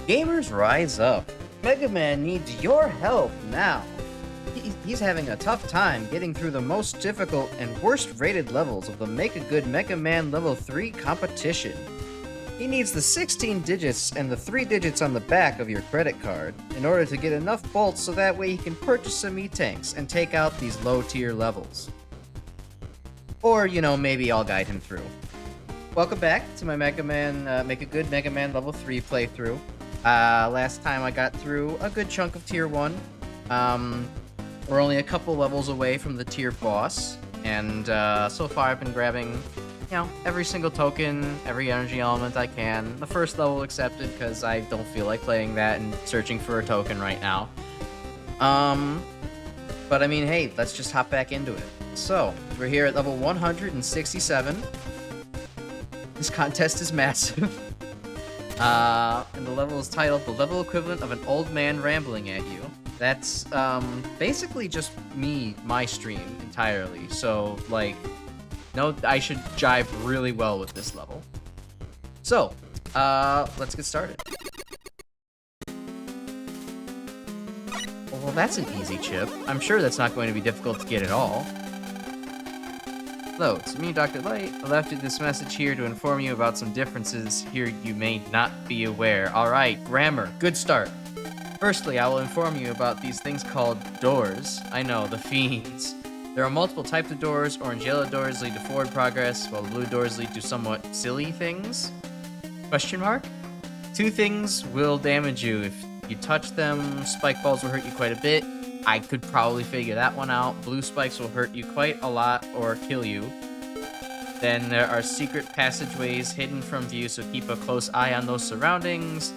Gamers rise up. Mega Man needs your help now. He's having a tough time getting through the most difficult and worst rated levels of the Make a Good Mega Man Level 3 competition. He needs the 16 digits and the 3 digits on the back of your credit card in order to get enough bolts so that way he can purchase some E-Tanks and take out these low tier levels. Or, maybe I'll guide him through. Welcome back to my Mega Man, Make a Good Mega Man Level 3 playthrough. Last time I got through a good chunk of Tier 1. We're only a couple levels away from the tier boss, and so far I've been grabbing, every single token, every energy element I can. The first level accepted, because I don't feel like playing that and searching for a token right now. But I mean, hey, let's just hop back into it. So, we're here at level 167. This contest is massive. And the level is titled The Level Equivalent of an Old Man Rambling at You. That's, basically just my stream entirely. So, I should jive really well with this level. So, let's get started. Well, that's an easy chip. I'm sure that's not going to be difficult to get at all. Hello, it's me, Dr. Light. I left you this message here to inform you about some differences here you may not be aware. Alright, grammar. Good start. Firstly, I will inform you about these things called doors. I know, the fiends. There are multiple types of doors. Orange yellow doors lead to forward progress, while blue doors lead to somewhat silly things? Question mark? Two things will damage you. If you touch them, spike balls will hurt you quite a bit. I could probably figure that one out. Blue spikes will hurt you quite a lot or kill you. Then there are secret passageways hidden from view, so keep a close eye on those surroundings.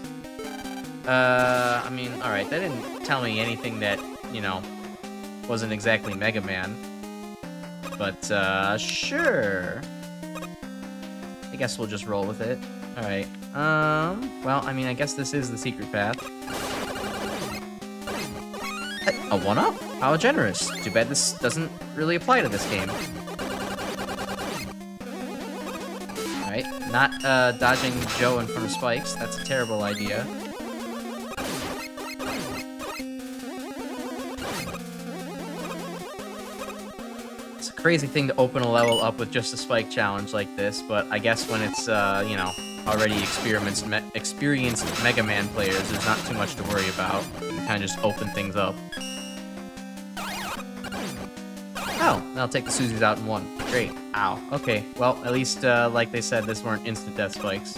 Alright, that didn't tell me anything that, wasn't exactly Mega Man. But, sure. I guess we'll just roll with it. Alright, I guess this is the secret path. A 1-up? How generous. Too bad this doesn't really apply to this game. Alright, not, dodging Joe in front of spikes. That's a terrible idea. It's a crazy thing to open a level up with just a spike challenge like this, but I guess when it's, already experienced Mega Man players, there's not too much to worry about. You can kind of just open things up. Oh, I'll take the Suzies out in one. Great. Ow. Okay, well, at least, like they said, this weren't instant death spikes.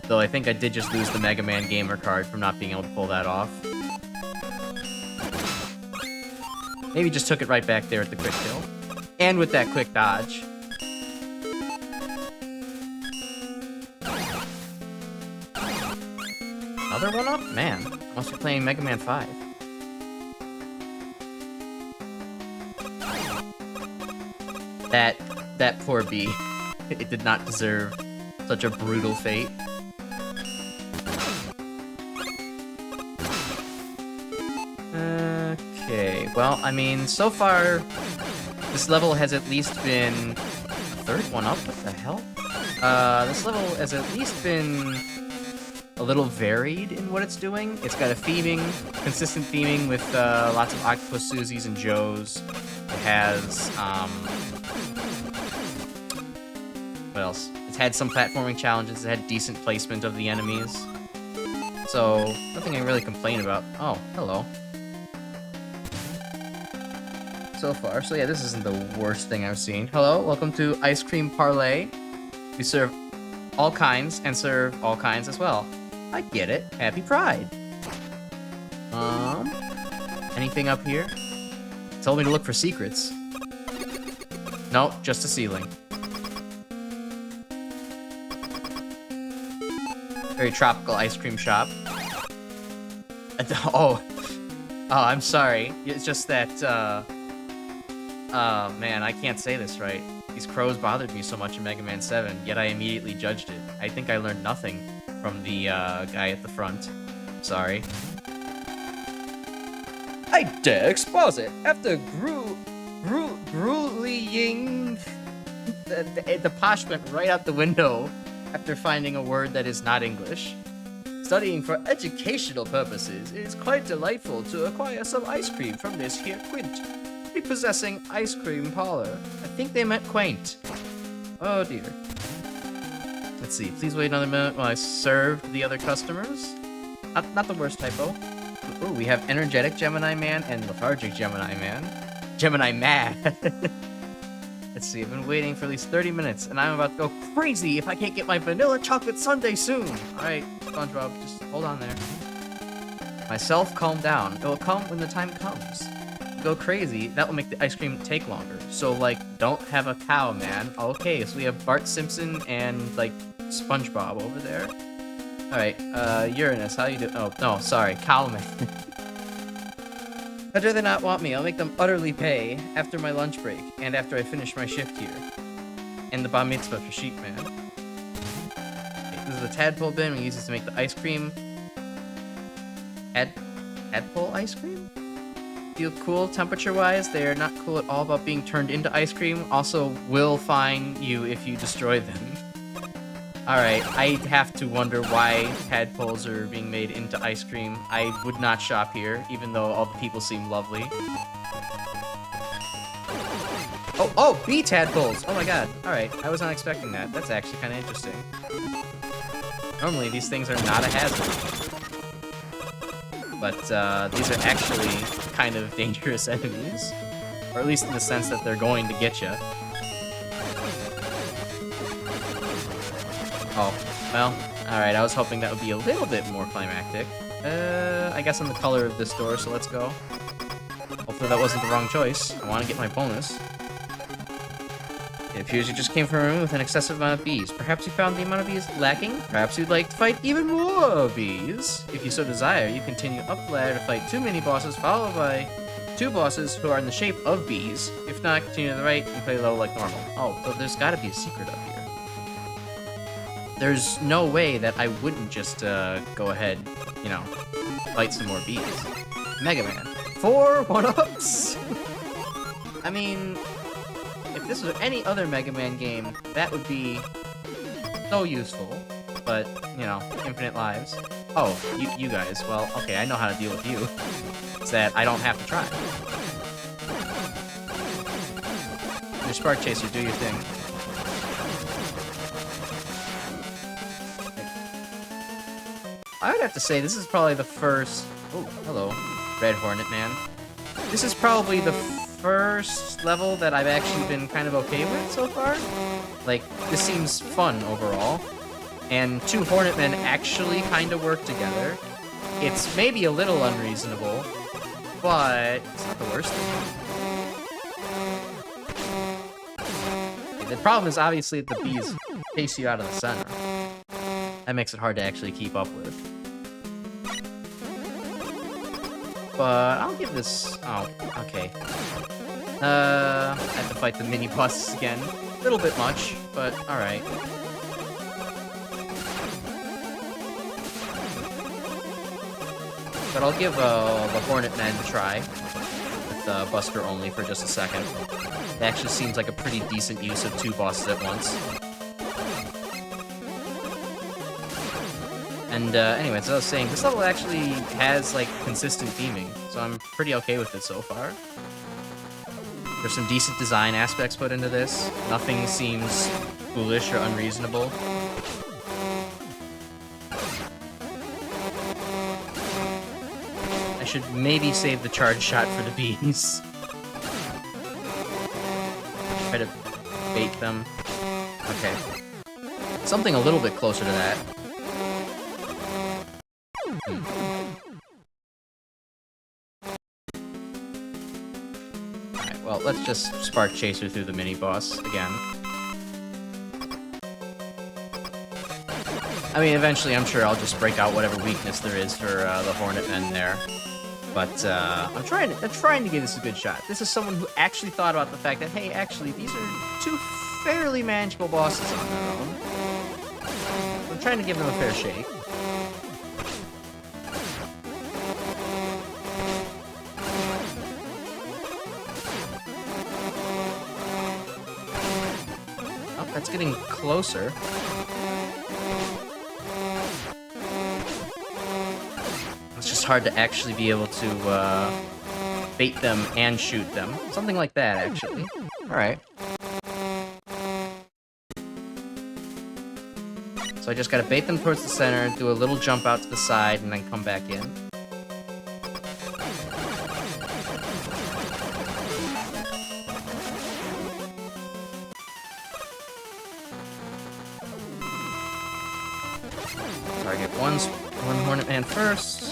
Though I think I did just lose the Mega Man gamer card from not being able to pull that off. Maybe just took it right back there at the quick kill. And with that quick dodge. Another 1-up? Man, must be playing Mega Man 5. That poor bee. It did not deserve such a brutal fate. Okay, well, so far, this level has at least been... A third 1-up? What the hell? This level has at least been a little varied in what it's doing. It's got a theming, consistent theming with lots of Octopus Suzies and Joes. It has, what else? It's had some platforming challenges. It had decent placement of the enemies. So, nothing I can really complain about. Oh, hello. So far. So yeah, this isn't the worst thing I've seen. Hello, welcome to Ice Cream Parlay. We serve all kinds and serve all kinds as well. I get it. Happy Pride. Anything up here? It told me to look for secrets. Nope, just a ceiling. Very tropical ice cream shop. Oh, I'm sorry. It's just that, man, I can't say this right. These crows bothered me so much in Mega Man 7, yet I immediately judged it. I think I learned nothing from the, guy at the front. Sorry. I dare exposit. After grueling... The posh went right out the window after finding a word that is not English. Studying for educational purposes, it is quite delightful to acquire some ice cream from this here quint, prepossessing ice cream parlor. I think they meant quaint. Oh dear. Let's see, please wait another minute while I serve the other customers. Not the worst typo. Ooh, we have energetic Gemini Man and lethargic Gemini Man. Gemini Mad. Let's see, I've been waiting for at least 30 minutes, and I'm about to go crazy if I can't get my vanilla chocolate sundae soon. Alright, SpongeBob, just hold on there. Myself, calm down. It will come when the time comes. Go crazy, that will make the ice cream take longer. So, like, don't have a cow, man. Okay, so we have Bart Simpson and, like, SpongeBob over there. Alright, Uranus, how you do? Oh, no, sorry, Cowman. I'd rather not want me. I'll make them utterly pay after my lunch break and after I finish my shift here. And the bar mitzvah for Sheep Man. Okay, this is the tadpole bin we use this to make the ice cream. Tadpole ice cream? Feel cool temperature-wise. They are not cool at all about being turned into ice cream. Also, will fine you if you destroy them. Alright, I have to wonder why tadpoles are being made into ice cream. I would not shop here, even though all the people seem lovely. Oh, bee tadpoles! Oh my god. Alright, I was not expecting that. That's actually kind of interesting. Normally, these things are not a hazard. But, these are actually kind of dangerous enemies. Or at least in the sense that they're going to get you. Oh, well, alright, I was hoping that would be a little bit more climactic. I guess I'm the color of this door, so let's go. Hopefully that wasn't the wrong choice. I want to get my bonus. It appears you just came from a room with an excessive amount of bees. Perhaps you found the amount of bees lacking? Perhaps you'd like to fight even more bees? If you so desire, you continue up the ladder to fight 2 mini-bosses, followed by 2 bosses who are in the shape of bees. If not, continue to the right and play low like normal. Oh, but there's gotta be a secret up here. There's no way that I wouldn't just go ahead, you know, fight some more bees. Megaman. 4 1-ups! I mean, if this was any other Mega Man game, that would be so useful. But, you know, infinite lives. Oh, you guys. Well, okay, I know how to deal with you. It's that I don't have to try. Your Spark Chaser, do your thing. I would have to say this is probably the first... Oh, hello, Red Hornet Man. This is probably the first level that I've actually been kind of okay with so far. Like, this seems fun overall. And 2 Hornet Men actually kind of work together. It's maybe a little unreasonable, but it's not the worst thing. The problem is obviously that the bees chase you out of the center. That makes it hard to actually keep up with. But I'll give this... Oh, okay. I have to fight the mini-bosses again. A little bit much, but alright. But I'll give the Hornet Men a try. With Buster only for just a second. It actually seems like a pretty decent use of 2 bosses at once. And anyways, as I was saying, this level actually has, like, consistent theming, so I'm pretty okay with it so far. There's some decent design aspects put into this. Nothing seems foolish or unreasonable. I should maybe save the charge shot for the bees. Try to bait them. Okay. Something a little bit closer to that. Alright, well, let's just Spark Chaser through the mini-boss again. I mean, eventually I'm sure I'll just break out whatever weakness there is for the Hornet Men there. But I'm trying to give this a good shot. This is someone who actually thought about the fact that, hey, actually, these are 2 fairly manageable bosses on their own. I'm trying to give them a fair shake. That's getting closer. It's just hard to actually be able to bait them and shoot them. Something like that, actually. Alright. So I just gotta bait them towards the center, do a little jump out to the side, and then come back in. Target one Hornet Man first.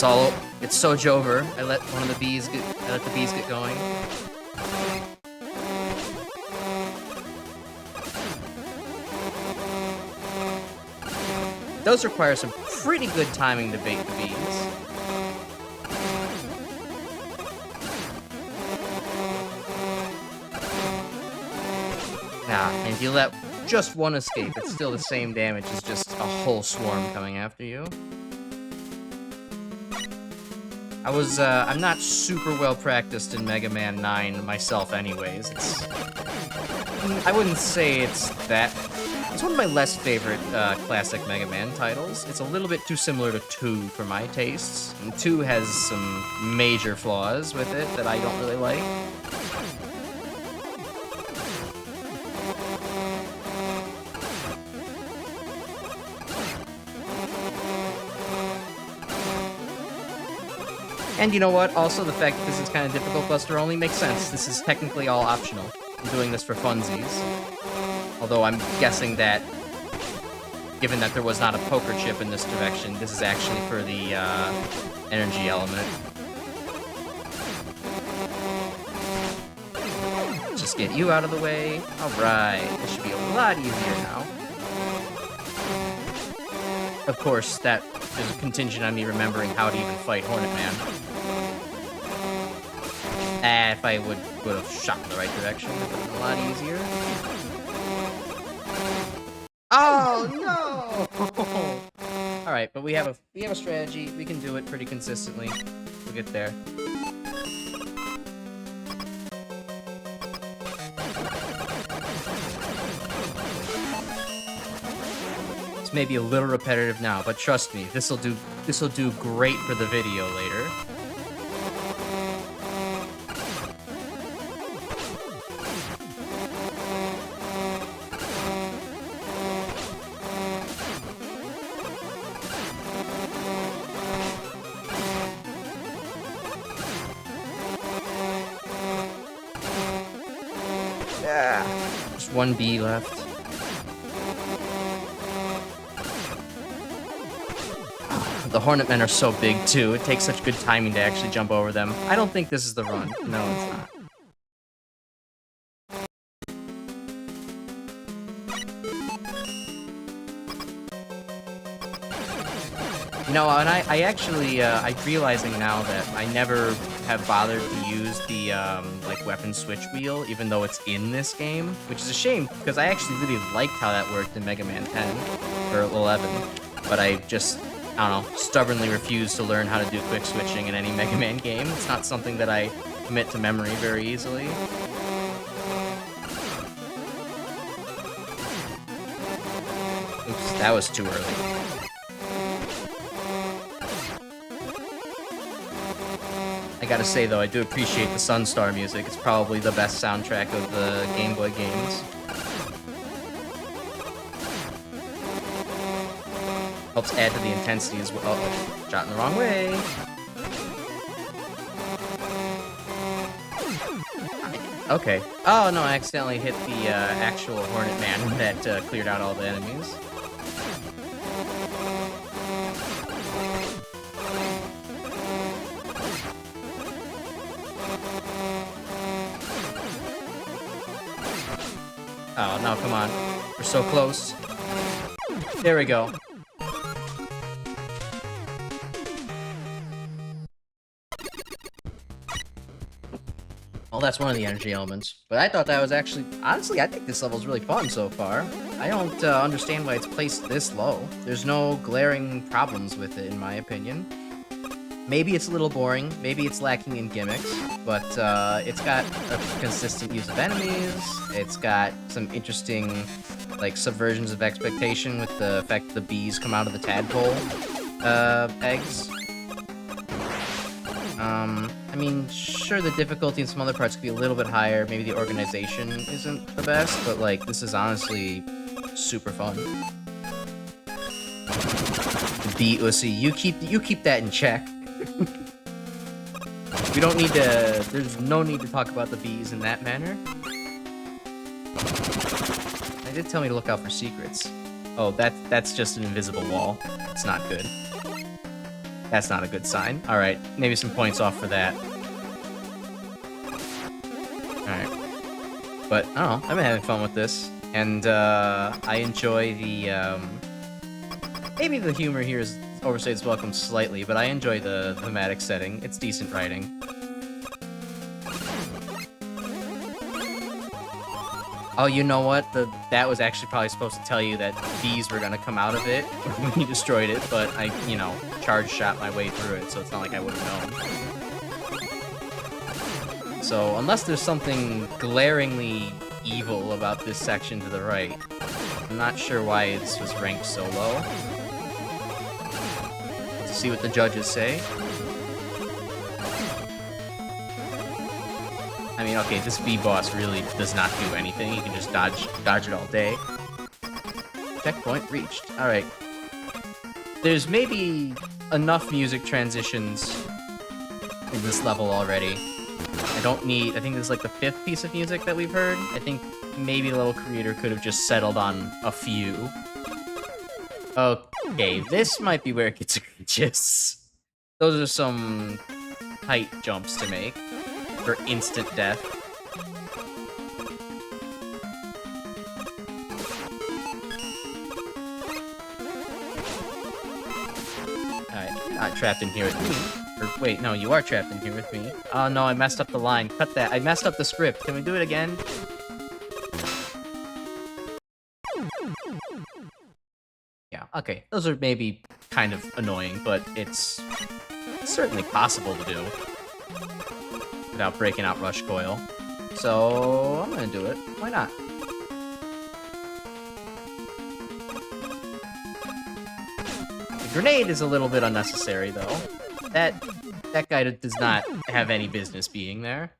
Oh, it's Soj over. I let the bees get going. It does require some pretty good timing to bait the bees. And if you let just one escape, it's still the same damage as just a whole swarm coming after you. I'm not super well practiced in Mega Man 9 myself anyways. I wouldn't say it's one of my less favorite classic Mega Man titles. It's a little bit too similar to 2 for my tastes, and 2 has some major flaws with it that I don't really like. And you know what? Also, the fact that this is kind of difficult Buster only makes sense. This is technically all optional. I'm doing this for funsies. Although I'm guessing that, given that there was not a poker chip in this direction, this is actually for the energy element. Just get you out of the way. Alright, this should be a lot easier now. Of course, that is a contingent on me remembering how to even fight Hornet Man. If I would have shot in the right direction, it would have been a lot easier. Oh no! Alright, but we have a strategy. We can do it pretty consistently. We'll get there. It's maybe a little repetitive now, but trust me, this'll do great for the video later. Just one bee left. The Hornet Men are so big, too. It takes such good timing to actually jump over them. I don't think this is the run. No, it's not. You know, and I'm realizing now that I never have bothered to use the, like, weapon switch wheel, even though it's in this game, which is a shame, because I actually really liked how that worked in Mega Man 10, or 11, but I don't know, stubbornly refuse to learn how to do quick switching in any Mega Man game. It's not something that I commit to memory very easily. Oops, that was too early. I gotta say though, I do appreciate the Sunstar music. It's probably the best soundtrack of the Game Boy games. Helps add to the intensity as well. Oh, shot in the wrong way. Okay. Oh no, I accidentally hit the actual Hornet Man that cleared out all the enemies. Oh, no, come on. We're so close. There we go. Well, that's one of the energy elements. But I thought that was actually... Honestly, I think this level's really fun so far. I don't understand why it's placed this low. There's no glaring problems with it, in my opinion. Maybe it's a little boring, maybe it's lacking in gimmicks, but it's got a consistent use of enemies, it's got some interesting, like, subversions of expectation with the fact that the bees come out of the tadpole eggs. I mean, sure, the difficulty in some other parts could be a little bit higher, maybe the organization isn't the best, but, like, this is honestly super fun. The bee Ussy, you keep that in check. We don't need to... There's no need to talk about the bees in that manner. They did tell me to look out for secrets. Oh, that's just an invisible wall. It's not good. That's not a good sign. Alright, maybe some points off for that. Alright. But, I don't know, I've been having fun with this. And, I enjoy the, maybe the humor here is overstates its welcome slightly, but I enjoy the thematic setting. It's decent writing. Oh, you know what? That was actually probably supposed to tell you that bees were gonna come out of it when you destroyed it, but I, you know, charge shot my way through it, so it's not like I would have known. So, unless there's something glaringly evil about this section to the right, I'm not sure why this was ranked so low. Let's see what the judges say. I mean, okay, this V-boss really does not do anything. You can just dodge it all day. Checkpoint reached. Alright. There's maybe enough music transitions in this level already. I think this is like the 5th piece of music that we've heard. I think maybe the level creator could have just settled on a few. Okay, this might be where it gets egregious. Those are some tight jumps to make for instant death. Alright, you're not trapped in here with me. Or, wait, no, you are trapped in here with me. Oh no, I messed up the line. Cut that. I messed up the script. Can we do it again? Yeah, okay. Those are maybe kind of annoying, but it's certainly possible to do without breaking out Rush Coil. So, I'm gonna do it. Why not? The grenade is a little bit unnecessary, though. That guy does not have any business being there.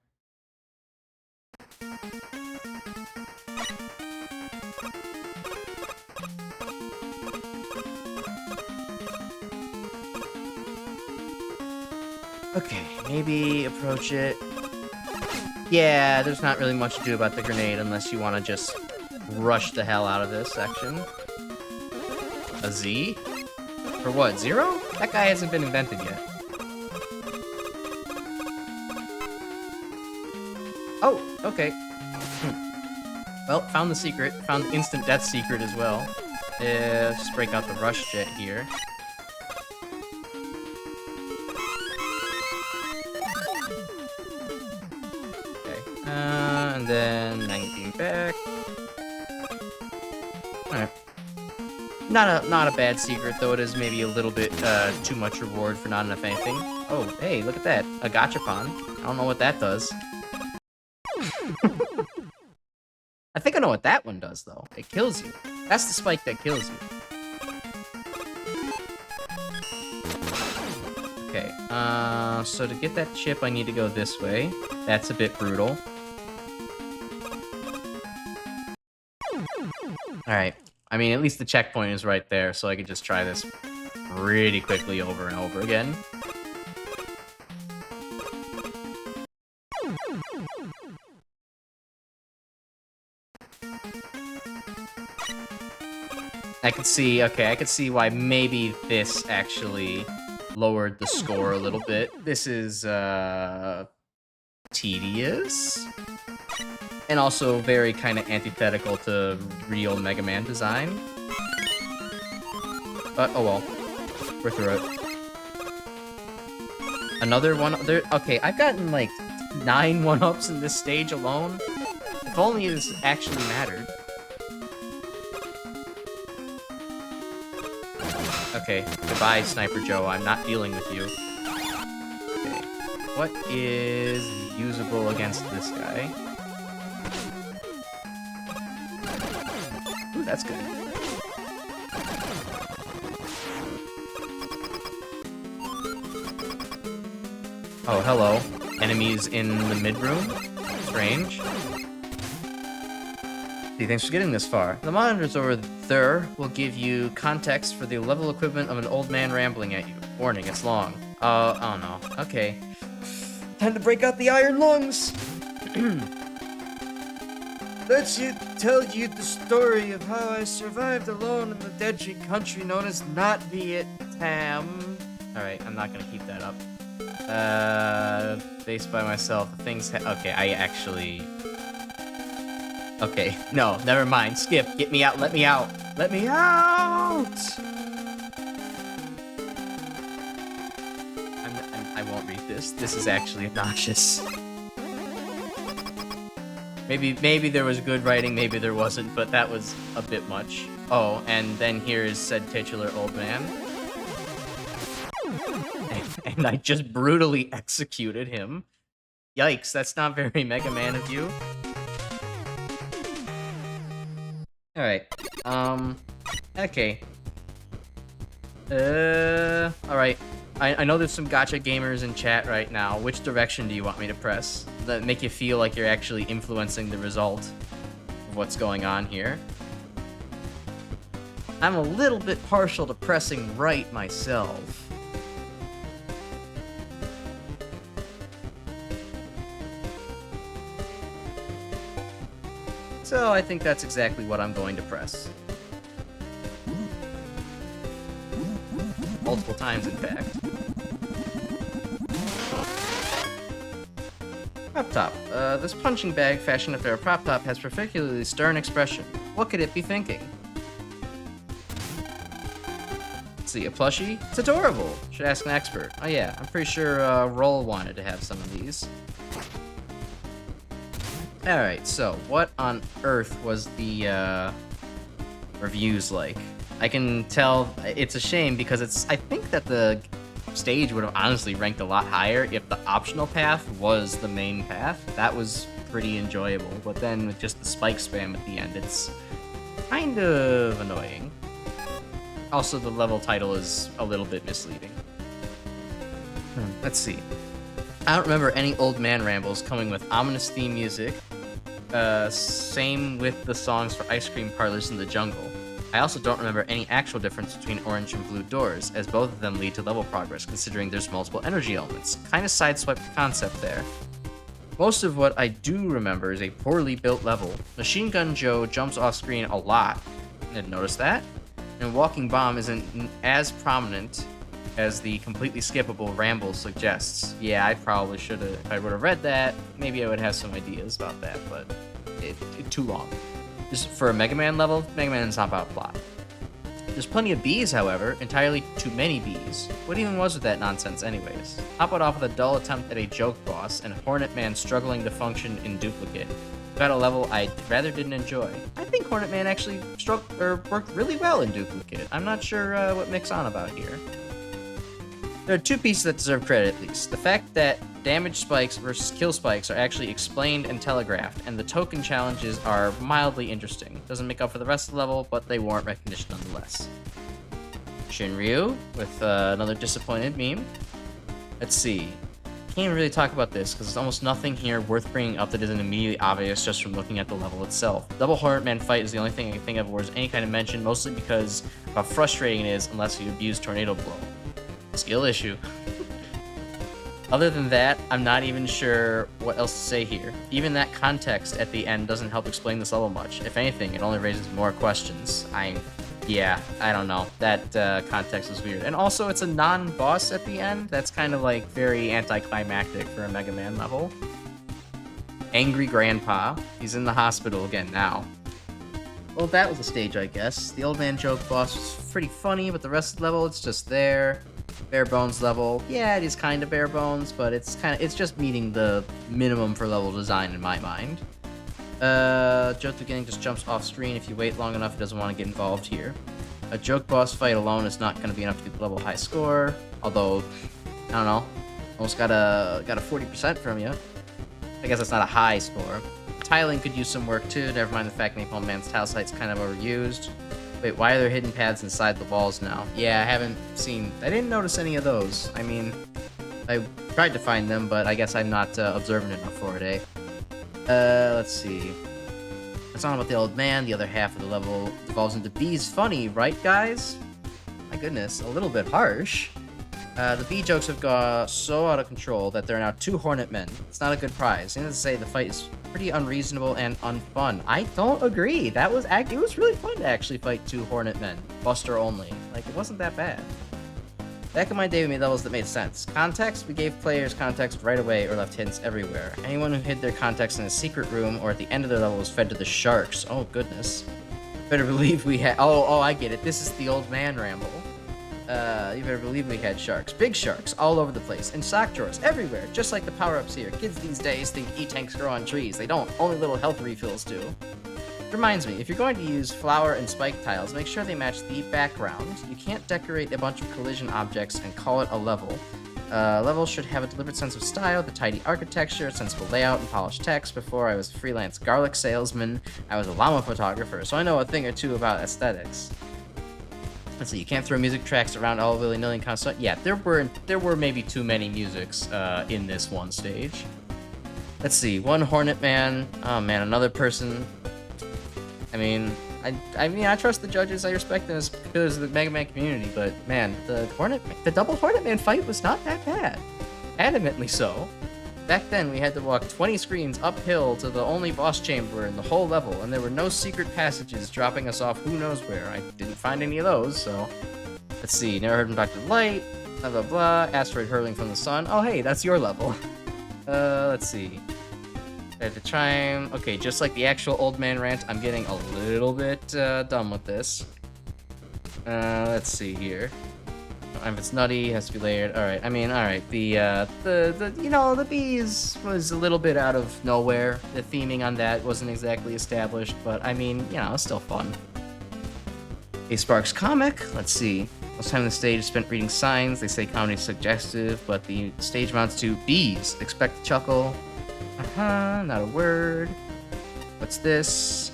Okay, maybe approach it. Yeah, there's not really much to do about the grenade unless you want to just rush the hell out of this section. A Z? For what, 0? That guy hasn't been invented yet. Oh, okay. Well, found the secret. Found the instant death secret as well. Let's just break out the rush jet here. And then 19 back. Alright. Not a bad secret, though it is maybe a little bit too much reward for not enough anything. Oh, hey, look at that. A gachapon. I don't know what that does. I think I know what that one does, though. It kills you. That's the spike that kills you. Okay, so to get that chip, I need to go this way. That's a bit brutal. Alright. I mean, at least the checkpoint is right there, so I can just try this pretty quickly over and over again. I could see why maybe this actually lowered the score a little bit. This is, tedious. And also very kind of antithetical to real Mega Man design. But, oh well. We're through it. Another one. Okay, I've gotten like 9 1-ups in this stage alone. If only this actually mattered. Okay, goodbye, Sniper Joe. I'm not dealing with you. what is usable against this guy? Ooh, that's good. Oh, hello. Enemies in the mid-room? Strange. See, thanks for getting this far. The monitors over there will give you context for the level equivalent of an old man rambling at you. Warning, it's long. Oh no. Okay. Time to break out the iron lungs! Let's tell you the story of how I survived alone in the deadly country known as not Vietnam. Alright, I'm not gonna keep that up. Based by myself, things okay, I actually... Okay, no, never mind. Skip, get me out, let me out! Let me out! I won't read this. This is actually obnoxious. Maybe there was good writing, maybe there wasn't, but that was a bit much. Oh, and then here is said titular old man. And I just brutally executed him. Yikes, that's not very Mega Man of you. Alright, okay. Alright. I know there's some gacha gamers in chat right now. Which direction do you want me to press? That make you feel like you're actually influencing the result of what's going on here. I'm a little bit partial to pressing right myself. So I think that's exactly what I'm going to press. Multiple times, in fact. Prop top. This punching bag fashioned after a prop top has particularly stern expression. What could it be thinking? Let's see, a plushie? It's adorable. Should ask an expert. Oh yeah, I'm pretty sure Roll wanted to have some of these. Alright, so what on earth was the reviews like? I can tell it's a shame because I think that the stage would have honestly ranked a lot higher if the optional path was the main path. That was pretty enjoyable, but then with just the spike spam at the end, it's kind of annoying. Also, the level title is a little bit misleading. Let's see. I don't remember any old man rambles coming with ominous theme music. Same with the songs for Ice Cream Parlors in the Jungle. I also don't remember any actual difference between orange and blue doors, as both of them lead to level progress, considering there's multiple energy elements. Kinda sideswiped the concept there. Most of what I do remember is a poorly built level. Machine Gun Joe jumps off screen a lot. Didn't notice that. And Walking Bomb isn't as prominent as the completely skippable ramble suggests. Yeah, I probably should have, if I would have read that, maybe I would have some ideas about that, but it's too long. Just for a Mega Man level, Mega Man is not about plot. There's plenty of bees, however, entirely too many bees. What even was with that nonsense anyways? Top it off with a dull attempt at a joke boss, and Hornet Man struggling to function in duplicate. Got a level I rather didn't enjoy. I think Hornet Man actually worked really well in duplicate. I'm not sure what Mick's on about here. There are two pieces that deserve credit, at least. The fact that damage spikes versus kill spikes are actually explained and telegraphed, and the token challenges are mildly interesting. Doesn't make up for the rest of the level, but they warrant recognition nonetheless. Shinryu, with another disappointed meme. Let's see. Can't even really talk about this, because there's almost nothing here worth bringing up that isn't immediately obvious just from looking at the level itself. Double Hornet Man fight is the only thing I can think of where there's any kind of mention, mostly because of how frustrating it is unless you abuse Tornado Blow. Skill issue. Other than that, I'm not even sure what else to say here. Even that context at the end doesn't help explain this level much. If anything, it only raises more questions. Yeah, I don't know. That context is weird. And also, it's a non-boss at the end. That's kind of like very anticlimactic for a Mega Man level. Angry Grandpa. He's in the hospital again now. Well, that was a stage, I guess. The old man joke boss was pretty funny, but the rest of the level, it's just there. Bare bones level. Yeah, it is kind of bare bones, but it's just meeting the minimum for level design in my mind. Joke beginning just jumps off screen. If you wait long enough, it doesn't want to get involved here. A joke boss fight alone is not going to be enough to get the level high score, although, I don't know. Almost got a 40% from you. I guess that's not a high score. Tiling could use some work too. Never mind the fact Napalm Man's tile site's kind of overused. Wait, why are there hidden paths inside the walls now? Yeah, I didn't notice any of those. I mean, I tried to find them, but I guess I'm not observant enough for it, eh? Let's see. It's not about the old man. The other half of the level devolves into bees. Funny, right, guys? My goodness, a little bit harsh. The bee jokes have gone so out of control that there are now 2 hornet men. It's not a good prize. Needless to say, the fight is pretty unreasonable and unfun. I don't agree. It was really fun to actually fight 2 hornet men. Buster only. Like, it wasn't that bad. Back in my day, we made levels that made sense. Context, we gave players context right away or left hints everywhere. Anyone who hid their context in a secret room or at the end of their level was fed to the sharks. Oh, goodness. Better believe we had... Oh, I get it. This is the old man ramble. You better believe we had sharks. Big sharks all over the place. In sock drawers, everywhere. Just like the power-ups here. Kids these days think E-tanks grow on trees. They don't. Only little health refills do. Reminds me, if you're going to use flower and spike tiles, make sure they match the background. You can't decorate a bunch of collision objects and call it a level. Levels should have a deliberate sense of style, the tidy architecture, sensible layout, and polished text. Before I was a freelance garlic salesman, I was a llama photographer, so I know a thing or two about aesthetics. Let's see, you can't throw music tracks around all willy-nilly and kind of stuff. Yeah, there were maybe too many musics in this one stage. Let's see, 1 hornet man. Oh man, another person. I mean, I trust the judges. I respect them as pillars of the Mega Man community, but man, the double Hornet Man fight was not that bad. Adamantly so. Back then, we had to walk 20 screens uphill to the only boss chamber in the whole level, and there were no secret passages dropping us off who knows where. I didn't find any of those, so... Let's see, never heard from Dr. Light, blah blah blah, asteroid hurling from the sun. Oh hey, that's your level. Let's see. At the time, okay, just like the actual old man rant, I'm getting a little bit done with this. Let's see here. If it's nutty, it has to be layered. Alright, I mean, alright. The bees was a little bit out of nowhere. The theming on that wasn't exactly established, but I mean, it's still fun. A Sparks comic, let's see. Most time on the stage is spent reading signs. They say comedy's suggestive, but the stage amounts to bees. Expect a chuckle. Not a word. What's this?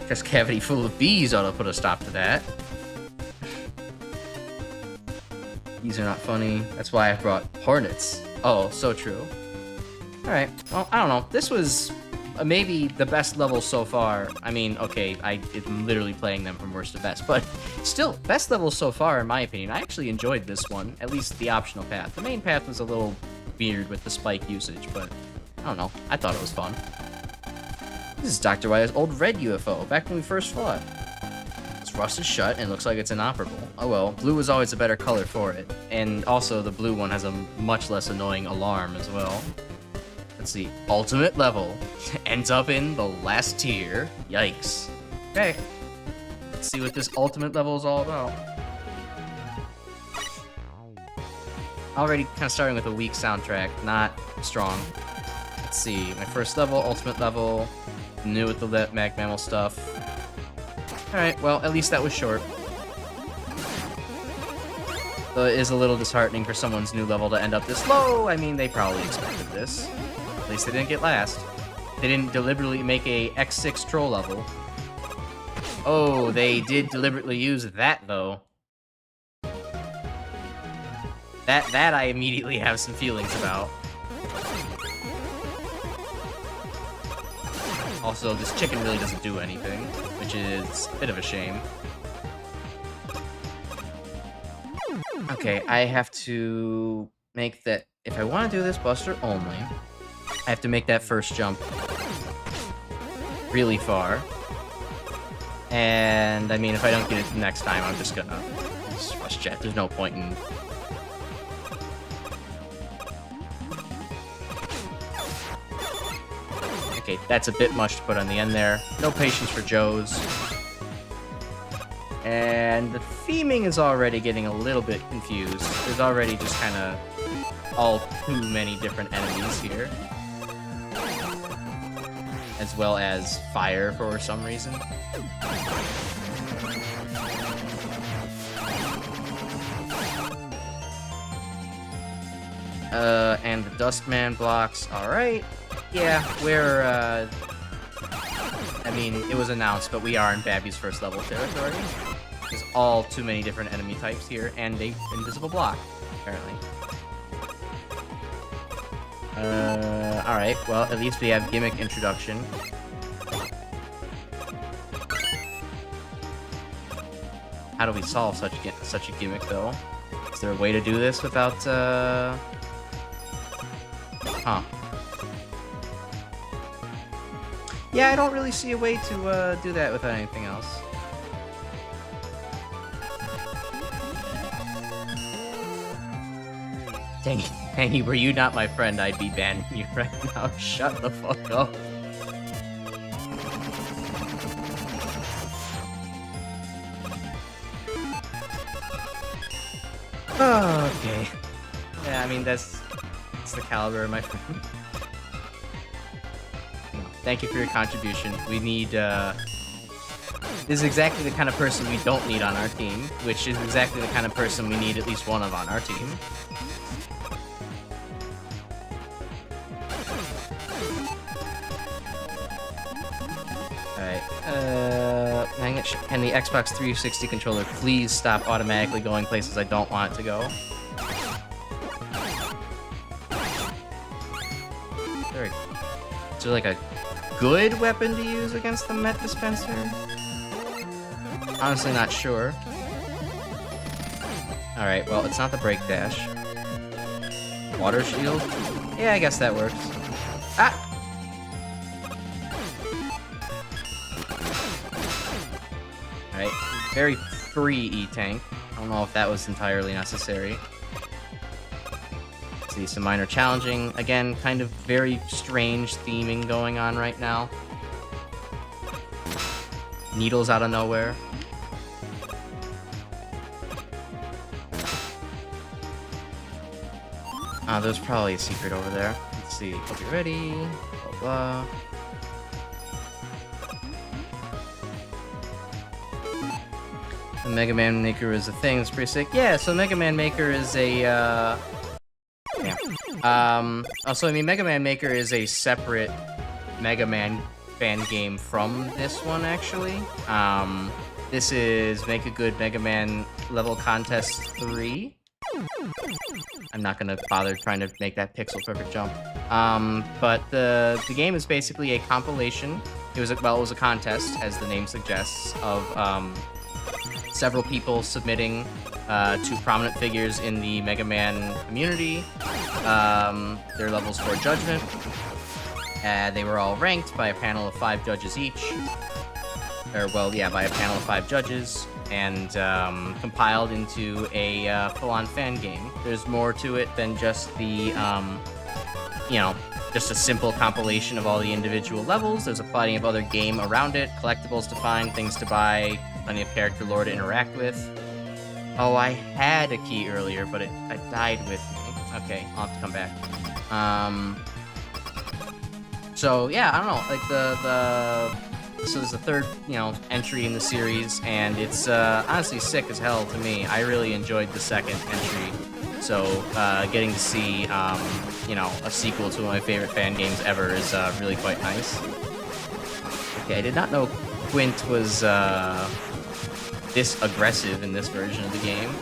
Chest cavity full of bees ought to put a stop to that. These are not funny. That's why I brought hornets. Oh, so true. Alright, well, I don't know. This was maybe the best level so far. I mean, okay, I'm literally playing them from worst to best, but still, best level so far in my opinion. I actually enjoyed this one, at least the optional path. The main path was a little weird with the spike usage, but I don't know. I thought it was fun. This is Dr. Wire's old red UFO, back when we first fought. Rust is shut and looks like it's inoperable. Oh well, blue was always a better color for it. And also the blue one has a much less annoying alarm as well. Let's see, ultimate level ends up in the last tier. Yikes. Okay, let's see what this ultimate level is all about. Already kind of starting with a weak soundtrack, not strong. Let's see, my first level, ultimate level, new with the MaGMML stuff. Alright, well, at least that was short. Though it is a little disheartening for someone's new level to end up this low. I mean, they probably expected this. At least they didn't get last. They didn't deliberately make a X6 troll level. Oh, they did deliberately use that, though. That I immediately have some feelings about. Also, this chicken really doesn't do anything, which is a bit of a shame. Okay, I have to make that... If I want to do this Buster only, I have to make that first jump really far. And, I mean, if I don't get it next time, I'm just gonna rush jet. There's no point in... Okay, that's a bit much to put on the end there. No patience for Joes. And the theming is already getting a little bit confused. There's already just kind of all too many different enemies here. As well as fire for some reason. And the Dustman blocks. Alright. Yeah, we're, I mean, it was announced, but we are in Babby's first level territory. There's all too many different enemy types here, and a invisible block, apparently. Alright, well, at least we have gimmick introduction. How do we solve such a gimmick, though? Is there a way to do this without, Huh. Yeah, I don't really see a way to, do that without anything else. Dang it, Hangy, were you not my friend, I'd be banning you right now. Shut the fuck up. Oh, okay. Yeah, I mean, that's the caliber of my friend. Thank you for your contribution. We need, this is exactly the kind of person we don't need on our team, which is exactly the kind of person we need at least one of on our team. Alright, can the Xbox 360 controller please stop automatically going places I don't want it to go? Is there like a good weapon to use against the Met Dispenser? Honestly, not sure. Alright, well, it's not the Break Dash. Water Shield? Yeah, I guess that works. Ah! Alright, very free E-Tank. I don't know if that was entirely necessary. Let's see, some minor challenging. Again, kind of very strange theming going on right now. Needles out of nowhere. There's probably a secret over there. Let's see. Hope you're ready. Blah, blah. The Megaman Maker is a thing. It's pretty sick. Yeah, so Megaman Maker is a, also, I mean, Megaman Maker is a separate Mega Man fan game from this one, actually. This is Make a Good Mega Man Level Contest 3. I'm not gonna bother trying to make that pixel perfect jump. But the game is basically a compilation. It was a contest, as the name suggests, of several people submitting to prominent figures in the Mega Man community their levels for judgment. They were all ranked by a panel of 5 judges each. Or, well, yeah, by a panel of 5 judges. And compiled into a full-on fan game. There's more to it than just the, you know, just a simple compilation of all the individual levels. There's a plenty of other game around it, collectibles to find, things to buy, plenty of character lore to interact with. Oh, I had a key earlier, but it died with me. Okay, I'll have to come back. So, yeah, I don't know, like so there's the third, you know, entry in the series, and it's honestly sick as hell to me. I really enjoyed the second entry, so getting to see, you know, a sequel to one of my favorite fan games ever is really quite nice. Okay, I did not know Quint was this aggressive in this version of the game,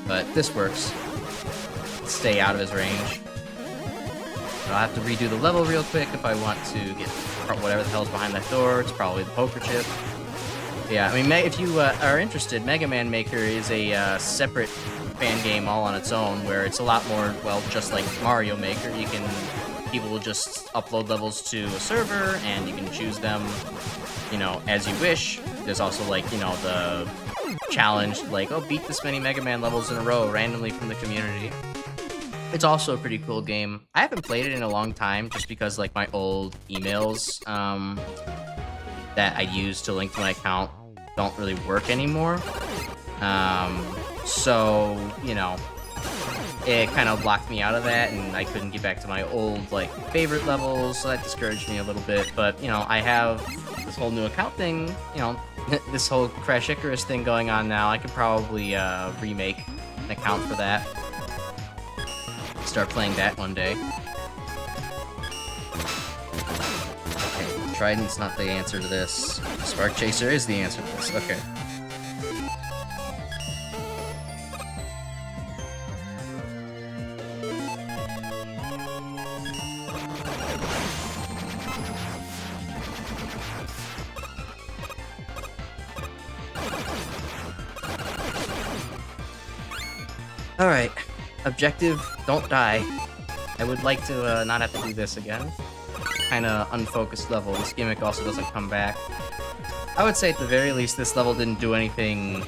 but this works. Stay out of his range. So I'll have to redo the level real quick if I want to get whatever the hell's behind that door. It's probably the poker chip. Yeah, I mean, if you are interested, Mega Man Maker is a separate fan game all on its own, where it's a lot more, well, just like Mario Maker. People will just upload levels to a server, and you can choose them, you know, as you wish. There's also, like, you know, the challenge, like, oh, beat this many Mega Man levels in a row randomly from the community. It's also a pretty cool game. I haven't played it in a long time, just because, like, my old emails that I used to link to my account don't really work anymore. So, you know, it kind of blocked me out of that, and I couldn't get back to my old, like, favorite levels, so that discouraged me a little bit. But, you know, I have this whole new account thing, you know, this whole Crash Icarus thing going on now. I could probably remake an account for that. start playing that one day. Okay, Trident's not the answer to this. Spark Chaser is the answer to this. Okay. Alright, objective, don't die. I would like to not have to do this again. Kinda unfocused level. This gimmick also doesn't come back. I would say at the very least this level didn't do anything,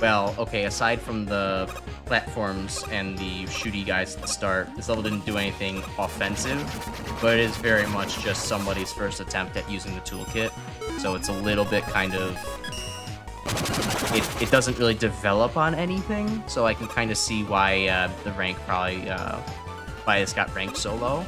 well, okay, aside from the platforms and the shooty guys at the start, this level didn't do anything offensive, but it is very much just somebody's first attempt at using the toolkit, so it's a little bit kind of... It doesn't really develop on anything, so I can kind of see why the rank probably, why it's got ranked so low.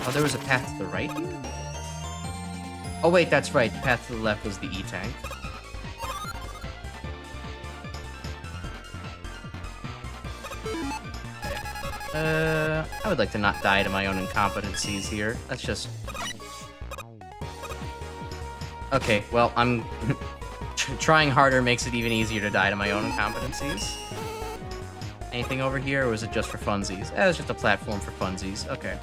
Oh, there was a path to the right here? Oh wait, that's right, the path to the left was the E-Tank. I would like to not die to my own incompetencies here. That's just... Okay, well, I'm... trying harder makes it even easier to die to my own incompetencies. Anything over here, or was it just for funsies? It was just a platform for funsies. Okay.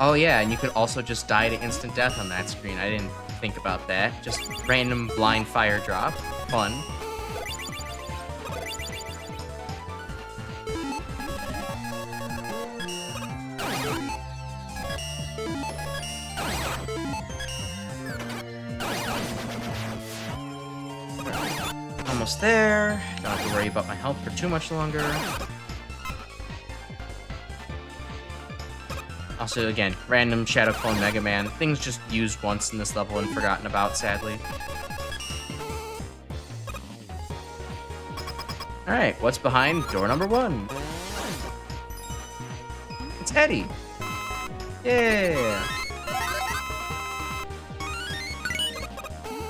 Oh yeah, and you could also just die to instant death on that screen. I didn't think about that. Just random blind fire drop. Fun. Almost there. Don't have to worry about my health for too much longer. Also, again, random Shadow Clone Megaman. Things just used once in this level and forgotten about, sadly. Alright, what's behind door number 1? It's Eddie! Yeah!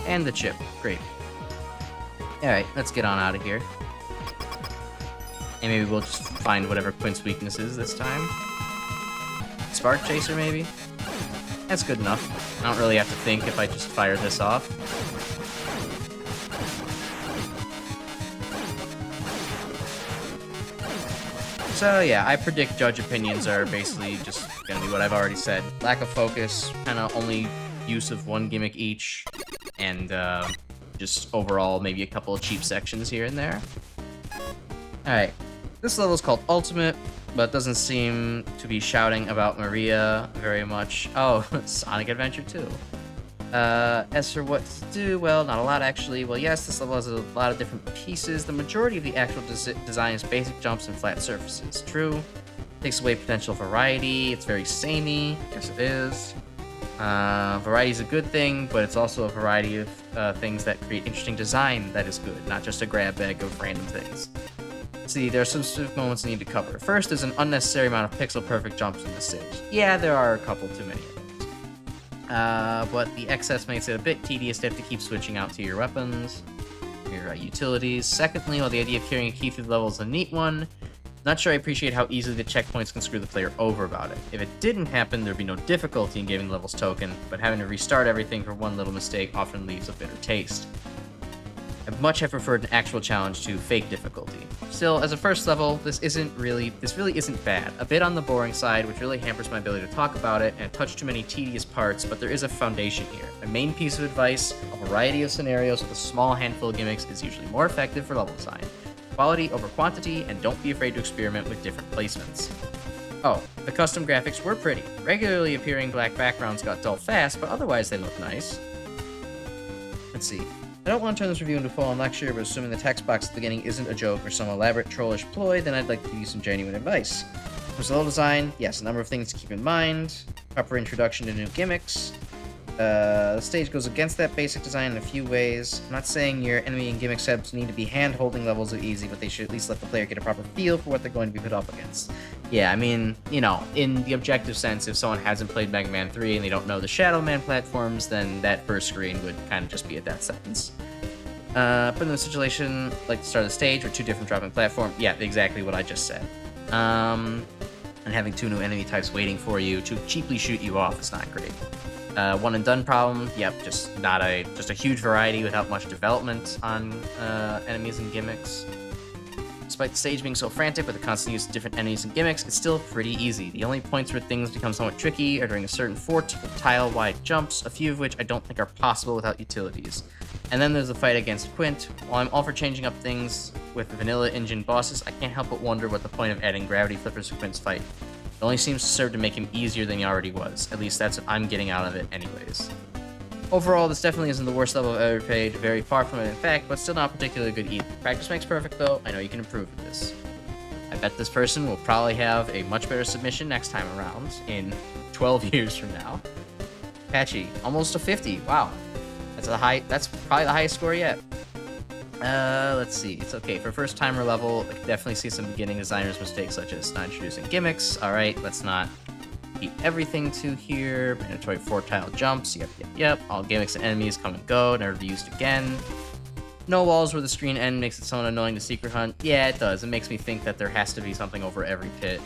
And the chip. Great. Alright, let's get on out of here. And maybe we'll just find whatever Quint's weakness is this time. Spark Chaser, maybe? That's good enough. I don't really have to think if I just fire this off. So yeah, I predict judge opinions are basically just gonna be what I've already said. Lack of focus, kinda only use of one gimmick each, and just overall maybe a couple of cheap sections here and there. Alright, this level is called Ultimate, but doesn't seem to be shouting about Maria very much. Oh, Sonic Adventure 2. As for what to do, well, not a lot actually. Well, yes, this level has a lot of different pieces. The majority of the actual design is basic jumps and flat surfaces. True. Takes away potential variety. It's very samey. Yes, it is. Variety is a good thing, but it's also a variety of things that create interesting design that is good, not just a grab bag of random things. See, there are some specific moments I need to cover. First, there's an unnecessary amount of pixel-perfect jumps in the stage. Yeah, there are a couple too many of those. But the excess makes it a bit tedious to have to keep switching out to your weapons, your utilities. Secondly, while the idea of carrying a key through the level is a neat one, not sure I appreciate how easily the checkpoints can screw the player over about it. If it didn't happen, there'd be no difficulty in giving the level's token, but having to restart everything for one little mistake often leaves a bitter taste. I'd much have preferred an actual challenge to fake difficulty. Still, as a first level, this really isn't bad. A bit on the boring side, which really hampers my ability to talk about it, and a touch too many tedious parts, but there is a foundation here. My main piece of advice, a variety of scenarios with a small handful of gimmicks is usually more effective for level design. Quality over quantity, and don't be afraid to experiment with different placements. Oh, the custom graphics were pretty. Regularly appearing black backgrounds got dull fast, but otherwise they look nice. Let's see. I don't want to turn this review into a full-on lecture, but assuming the text box at the beginning isn't a joke or some elaborate trollish ploy, then I'd like to give you some genuine advice. For level design, yes, a number of things to keep in mind. Proper introduction to new gimmicks. The stage goes against that basic design in a few ways. I'm not saying your enemy and gimmick setups need to be hand-holding levels of easy, but they should at least let the player get a proper feel for what they're going to be put up against. Yeah, I mean, you know, in the objective sense, if someone hasn't played Mega Man 3 and they don't know the Shadow Man platforms, then that first screen would kind of just be a death sentence. Put in a situation like the start of the stage with two different dropping platforms. Yeah, exactly what I just said. And having two new enemy types waiting for you to cheaply shoot you off is not great. One and done problem. Yep, just a huge variety without much development on enemies and gimmicks. Despite the stage being so frantic with the constant use of different enemies and gimmicks, it's still pretty easy. The only points where things become somewhat tricky are during a certain 4 tile-wide jumps, a few of which I don't think are possible without utilities. And then there's the fight against Quint. While I'm all for changing up things with vanilla engine bosses, I can't help but wonder what the point of adding gravity flippers to Quint's fight. It only seems to serve to make him easier than he already was. At least that's what I'm getting out of it anyways. Overall, this definitely isn't the worst level I've ever played, very far from it in fact, but still not particularly good either. Practice makes perfect though, I know you can improve with this. I bet this person will probably have a much better submission next time around, in 12 years from now. Patchy, almost a 50, wow. That's probably the highest score yet. Let's see, it's okay. For first timer level, I can definitely see some beginning designer's mistakes such as not introducing gimmicks. Alright, let's not keep everything to here. Mandatory 4-tile jumps, yep. All gimmicks and enemies come and go, never be used again. No walls where the screen end makes it somewhat annoying to secret hunt. Yeah, it does. It makes me think that there has to be something over every pit.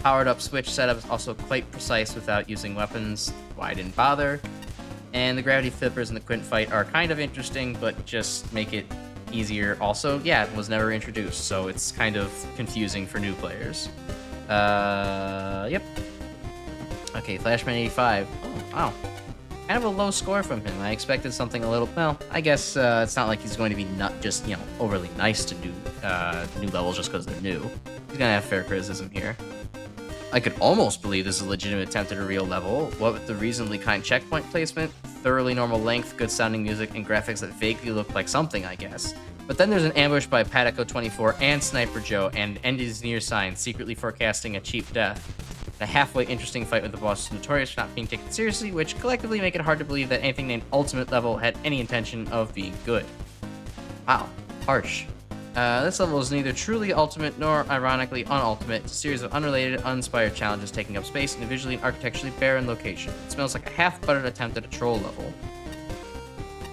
Powered up switch setup is also quite precise without using weapons. Why I didn't bother. And the gravity flippers in the Quint fight are kind of interesting, but just make it easier. Also, yeah, it was never introduced, so it's kind of confusing for new players. Yep. Okay, Flashman85. Oh, wow. Kind of a low score from him. I expected something a little... Well, I guess it's not like he's going to be not just, you know, overly nice to new levels just because they're new. He's gonna have fair criticism here. I could almost believe this is a legitimate attempt at a real level. What with the reasonably kind checkpoint placement, thoroughly normal length, good sounding music, and graphics that vaguely look like something, I guess. But then there's an ambush by Pataco24 and Sniper Joe, and End is near sign, secretly forecasting a cheap death. A halfway interesting fight with the boss is notorious for not being taken seriously, which collectively make it hard to believe that anything named Ultimate Level had any intention of being good. Wow, harsh. This level is neither truly ultimate nor ironically unultimate. It's a series of unrelated, uninspired challenges taking up space in a visually and architecturally barren location. It smells like a half-buttered attempt at a troll level.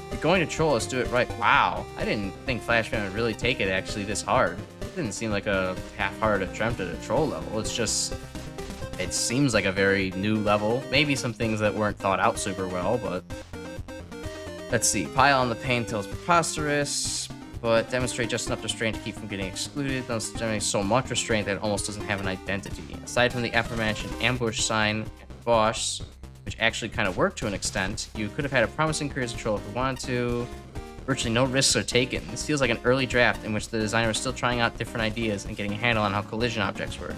If you're going to troll, let's do it right. Wow, I didn't think Flashman would really take it actually this hard. It didn't seem like a half-hearted attempt at a troll level. It's just... It seems like a very new level. Maybe some things that weren't thought out super well, but... Let's see. Pile on the pain till it's preposterous, but demonstrate just enough restraint to keep from getting excluded. Don't generate so much restraint that it almost doesn't have an identity. Aside from the aforementioned ambush sign and boss, which actually kind of worked to an extent, you could have had a promising career as a troll if you wanted to. Virtually no risks are taken. This feels like an early draft in which the designer was still trying out different ideas and getting a handle on how collision objects work.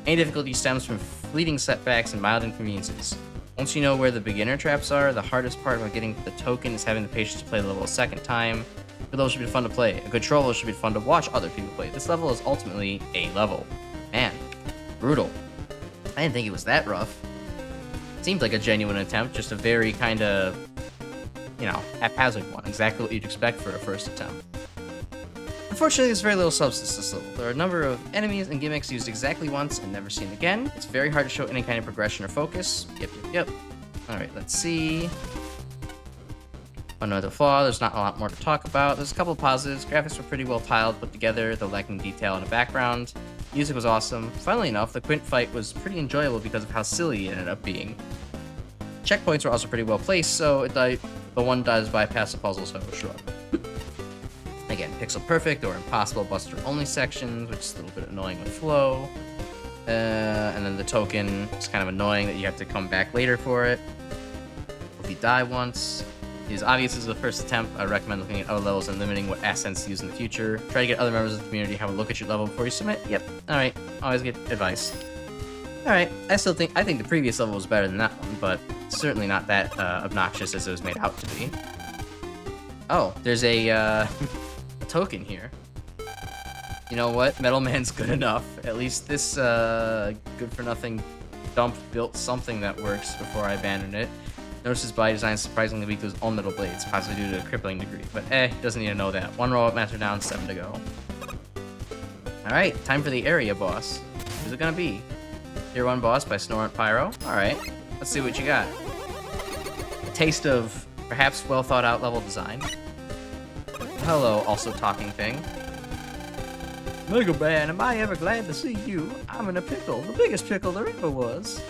Any difficulty stems from fleeting setbacks and mild inconveniences. Once you know where the beginner traps are, the hardest part about getting the token is having the patience to play the level a second time. Good levels should be fun to play. A good troll level should be fun to watch other people play. This level is ultimately a level. Man, brutal. I didn't think it was that rough. It seemed like a genuine attempt, just a very kind of, you know, haphazard one. Exactly what you'd expect for a first attempt. Unfortunately, there's very little substance to this level. There are a number of enemies and gimmicks used exactly once and never seen again. It's very hard to show any kind of progression or focus. Yep. Alright, let's see. Another flaw, there's not a lot more to talk about. There's a couple of positives. Graphics were pretty well tiled, put together, though lacking detail in the background. Music was awesome. Funnily enough, the Quint fight was pretty enjoyable because of how silly it ended up being. Checkpoints were also pretty well placed, so the one does bypass the puzzles, so shrug. Again, pixel perfect or impossible buster only sections, which is a little bit annoying with flow. And then the token is kind of annoying that you have to come back later for it. If you die once, it is obvious this is the first attempt. I recommend looking at other levels and limiting what assets to use in the future. Try to get other members of the community to have a look at your level before you submit. Yep. Alright. Always get advice. Alright. I think the previous level was better than that one, but certainly not that obnoxious as it was made out to be. Oh, there's a token here. You know what? Metal Man's good enough. At least this good for nothing dump built something that works before I abandoned it. Notice his body design is surprisingly weak to his own metal blades, possibly due to a crippling degree. But doesn't need to know that. 1 robot master down, 7 to go. Alright, time for the area boss. Who's it gonna be? Tier 1 boss by Snorant Pyro. Alright, let's see what you got. A taste of perhaps well thought out level design. Hello, also talking thing. Megaman, am I ever glad to see you? I'm in a pickle, the biggest pickle there ever was.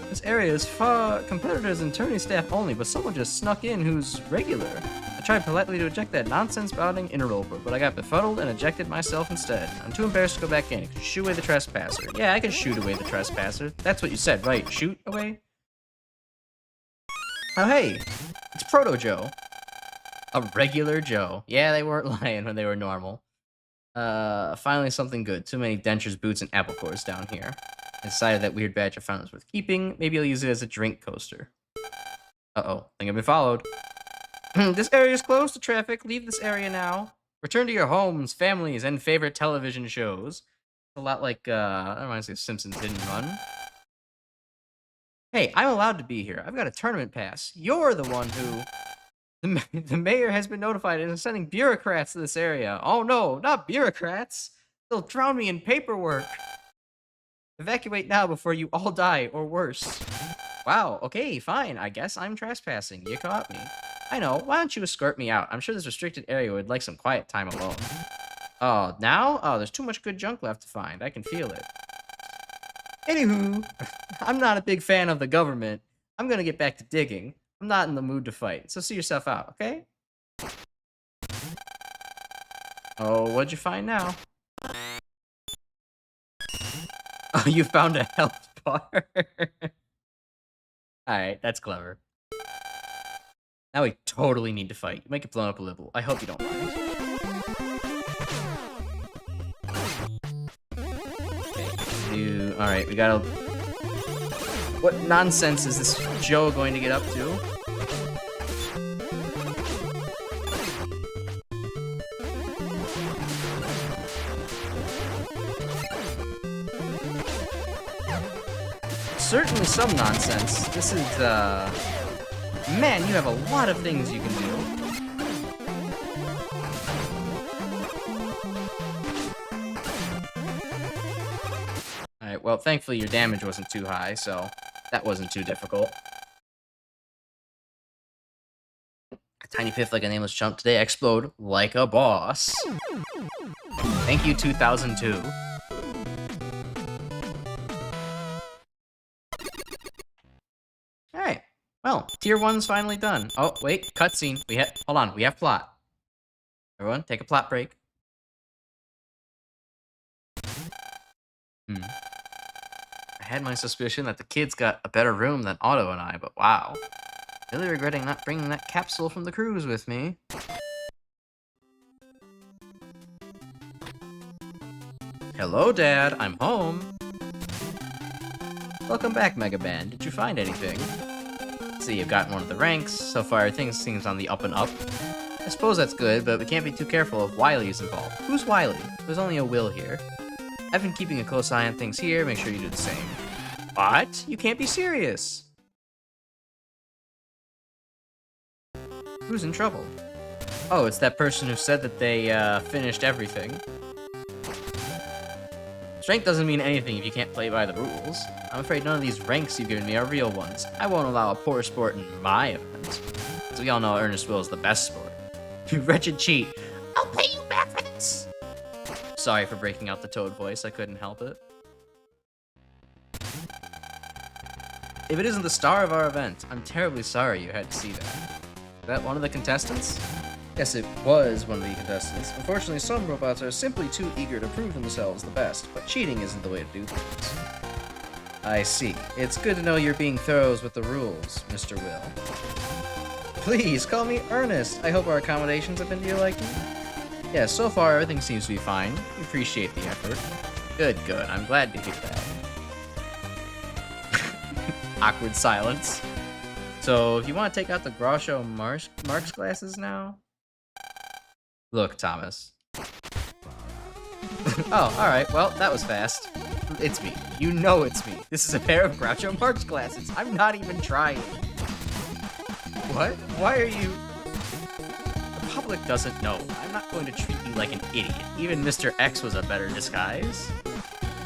This area is for competitors and tourney staff only, but someone just snuck in who's regular. I tried politely to eject that nonsense-spouting interloper, but I got befuddled and ejected myself instead. I'm too embarrassed to go back in. Shoo away the trespasser. Yeah, I can shoot away the trespasser. That's what you said, right? Shoot away? Oh, hey! It's Proto Joe. A regular Joe. Yeah, they weren't lying when they were normal. Finally something good. Too many dentures, boots, and apple cores down here. I decided that weird badge I found was worth keeping. Maybe I'll use it as a drink coaster. Uh-oh. Think I've been followed. This area is closed to traffic. Leave this area now. Return to your homes, families, and favorite television shows. A lot like, that reminds me of Simpsons Hidden Run. Hey, I'm allowed to be here. I've got a tournament pass. You're the one who... The mayor has been notified and is sending bureaucrats to this area. Oh no, not bureaucrats. They'll drown me in paperwork. Evacuate now before you all die, or worse. Wow, okay, fine. I guess I'm trespassing. You caught me. I know. Why don't you escort me out? I'm sure this restricted area would like some quiet time alone. Oh, now? Oh, there's too much good junk left to find. I can feel it. Anywho, I'm not a big fan of the government. I'm gonna get back to digging. I'm not in the mood to fight, so see yourself out, okay? Oh, what'd you find now? Oh, you found a health bar. Alright, that's clever. Now we totally need to fight. You might get blown up a little. I hope you don't mind. Okay, alright, we gotta... What nonsense is this Joe going to get up to? Certainly some nonsense. This is, Man, you have a lot of things you can do. Alright, well, thankfully your damage wasn't too high, so that wasn't too difficult. A tiny piff like a nameless chump today, explode like a boss. Thank you, 2002. Alright, well, tier 1's finally done. Oh, wait, cutscene. Hold on, we have plot. Everyone, take a plot break. I had my suspicion that the kid's got a better room than Otto and I, but wow. Really regretting not bringing that capsule from the cruise with me. Hello, Dad. I'm home. Welcome back, Megaman. Did you find anything? See, you've gotten one of the ranks. So far, things seems on the up and up. I suppose that's good, but we can't be too careful if Wily's involved. Who's Wily? There's only a Will here. I've been keeping a close eye on things here. Make sure you do the same. What? You can't be serious. Who's in trouble? Oh, it's that person who said that they, finished everything. Strength doesn't mean anything if you can't play by the rules. I'm afraid none of these ranks you've given me are real ones. I won't allow a poor sport in my event. As we all know, Ernest Will is the best sport. You wretched cheat. I'll pay you back for this! Sorry for breaking out the Toad voice, I couldn't help it. If it isn't the star of our event, I'm terribly sorry you had to see that. Is that one of the contestants? Yes, it was one of the contestants. Unfortunately, some robots are simply too eager to prove themselves the best, but cheating isn't the way to do things. I see. It's good to know you're being thorough with the rules, Mr. Will. Please, call me Ernest. I hope our accommodations have been to your liking. Yeah, so far everything seems to be fine. We appreciate the effort. Good, good. I'm glad to hear that. Awkward silence. So, if you want to take out the Groucho Marx glasses now? Look, Thomas. Oh, alright. Well, that was fast. It's me. You know it's me. This is a pair of Groucho Marx glasses. I'm not even trying. What? Why are you... The public doesn't know. I'm not going to treat you like an idiot. Even Mr. X was a better disguise.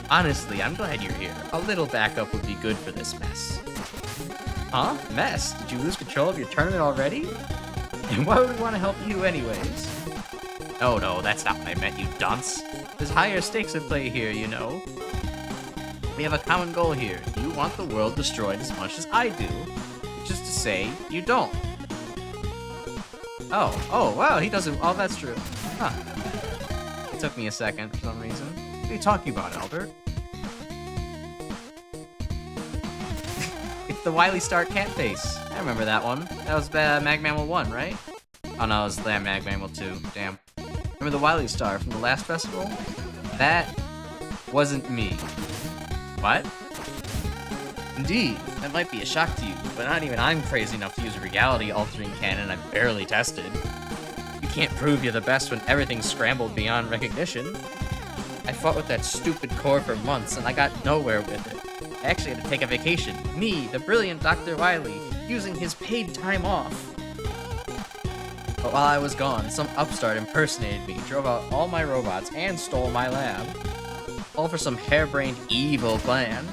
Honestly, I'm glad you're here. A little backup would be good for this mess. Huh? Mess? Did you lose control of your tournament already? And why would we want to help you anyways? No, that's not what I meant, you dunce. There's higher stakes at play here, you know. We have a common goal here. You want the world destroyed as much as I do. Which is to say, you don't. Oh, wow, he doesn't. Oh, that's true. Huh. It took me a second for some reason. What are you talking about, Albert? It's the Wily Star Cat Face. I remember that one. That was MaGMML1, right? Oh no, it was MaGMML2. Damn. Remember the Wily Star from the last festival? That wasn't me. What? Indeed, that might be a shock to you, but not even I'm crazy enough to use a reality-altering cannon I've barely tested. You can't prove you're the best when everything's scrambled beyond recognition. I fought with that stupid core for months, and I got nowhere with it. I actually had to take a vacation. Me, the brilliant Dr. Wily, using his paid time off. But while I was gone, some upstart impersonated me, drove out all my robots, and stole my lab. All for some harebrained evil plan.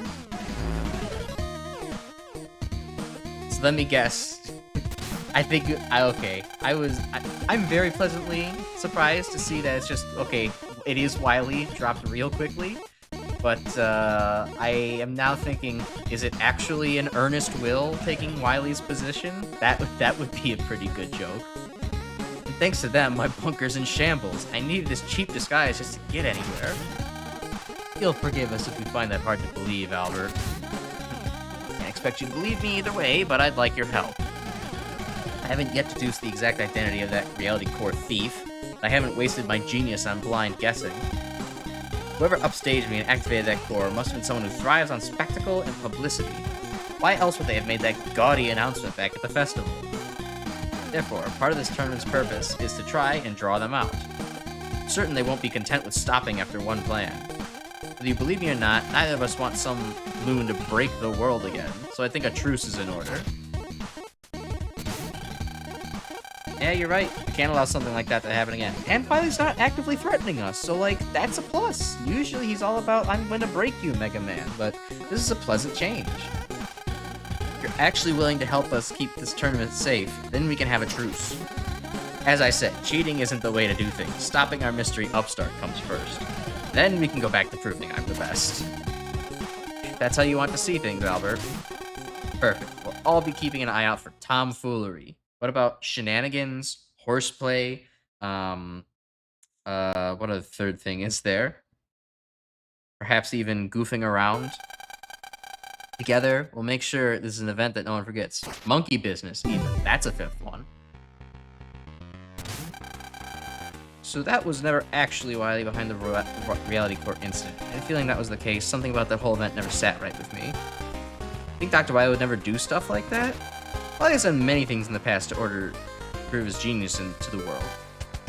So let me guess. I'm very pleasantly surprised to see that it's just, okay, it is Wily, dropped real quickly. But I am now thinking, is it actually an earnest Will taking Wily's position? That would be a pretty good joke. And thanks to them, my bunker's in shambles. I needed this cheap disguise just to get anywhere. You'll forgive us if we find that hard to believe, Albert. Can't expect you to believe me either way, but I'd like your help. I haven't yet deduced the exact identity of that reality core thief. I haven't wasted my genius on blind guessing. Whoever upstaged me and activated that core must have been someone who thrives on spectacle and publicity. Why else would they have made that gaudy announcement back at the festival? Therefore, part of this tournament's purpose is to try and draw them out. I'm certain they won't be content with stopping after one plan. Whether you believe me or not, neither of us want some loon to break the world again, so I think a truce is in order. Yeah, you're right. We can't allow something like that to happen again. And Wily's not actively threatening us, so, like, that's a plus. Usually he's all about, I'm going to break you, Mega Man, but this is a pleasant change. If you're actually willing to help us keep this tournament safe, then we can have a truce. As I said, cheating isn't the way to do things. Stopping our mystery upstart comes first. Then we can go back to proving I'm the best. If that's how you want to see things, Albert. Perfect. We'll all be keeping an eye out for tomfoolery. What about shenanigans, horseplay, what a third thing is there? Perhaps even goofing around. Together, we'll make sure this is an event that no one forgets. Monkey business, even. That's a fifth one. So that was never actually Wily behind the reality core incident. I had a feeling that was the case. Something about that whole event never sat right with me. I think Dr. Wily would never do stuff like that. Wily has done many things in the past to prove his genius into the world.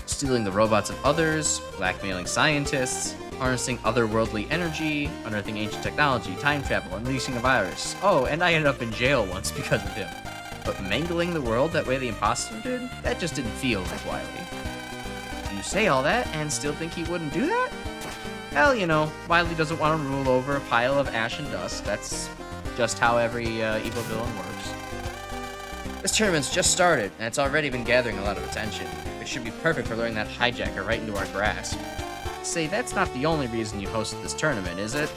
Stealing the robots of others, blackmailing scientists, harnessing otherworldly energy, unearthing ancient technology, time travel, unleashing a virus. Oh, and I ended up in jail once because of him. But mangling the world that way the imposter did? That just didn't feel like Wily. You say all that and still think he wouldn't do that? Hell, you know, Wily doesn't want to rule over a pile of ash and dust. That's just how every evil villain works. This tournament's just started, and it's already been gathering a lot of attention. It should be perfect for luring that hijacker right into our grasp. Say, that's not the only reason you hosted this tournament, is it?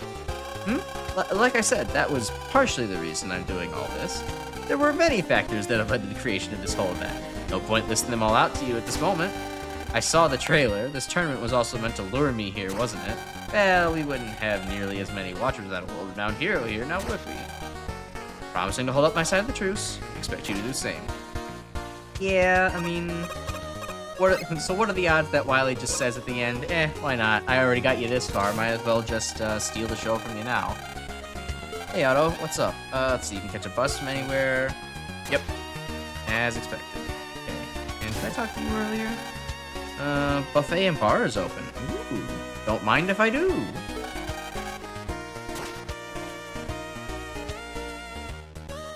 Like I said, that was partially the reason I'm doing all this. There were many factors that have led to the creation of this whole event. No point listing them all out to you at this moment. I saw the trailer. This tournament was also meant to lure me here, wasn't it? Well, we wouldn't have nearly as many watchers without a world-renowned hero here, now would we? Promising to hold up my side of the truce. Expect you to do the same. Yeah, I mean... what are the odds that Wily just says at the end, why not? I already got you this far. Might as well just steal the show from you now. Hey, Otto, what's up? Let's see, you can catch a bus from anywhere. Yep. As expected. Okay. And did I talk to you earlier? Buffet and bar is open. Ooh. Don't mind if I do.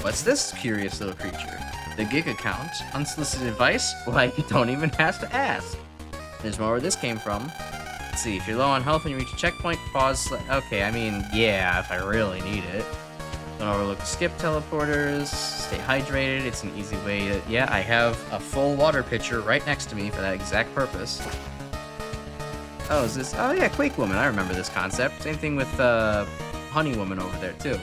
What's this curious little creature? The gig account. Unsolicited advice? Why, you don't even have to ask. There's more where this came from. Let's see, if you're low on health and you reach a checkpoint, pause. Okay, I mean, yeah, if I really need it. Don't overlook the skip teleporters. Stay hydrated. It's an easy way to... Yeah, I have a full water pitcher right next to me for that exact purpose. Oh, is this... Oh, yeah, Quake Woman. I remember this concept. Same thing with Honey Woman over there, too.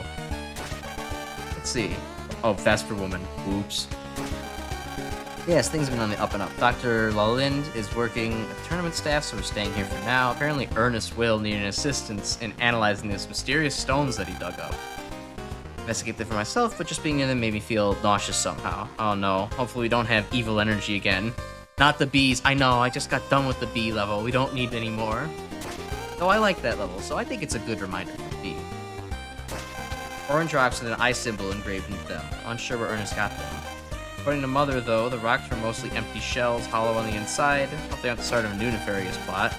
Let's see. Oh, Vesper Woman. Oops. Yes, things have been on the up and up. Dr. Lalind is working at the tournament staff, so we're staying here for now. Apparently, Ernest will need an assistance in analyzing these mysterious stones that he dug up. Investigate them for myself, but just being in them made me feel nauseous somehow. Oh no, hopefully we don't have evil energy again. Not the bees. I know, I just got done with the bee level. We don't need any more. Though I like that level, so I think it's a good reminder for the bee. Orange rocks with an eye symbol engraved into them. Unsure where Ernest got them. According to Mother, though, the rocks were mostly empty shells, hollow on the inside. Hopefully at the start of a new nefarious plot.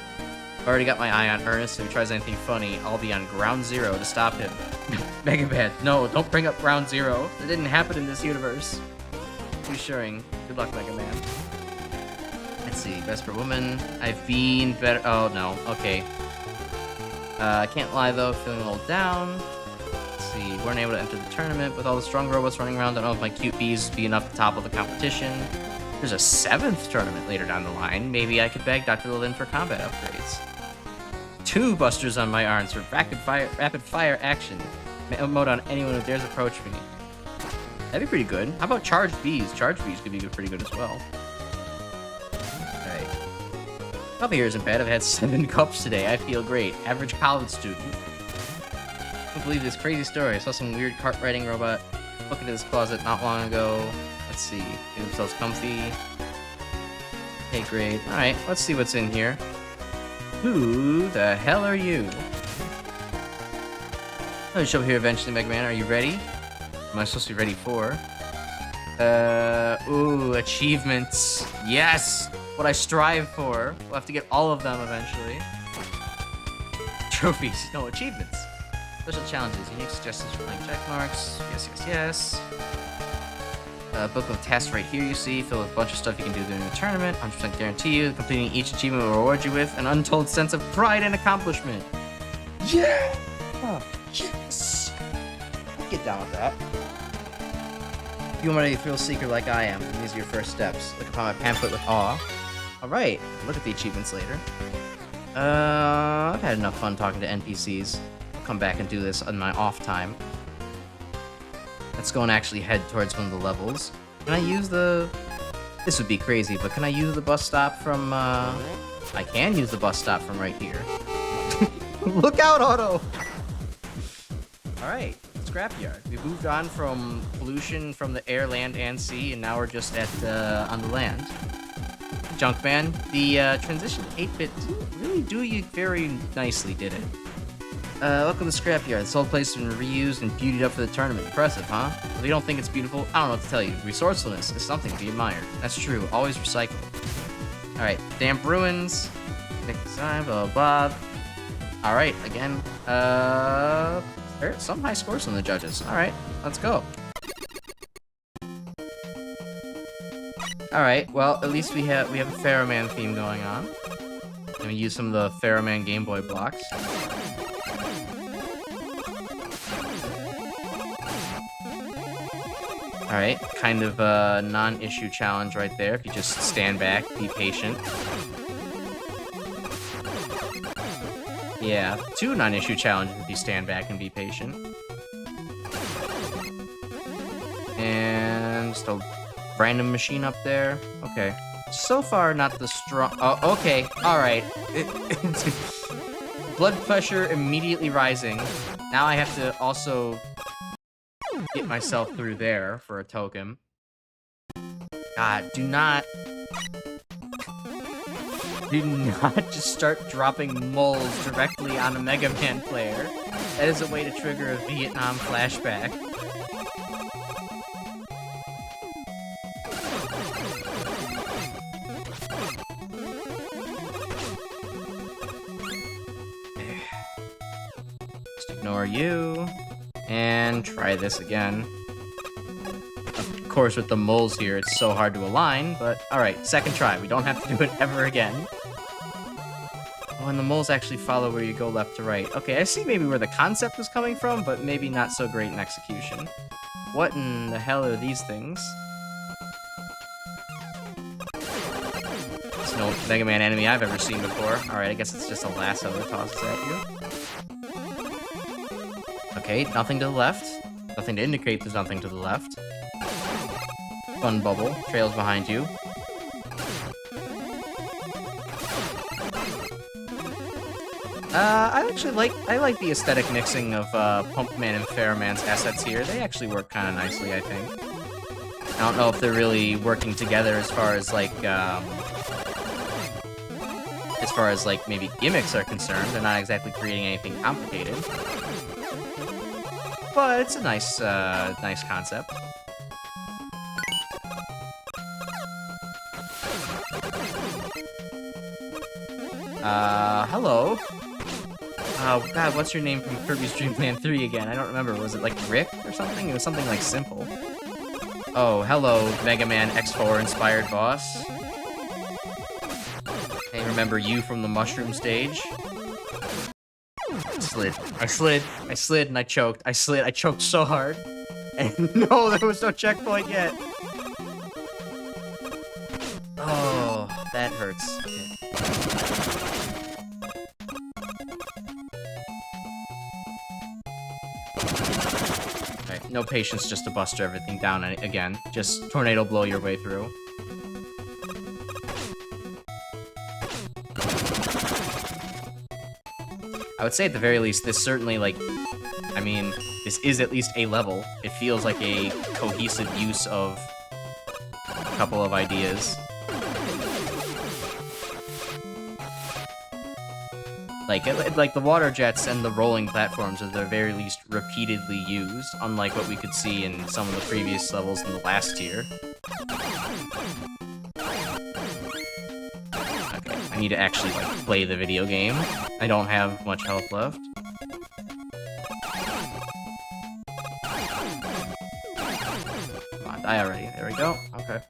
I've already got my eye on Ernest, so if he tries anything funny, I'll be on ground zero to stop him. Megaman, no, don't bring up ground zero. It didn't happen in this universe. Reassuring. Good luck, Megaman. Let's see, Vesper Woman. I've been better. Oh, no. Okay. I can't lie, though. Feeling a little down. Let's see. Weren't able to enter the tournament with all the strong robots running around. Don't know if my cute bees would be enough to topple the competition. There's a 7th tournament later down the line. Maybe I could beg Dr. Lilin for combat upgrades. 2 busters on my arms for rapid fire action. Mode on anyone who dares approach me. That'd be pretty good. How about charged bees? Charged bees could be pretty good as well. Alright. Coffee here isn't bad. I've had 7 cups today. I feel great. Average college student. I can't believe this crazy story. I saw some weird cart riding robot look into this closet not long ago. Let's see. Get themselves comfy. Okay, great. Alright, let's see what's in here. Who the hell are you? I'll show up here eventually, Megaman. Are you ready? Am I supposed to be ready for? Ooh, achievements. Yes! What I strive for. We'll have to get all of them eventually. Trophies. No, achievements. Special challenges. Unique suggestions for playing check marks. Yes, yes, yes. Book of tasks right here you see, filled with a bunch of stuff you can do during the tournament. 100% guarantee you, completing each achievement will reward you with an untold sense of pride and accomplishment. Yeah! Oh, yes! I'll get down with that. If you're a thrill seeker like I am, then these are your first steps. Look upon my pamphlet with awe. Alright, look at the achievements later. I've had enough fun talking to NPCs. I'll come back and do this on my off time. Let's go and actually head towards one of the levels. Can I use the... This would be crazy, but can I use the bus stop from, I can use the bus stop from right here. Look out, Otto! Alright, scrapyard. We moved on from pollution from the air, land, and sea, and now we're just at, on the land. Junkman, the, transition to 8-bit didn't really do you very nicely, did it? Welcome to Scrapyard. This whole place has been reused and beautied up for the tournament. Impressive, huh? If you don't think it's beautiful, I don't know what to tell you. Resourcefulness is something to be admired. That's true. Always recycle. Alright, damp ruins. Nick design, blah, blah, blah. Alright, again. There's some high scores from the judges. Alright, let's go. Alright, well, at least we have a Pharaoh Man theme going on. And we use some of the Pharaoh Man Game Boy blocks. Alright, kind of a non-issue challenge right there. If you just stand back, be patient. Yeah, 2 non-issue challenges if you stand back and be patient. And just a random machine up there. Okay. So far, not the strong... Oh, okay. Alright. Blood pressure immediately rising. Now I have to also... get myself through there for a token. God, do not just start dropping moles directly on a Mega Man player. That is a way to trigger a Vietnam flashback. Just ignore you. And try this again. Of course, with the moles here, it's so hard to align, but alright, second try. We don't have to do it ever again. Oh, and the moles actually follow where you go left to right. Okay, I see maybe where the concept was coming from, but maybe not so great in execution. What in the hell are these things? It's no Mega Man enemy I've ever seen before. Alright, I guess it's just a lasso that tosses at you. Okay, nothing to the left. Nothing to indicate there's nothing to the left. Fun bubble. Trails behind you. I actually like the aesthetic mixing of Pumpman and Fairman's assets here. They actually work kind of nicely, I think. I don't know if they're really working together as far as like maybe gimmicks are concerned. They're not exactly creating anything complicated, but it's a nice nice concept. Hello. Oh god, what's your name from Kirby's Dream Land 3 again? I don't remember. Was it like Rick or something? It was something like simple. Oh, hello, Mega Man X4 inspired boss. I remember you from the mushroom stage. I slid, and I choked. I choked so hard. And no, there was no checkpoint yet. Oh, that hurts. Okay. Alright, no patience just to bust everything down again. Just tornado blow your way through. I would say at the very least, this certainly, like, I mean, this is at least a level. It feels like a cohesive use of a couple of ideas. Like the water jets and the rolling platforms are at the very least repeatedly used, unlike what we could see in some of the previous levels in the last tier. Okay, I need to actually, like, play the video game. I don't have much health left. Come on, die already. There we go. Okay.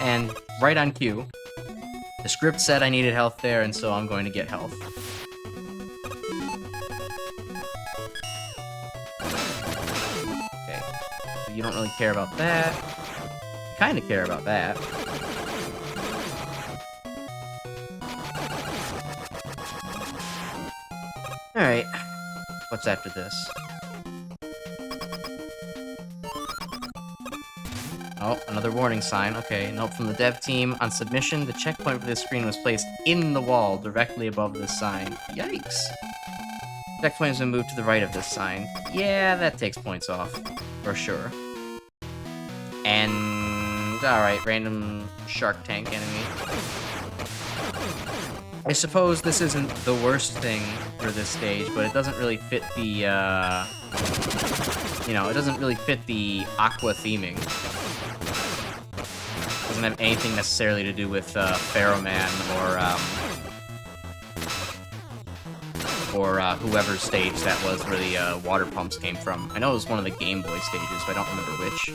And right on cue, the script said I needed health there, and so I'm going to get health. Okay. So you don't really care about that. You kind of care about that. Alright. What's after this? Oh, another warning sign. Okay, note from the dev team. On submission, the checkpoint for this screen was placed in the wall directly above this sign. Yikes. Checkpoint has been moved to the right of this sign. Yeah, that takes points off. For sure. And... alright, random shark tank enemy. I suppose this isn't the worst thing for this stage, but it doesn't really fit the, you know, it doesn't really fit the aqua theming. Doesn't have anything necessarily to do with Pharaoh Man or whoever's stage that was where the water pumps came from. I know it was one of the Game Boy stages, but I don't remember which.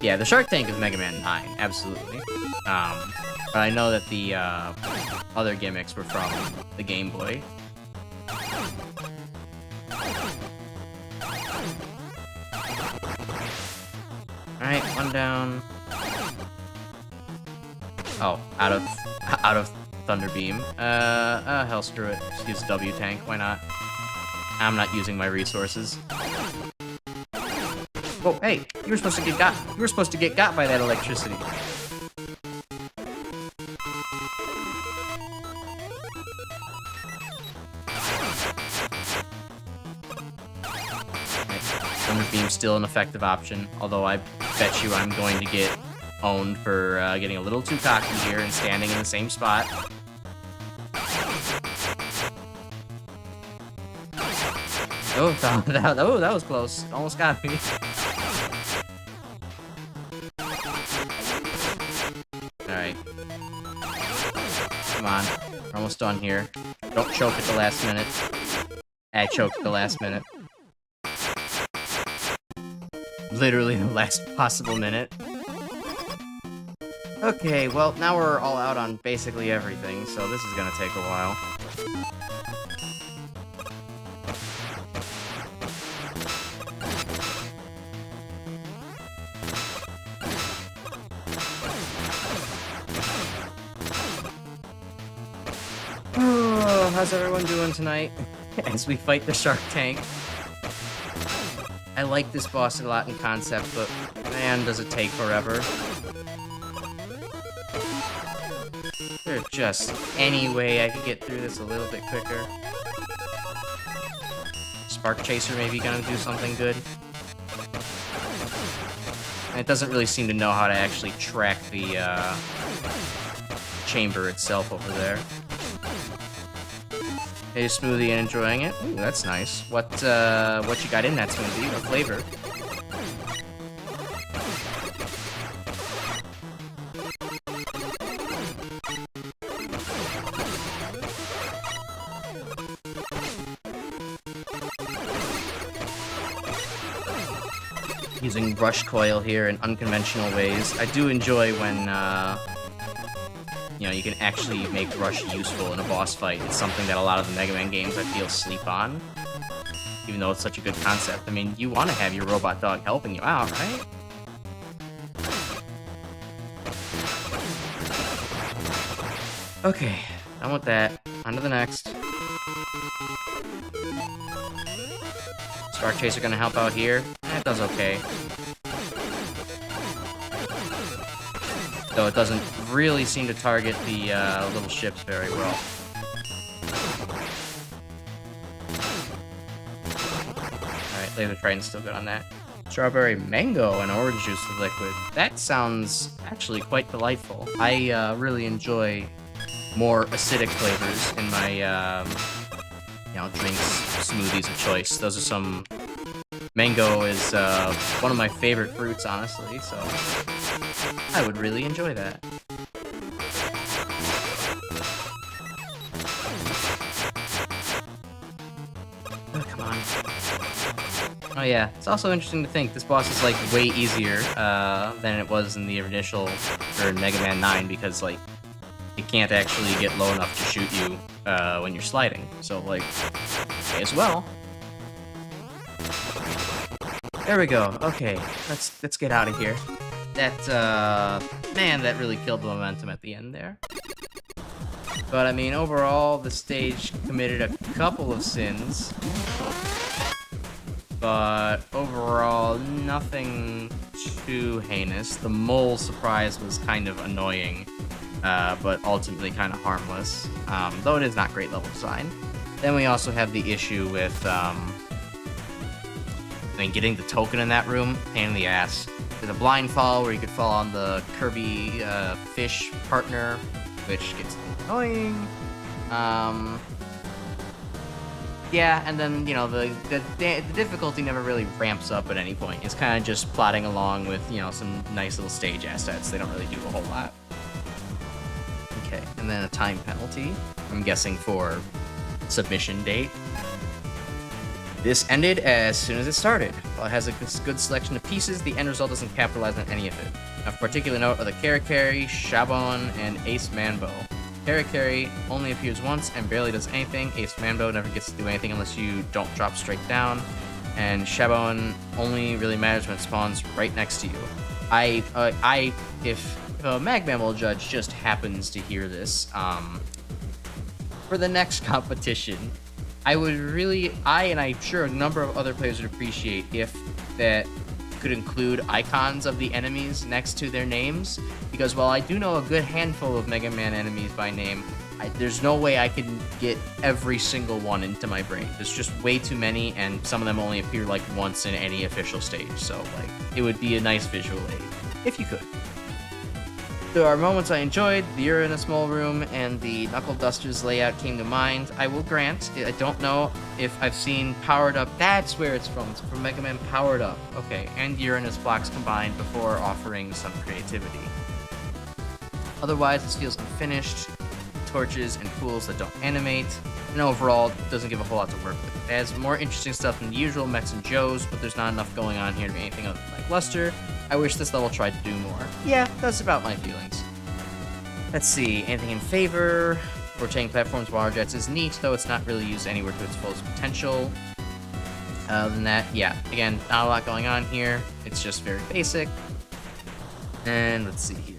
Yeah, the Shark Tank is Mega Man 9, absolutely. But I know that the other gimmicks were from the Game Boy. Alright, one down. Oh, out of Thunder Beam. Hell, screw it. Just use W tank. Why not? I'm not using my resources. Whoa, hey! You were supposed to get got. You were supposed to get got by that electricity. Thunder Beam's still an effective option, although I bet you I'm going to get owned for getting a little too cocky here and standing in the same spot. Oh, that was close. Almost got me. Alright. Come on. We're almost done here. Don't choke at the last minute. I choked at the last minute. literally the last possible minute. Okay, well, now we're all out on basically everything, so this is gonna take a while. Oh, how's everyone doing tonight? As we fight the Shark Tank. I like this boss a lot in concept, but man, does it take forever. Is there just any way I could get through this a little bit quicker? Spark Chaser maybe gonna do something good. And it doesn't really seem to know how to actually track the chamber itself over there. Hey, Smoothie and enjoying it. Ooh, that's nice. What you got in that smoothie? What flavor? Using brush coil here in unconventional ways. I do enjoy when, you know, you can actually make rush useful in a boss fight. It's something that a lot of the Mega Man games I feel sleep on. Even though it's such a good concept. I mean, you want to have your robot dog helping you out, right? Okay, done with that. On to the next. Spark Chaser gonna help out here. It does okay. Though it doesn't really seem to target the little ships very well. Alright, Laser Triton's still good on that. Strawberry mango and orange juice with liquid. That sounds actually quite delightful. I really enjoy more acidic flavors in my you know, drinks, smoothies of choice. Those are some... Mango is one of my favorite fruits, honestly, so I would really enjoy that. Oh, come on. Oh yeah, it's also interesting to think this boss is like way easier than it was in the initial, or in Mega Man 9, because like it can't actually get low enough to shoot you when you're sliding. So like, may as well. There we go. Okay, let's get out of here. That man, that really killed the momentum at the end there. But I mean, overall, the stage committed a couple of sins. But overall, nothing too heinous. The mole surprise was kind of annoying, but ultimately kind of harmless. Though it is not great level design. Then we also have the issue with I mean, getting the token in that room, pain in the ass. There's a blind fall where you could fall on the Kirby fish partner, which gets annoying. Yeah, and then, you know, the difficulty never really ramps up at any point. It's kind of just plodding along with, you know, some nice little stage assets. They don't really do a whole lot. Okay, and then a time penalty, I'm guessing for submission date. This ended as soon as it started. While it has a good selection of pieces, the end result doesn't capitalize on any of it. Of particular note are the Karakiri, Shabon, and Ace Manbo. Karakiri only appears once and barely does anything. Ace Manbo never gets to do anything unless you don't drop straight down. And Shabon only really matters when it spawns right next to you. If a MaGMML judge just happens to hear this, for the next competition, I would really, and I'm sure a number of other players would appreciate if that could include icons of the enemies next to their names, because while I do know a good handful of Mega Man enemies by name, there's no way I can get every single one into my brain. There's just way too many, and some of them only appear like once in any official stage, so like it would be a nice visual aid, if you could. There are moments I enjoyed. The You're in a Small Room and the Knuckle Dusters layout came to mind. I will grant, I don't know if I've seen Powered Up. That's where it's from. It's from Mega Man Powered Up. Okay, and Uranus blocks combined before offering some creativity. Otherwise, this feels unfinished. Torches and pools that don't animate. and overall doesn't give a whole lot to work with. It has more interesting stuff than the usual mechs and Joes, but there's not enough going on here to be anything other than lackluster. I wish this level tried to do more. Yeah, that's about my feelings. Let's see, anything in favor? Rotating platforms, water jets is neat, though it's not really used anywhere to its fullest potential. Other than that, yeah, again, not a lot going on here. It's just very basic. And let's see here.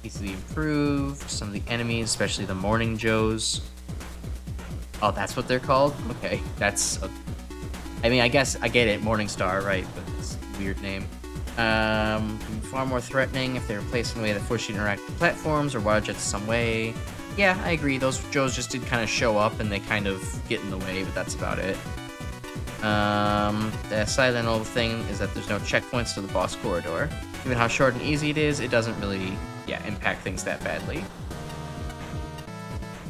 Easily improved. Some of the enemies, especially the Morning Joes. Oh, that's what they're called? Okay, that's... I mean, I guess I get it, Morningstar, right? But it's a weird name. Far more threatening if they were placed in a way that forced you to interact with platforms or water jets in some way. Yeah, I agree. Those Joes just did kind of show up and they kind of get in the way, but that's about it. The silent old thing is that there's no checkpoints to the boss corridor. Given how short and easy it is, it doesn't really, impact things that badly.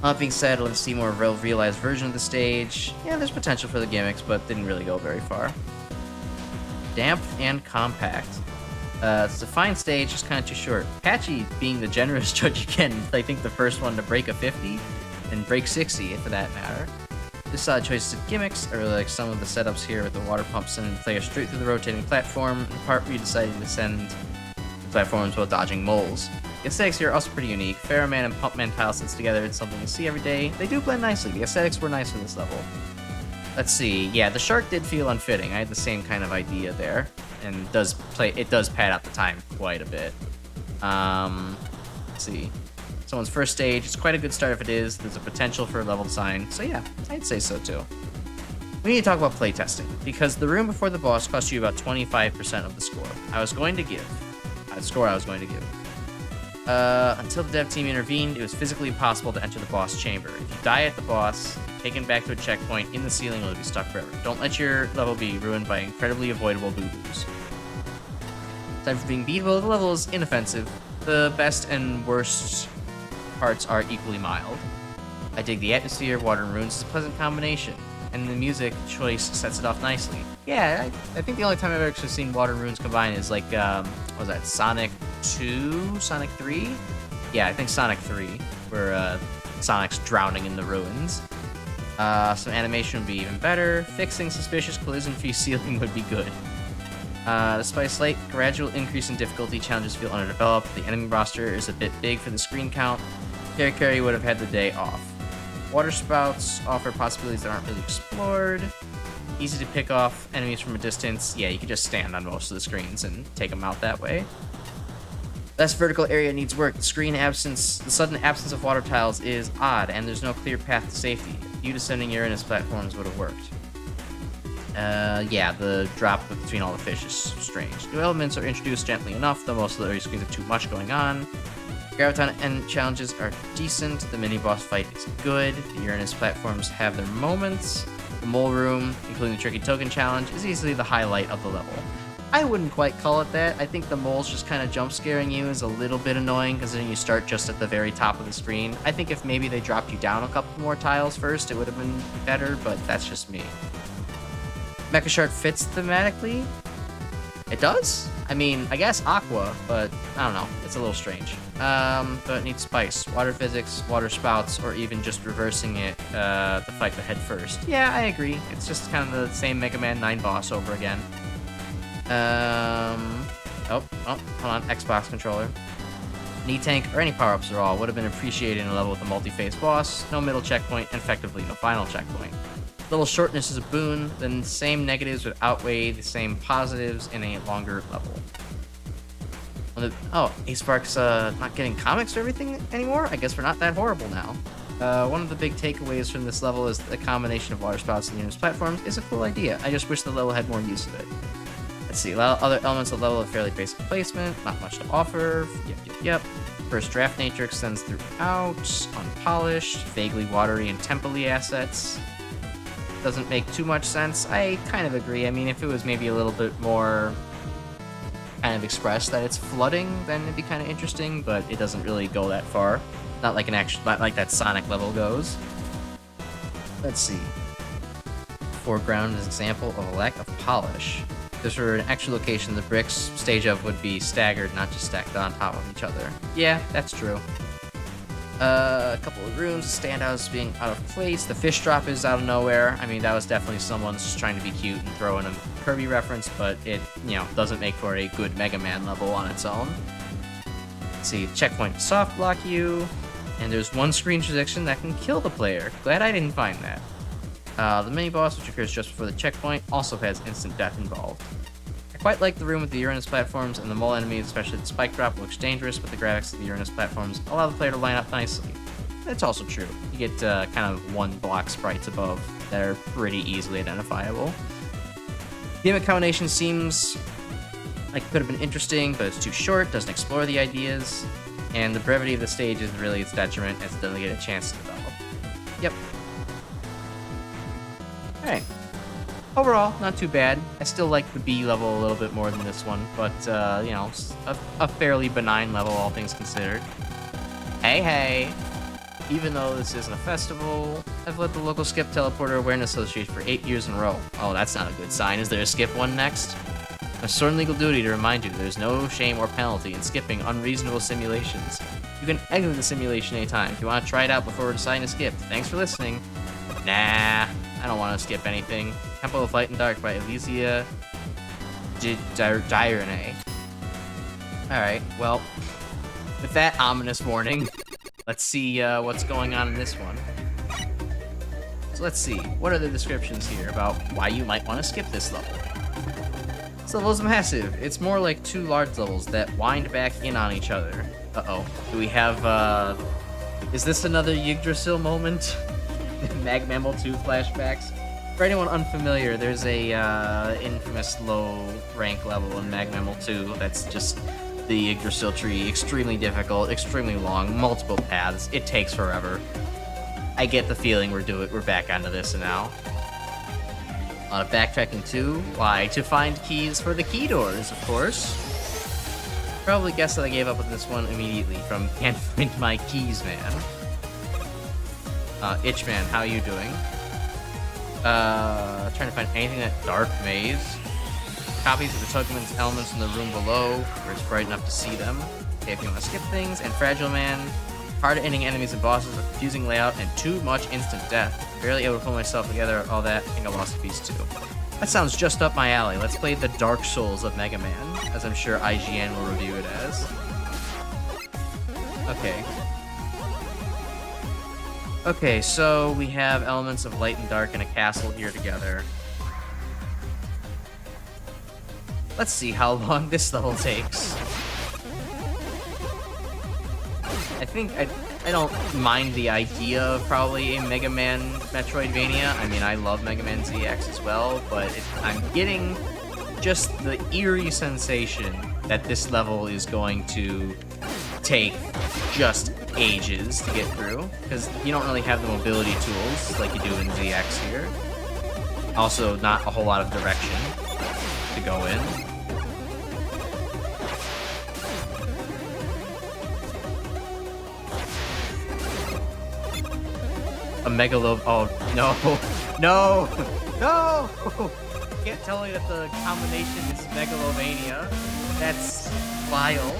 That being said, let's see more realized version of the stage. Yeah, there's potential for the gimmicks, but didn't really go very far. Damp and compact. It's a fine stage, just kind of too short. Patchy being the generous judge again, I think the first one to break a 50, and break 60 for that matter. This solid choices of gimmicks. I really like some of the setups here with the water pump sending the player straight through the rotating platform, and the part where you decided to send the platforms while dodging moles. The aesthetics here are also pretty unique. Pharaohman and Pumpman tile sets together it's something you see every day. They do blend nicely. The aesthetics were nice for this level. Let's see. Yeah, the shark did feel unfitting. I had the same kind of idea there, and it does pad out the time quite a bit. Let's see. Someone's first stage. It's quite a good start if it is. There's a potential for a level design. So yeah, I'd say so too. We need to talk about playtesting, because the room before the boss cost you about 25% of the score I was going to give. Until the dev team intervened, it was physically impossible to enter the boss chamber. If you die at the boss, taken back to a checkpoint in the ceiling, you'll be stuck forever. Don't let your level be ruined by incredibly avoidable boo-boos. Aside from being beatable, the level is inoffensive. The best and worst parts are equally mild. I dig the atmosphere, water and runes is a pleasant combination, and the music choice sets it off nicely. Yeah, I think the only time I've actually seen water and runes combined is like, what was that, Sonic 2? Sonic 3? Yeah, I think Sonic 3, where Sonic's drowning in the ruins. Some animation would be even better. Fixing suspicious collision-free ceiling would be good. Despite a slight gradual increase in difficulty, challenges feel underdeveloped. The enemy roster is a bit big for the screen count. Carry would have had the day off. Water spouts offer possibilities that aren't really explored. Easy to pick off enemies from a distance. Yeah, you can just stand on most of the screens and take them out that way. This vertical area needs work. The sudden absence of water tiles is odd, and there's no clear path to safety. A few descending Uranus platforms would have worked. Yeah, the drop between all the fish is strange. New elements are introduced gently enough, though most of the area screens have too much going on. Graviton and challenges are decent. The mini-boss fight is good. The Uranus platforms have their moments. The mole room, including the tricky token challenge, is easily the highlight of the level. I wouldn't quite call it that. I think the moles just kind of jump scaring you is a little bit annoying, considering you start just at the very top of the screen. I think if maybe they dropped you down a couple more tiles first, it would have been better, but that's just me. Mecha Shark fits thematically. It does? I mean, I guess Aqua, but I don't know. It's a little strange. But it needs spice, water physics, water spouts, or even just reversing it to fight the head first. Yeah, I agree. It's just kind of the same Mega Man 9 boss over again. Hold on, Xbox controller. Knee tank or any power-ups at all would have been appreciated in a level with a multi-phase boss, no middle checkpoint, and effectively no final checkpoint. Little shortness is a boon, then the same negatives would outweigh the same positives in a longer level. Ace Spark's not getting comics or everything anymore? I guess we're not that horrible now. One of the big takeaways from this level is the combination of water spouts and Uranus platforms is a cool idea. I just wish the level had more use of it. Let's see, other elements of the level have fairly basic placement, not much to offer. Yep. First draft nature extends throughout, unpolished, vaguely watery and temple-y assets. Doesn't make too much sense. I kind of agree. I mean, if it was maybe a little bit more kind of expressed that it's flooding, then it'd be kind of interesting, but it doesn't really go that far. Not like that Sonic level goes. Let's see. Foreground is an example of a lack of polish. If this were an actual location, the bricks stage of would be staggered, not just stacked on top of each other. Yeah, that's true. A couple of rooms stand out as being out of place. The fish drop is out of nowhere. I mean, that was definitely someone's just trying to be cute and throw in a Kirby reference, but it, doesn't make for a good Mega Man level on its own. Let's see, checkpoint soft block you, and there's one screen transition that can kill the player. Glad I didn't find that. The mini boss, which occurs just before the checkpoint, also has instant death involved. I quite like the room with the Uranus platforms, and the mole enemies, especially the spike drop, looks dangerous, but the graphics of the Uranus platforms allow the player to line up nicely. That's also true. You get kind of one block sprites above that are pretty easily identifiable. Gimmick combination seems like it could have been interesting, but it's too short, doesn't explore the ideas, and the brevity of the stage is really its detriment as it doesn't get a chance to develop. Yep. Alright. Overall, not too bad. I still like the B level a little bit more than this one, but, a fairly benign level, all things considered. Hey! Even though this isn't a festival, I've led the local Skip Teleporter Awareness Association for 8 years in a row. Oh, that's not a good sign. Is there a skip one next? A sworn legal duty to remind you there's no shame or penalty in skipping unreasonable simulations. You can exit the simulation anytime. If you want to try it out before deciding to skip. Thanks for listening. Nah, I don't want to skip anything. Temple of Light and Dark by Elysia Direne. Alright, well, with that ominous warning, let's see what's going on in this one. So let's see, what are the descriptions here about why you might want to skip this level? This level is massive. It's more like two large levels that wind back in on each other. Uh-oh. Do we have, is this another Yggdrasil moment? MaGMML2 flashbacks? For anyone unfamiliar, there's a infamous low rank level in MaGMML2 that's just the Yggdrasil tree. Extremely difficult, extremely long, multiple paths. It takes forever. I get the feeling we're back onto this now. A lot of backtracking too. Why? To find keys for the key doors, of course. Probably guess that I gave up with this one immediately from can't find my keys, man. Itchman, how you doing? Trying to find anything in that dark maze. Copies of the Tugman's elements in the room below, where it's bright enough to see them. Okay, if you want to skip things. And Fragile Man. Hard-hitting enemies and bosses, a confusing layout, and too much instant death. Barely able to pull myself together, all that. I think I lost a piece too. That sounds just up my alley. Let's play the Dark Souls of Mega Man, as I'm sure IGN will review it as. Okay. Okay, so we have elements of light and dark in a castle here together. Let's see how long this level takes. I think I don't mind the idea of probably a Mega Man Metroidvania. I mean, I love Mega Man ZX as well, but I'm getting just the eerie sensation that this level is going to take just ages to get through, because you don't really have the mobility tools like you do in ZX here. Also, not a whole lot of direction to go in. A megalo... Oh, no. No! No! You can't tell me that the combination is Megalovania. That's vile.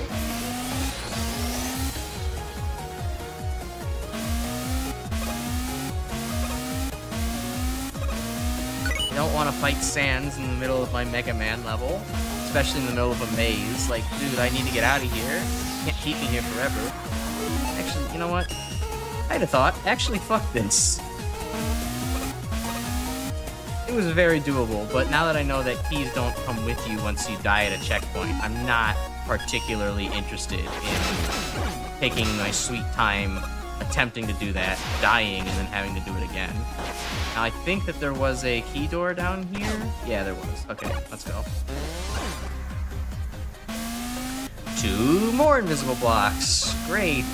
I don't want to fight Sans in the middle of my Mega Man level. Especially in the middle of a maze. Like, dude, I need to get out of here. You can't keep me here forever. Actually, you know what? I had a thought. Actually, fuck this. It was very doable, but now that I know that keys don't come with you once you die at a checkpoint, I'm not particularly interested in taking my sweet time attempting to do that, dying, and then having to do it again. Now, I think that there was a key door down here. Yeah, there was. Okay, let's go. 2 more invisible blocks. Great.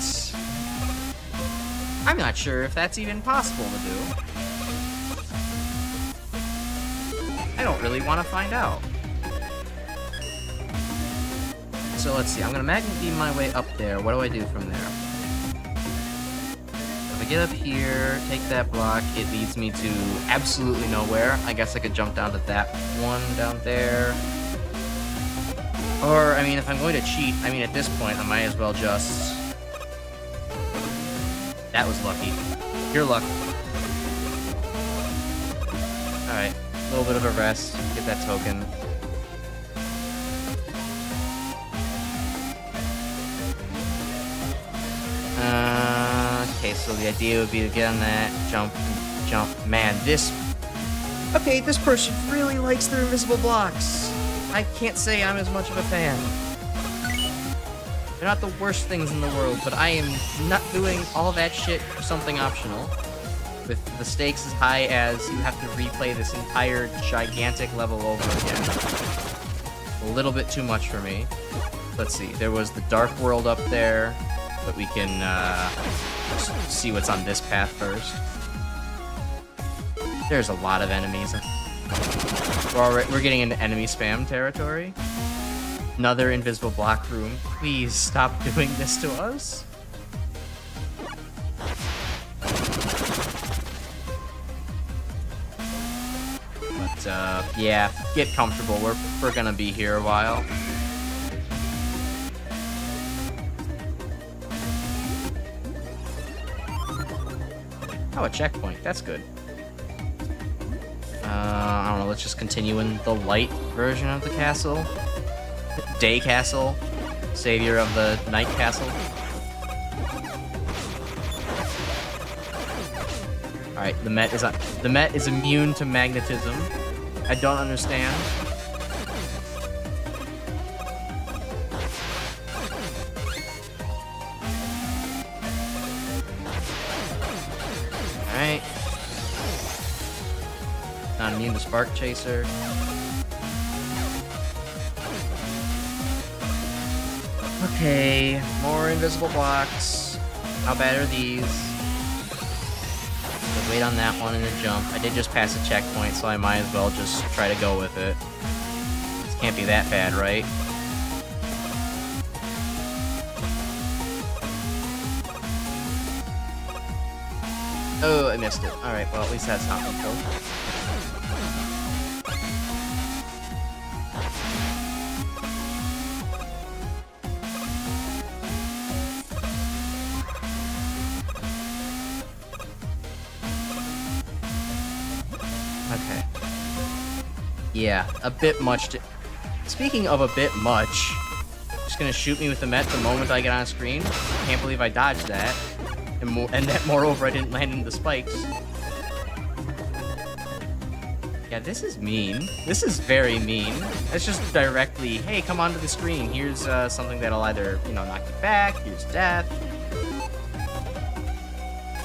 I'm not sure if that's even possible to do. I don't really want to find out. So let's see, I'm gonna magnet beam my way up there. What do I do from there? If I get up here, take that block, it leads me to absolutely nowhere. I guess I could jump down to that one down there. Or, I mean, if I'm going to cheat, I mean, at this point, I might as well just That was lucky. Pure luck. Alright, a little bit of a rest. Get that token. Okay, so the idea would be to get on that, jump. Man, this... Okay, this person really likes their invisible blocks. I can't say I'm as much of a fan. They're not the worst things in the world, but I am not doing all that shit for something optional. With the stakes as high as you have to replay this entire gigantic level over again. A little bit too much for me. Let's see, there was the Dark World up there, but we can see what's on this path first. There's a lot of enemies. We're getting into enemy spam territory. Another invisible block room. Please stop doing this to us. But yeah, get comfortable. We're gonna be here a while. Oh, a checkpoint. That's good. I don't know, let's just continue in the light version of the castle. Day Castle. Savior of the Night Castle. Alright, the Met is immune to magnetism. I don't understand. Alright. Not immune to Spark Chaser. Okay, more invisible blocks. How bad are these? I'll wait on that one and then jump. I did just pass a checkpoint, so I might as well just try to go with it. This can't be that bad, right? Oh, I missed it. Alright, well, at least that's not helpful. Okay. Yeah, a bit much. Speaking of a bit much, just gonna shoot me with the Met the moment I get on screen. Can't believe I dodged that. And that, moreover, I didn't land in the spikes. Yeah, this is mean. This is very mean. It's just directly, hey, come onto the screen. Here's something that'll either, you know, knock you back. Here's death.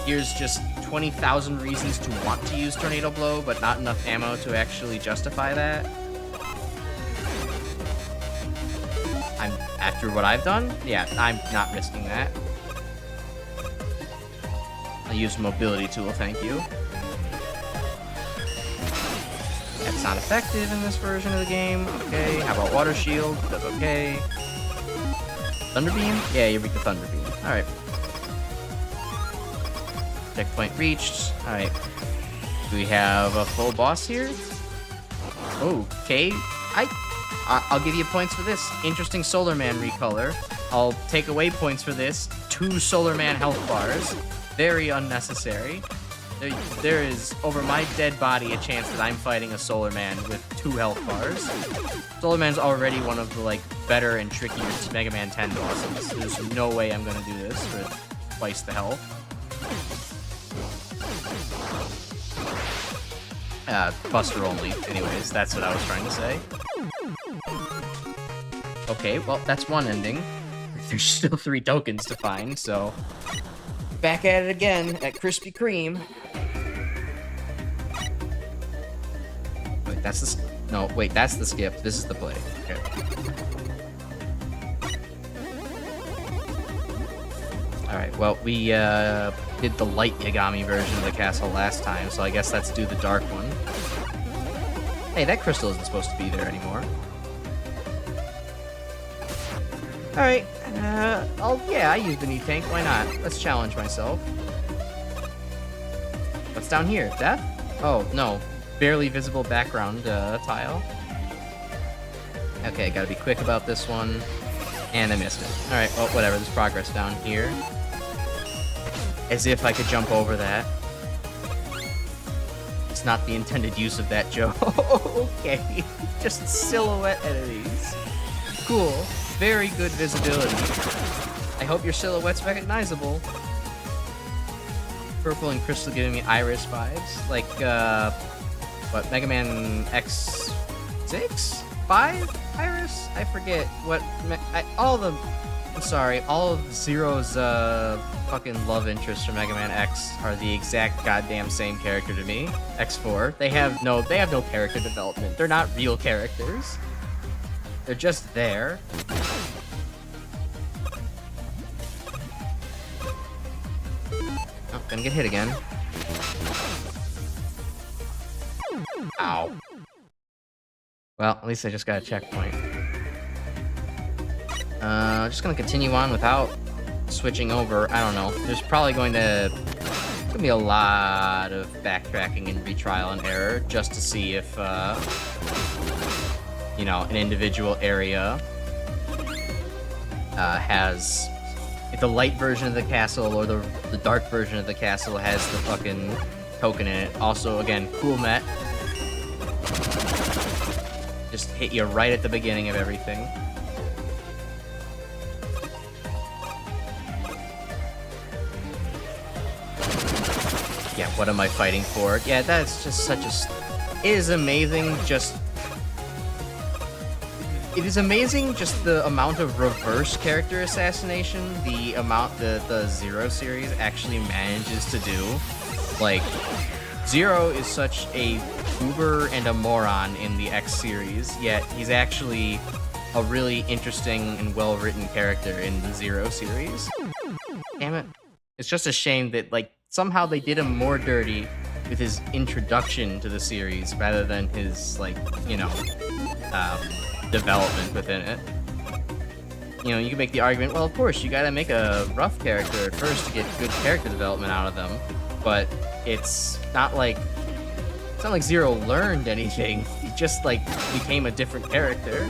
Here's just 20,000 reasons to want to use Tornado Blow, but not enough ammo to actually justify that. After what I've done, yeah, I'm not risking that. I'll use Mobility Tool, thank you. That's not effective in this version of the game. Okay, how about Water Shield? That's okay. Thunder Beam? Yeah, you reach the Thunder Beam. Alright. Checkpoint reached. Alright. Do we have a full boss here? Okay. I'll give you points for this. Interesting Solar Man recolor. I'll take away points for this. 2 Solar Man health bars. Very unnecessary. There is, over my dead body, a chance that I'm fighting a Solar Man with 2 health bars. Solar Man's already one of the, like, better and trickier Mega Man 10 bosses. There's no way I'm gonna do this for twice the health. Buster only. Anyways, that's what I was trying to say. Okay, well, that's one ending. There's still 3 tokens to find, so... Back at it again, at Krispy Kreme. Wait, that's the... No, wait, that's the skip. This is the play. Okay. Alright, well, we, did the light Yagami version of the castle last time, so I guess let's do the dark one. Hey, that crystal isn't supposed to be there anymore. Alright, yeah, I used the knee tank, why not? Let's challenge myself. What's down here? Death? Oh, no. Barely visible background, tile. Okay, gotta be quick about this one. And I missed it. Alright, well, whatever, there's progress down here. As if I could jump over that. It's not the intended use of that joke. Okay. Just silhouette enemies. Cool. Very good visibility. I hope your silhouette's recognizable. Purple and crystal giving me Iris vibes. Like, what, Megaman X6? 5? Iris? I forget. What, all of Zero's, fucking love interests from Mega Man X are the exact goddamn same character to me. X4. They have no character development. They're not real characters. They're just there. Oh, gonna get hit again. Ow. Well, at least I just got a checkpoint. Just gonna continue on without switching over. I don't know. There's probably going to be a lot of backtracking and retrial and error just to see if, you know, an individual area has... If the light version of the castle or the dark version of the castle has the fucking token in it. Also, again, cool Met. Just hit you right at the beginning of everything. Yeah, what am I fighting for? Yeah, that's just such a... It is amazing just... It is amazing just the amount of reverse character assassination the Zero series actually manages to do. Like, Zero is such a Vtuber and a moron in the X series, yet he's actually a really interesting and well-written character in the Zero series. Damn it. It's just a shame that, like, somehow they did him more dirty with his introduction to the series rather than his, like, you know, development within it. You know, you can make the argument, well, of course, you gotta make a rough character at first to get good character development out of them, but it's not like Zero learned anything. He just, like, became a different character.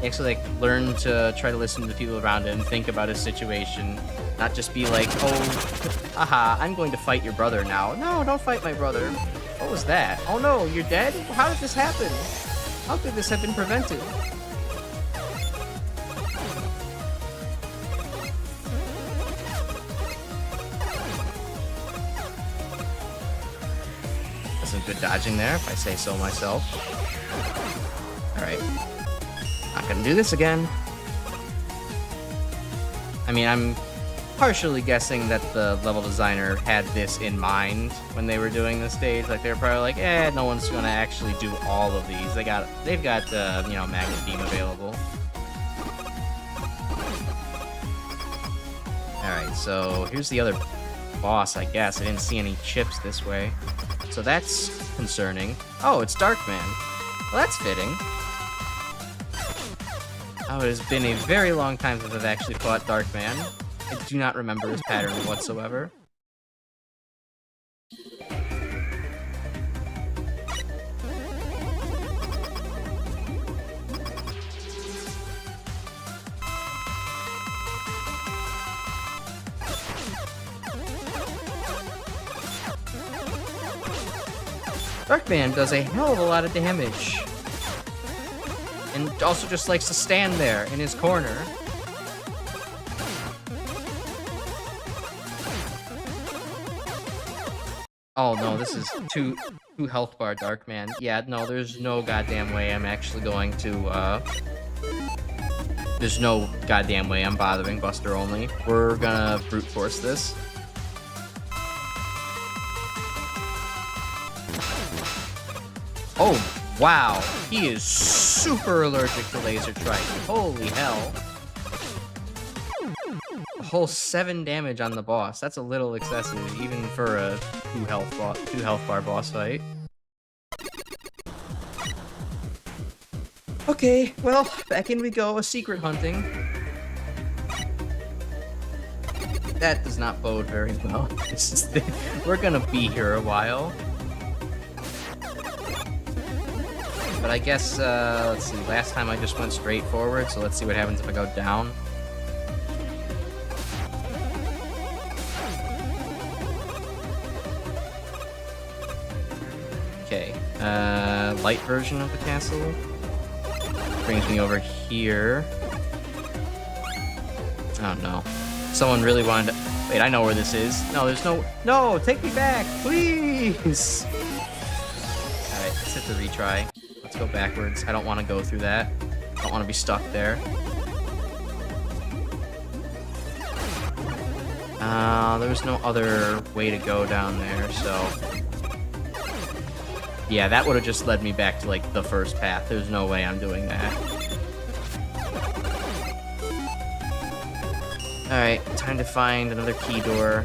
He actually, like, learned to try to listen to the people around him, think about his situation, not just be like, oh, haha, I'm going to fight your brother now. No, don't fight my brother. What was that? Oh no, you're dead? How did this happen? How could this have been prevented? That's some good dodging there, if I say so myself. Alright. Not gonna do this again. I mean, I'm partially guessing that the level designer had this in mind when they were doing the stage. Like, they were probably like, no one's gonna actually do all of these. They've got, you know, Magnet Beam available. Alright, so here's the other boss, I guess. I didn't see any chips this way. So that's concerning. Oh, it's Darkman. Well, that's fitting. Oh, it has been a very long time since I've actually fought Darkman. I do not remember his pattern whatsoever. Darkman does a hell of a lot of damage. And also just likes to stand there in his corner. Oh no, this is two health bar Darkman. Yeah, no, there's no goddamn way I'm actually going to, there's no goddamn way I'm bothering Buster Only. We're gonna brute force this. Oh, wow. He is super allergic to Laser Strike. Holy hell. A whole 7 damage on the boss. That's a little excessive, even for a 2 health bar boss fight. Okay, well, back in we go, a secret hunting. That does not bode very well. We're gonna be here a while. But I guess, let's see, last time I just went straight forward, so let's see what happens if I go down. Okay, light version of the castle. Brings me over here. Oh no. Someone really wanted to... Wait, I know where this is. No, there's no... No, take me back, please! Alright, let's hit the retry. Let's go backwards. I don't want to go through that. I don't want to be stuck there. There was no other way to go down there, so... Yeah, that would have just led me back to, like, the first path. There's no way I'm doing that. Alright, time to find another key door.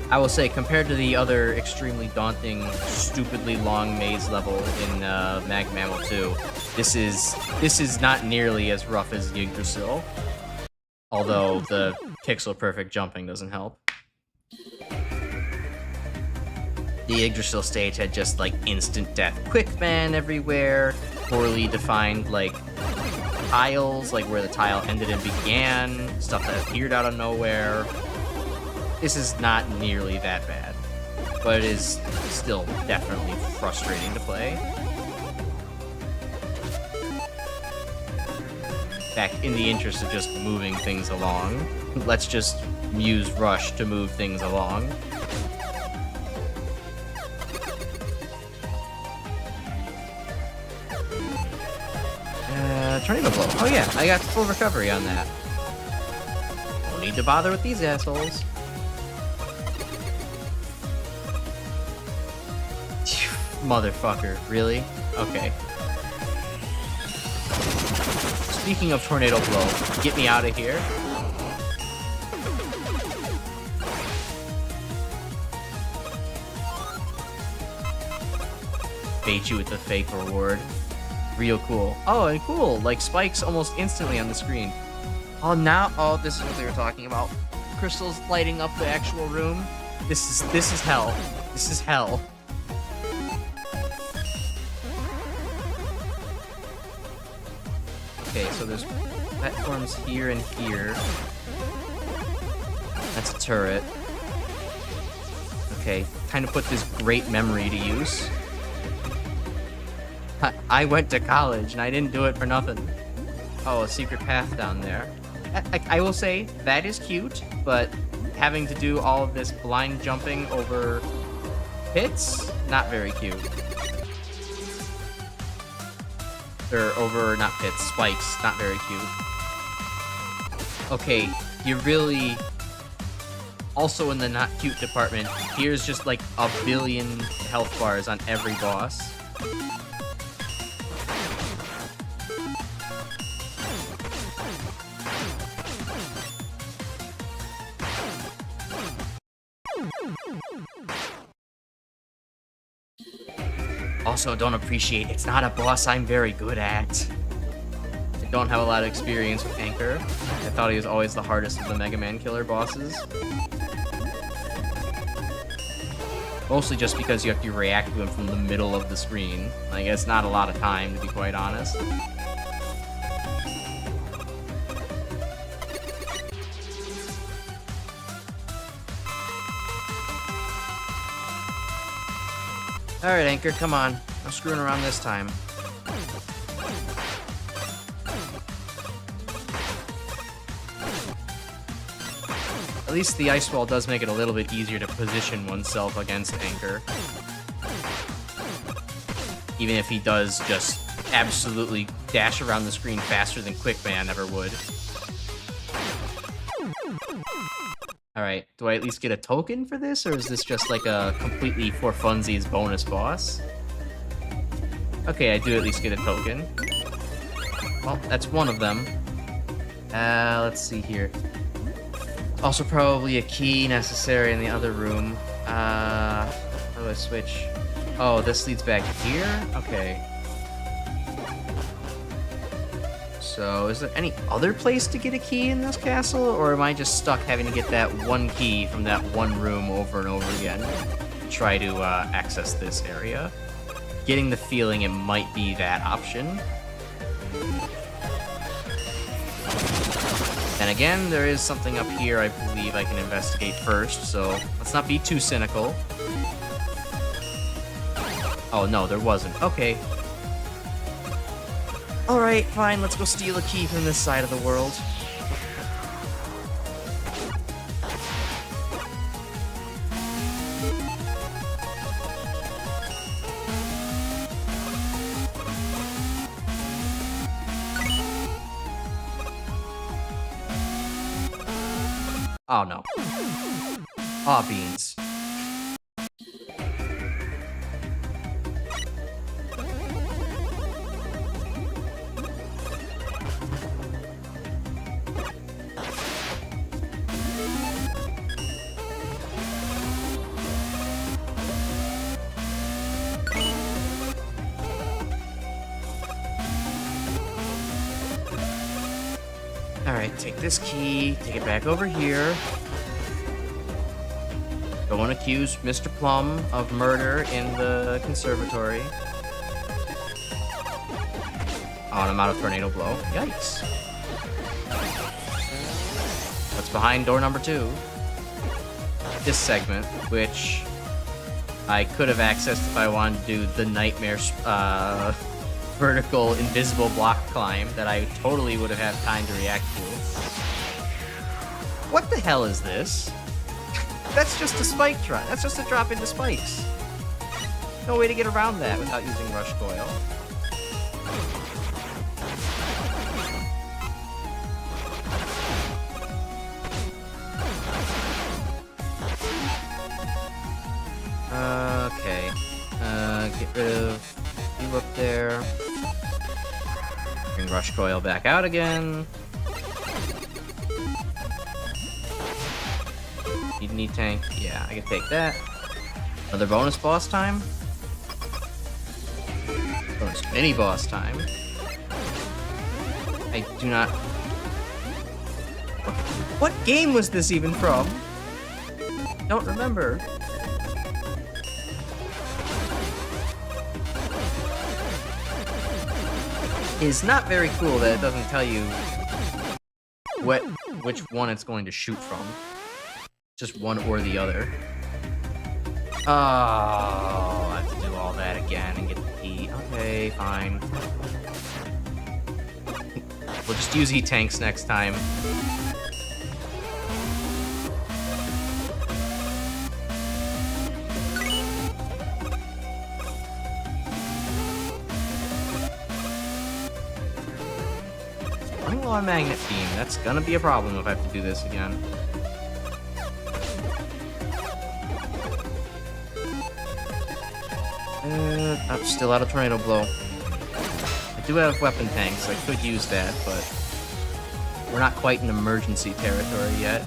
I will say, compared to the other extremely daunting, stupidly long maze level in MaGMML2, this is not nearly as rough as the Yggdrasil. Although the pixel-perfect jumping doesn't help. The Yggdrasil stage had just, like, instant death quickman everywhere, poorly defined, like, tiles, like where the tile ended and began, stuff that appeared out of nowhere. This is not nearly that bad, but it is still definitely frustrating to play. Back in the interest of just moving things along, let's just use Rush to move things along. Tornado blow. Oh yeah, I got full recovery on that. No need to bother with these assholes. Motherfucker, really? Okay. Speaking of tornado blow, get me out of here. Bait you with the fake reward. Real cool. Oh, and cool. Like, spikes almost instantly on the screen. Oh, now... Oh, this is what they were talking about. Crystals lighting up the actual room. This is hell. This is hell. Okay, so there's platforms here and here. That's a turret. Okay, time to put this great memory to use. I went to college, and I didn't do it for nothing. Oh, a secret path down there. I will say, that is cute, but having to do all of this blind jumping over pits, not very cute. Or over, not pits, spikes, not very cute. Okay, you really... Also in the not cute department, here's just like a billion health bars on every boss. Also, don't appreciate, it's not a boss I'm very good at. I don't have a lot of experience with Anchor. I thought he was always the hardest of the Mega Man killer bosses. Mostly just because you have to react to him from the middle of the screen. Like, it's not a lot of time, to be quite honest. Alright, Anchor, come on. I'm screwing around this time. At least the ice wall does make it a little bit easier to position oneself against Anchor. Even if he does just absolutely dash around the screen faster than Quickman ever would. Alright, do I at least get a token for this, or is this just like a completely for funsies bonus boss? Okay, I do at least get a token. Well, that's one of them. Let's see here. Also probably a key necessary in the other room. How do I switch? Oh, this leads back here? Okay. So, is there any other place to get a key in this castle, or am I just stuck having to get that one key from that one room over and over again? to try to access this area. Getting the feeling it might be that option. And again, there is something up here I believe I can investigate first, so let's not be too cynical. Oh, no, there wasn't. Okay. Alright, fine, let's go steal a key from this side of the world. Oh, no. Aw, beans. Alright, take this key, take it back over here. Go and accuse Mr. Plum of murder in the conservatory. Oh, and I'm out of tornado blow. Yikes. What's behind door number 2? This segment, which I could have accessed if I wanted to do the nightmare vertical invisible block climb that I totally would have had time to react to. What the hell is this? That's just a spike drop. That's just a drop into spikes. No way to get around that without using rush coil. Okay. Get rid of you up there. Bring rush coil back out again. Need tank. Yeah, I can take that. Another bonus boss time. Bonus mini boss time. I do not... What game was this even from? Don't remember. It's not very cool that it doesn't tell you which one it's going to shoot from. Just one or the other. Oh, I have to do all that again and get the key. Okay, fine. We'll just use E-tanks next time. Running low on magnet beam. That's gonna be a problem if I have to do this again. I'm still out of tornado blow. I do have weapon tanks, I could use that, but we're not quite in emergency territory yet.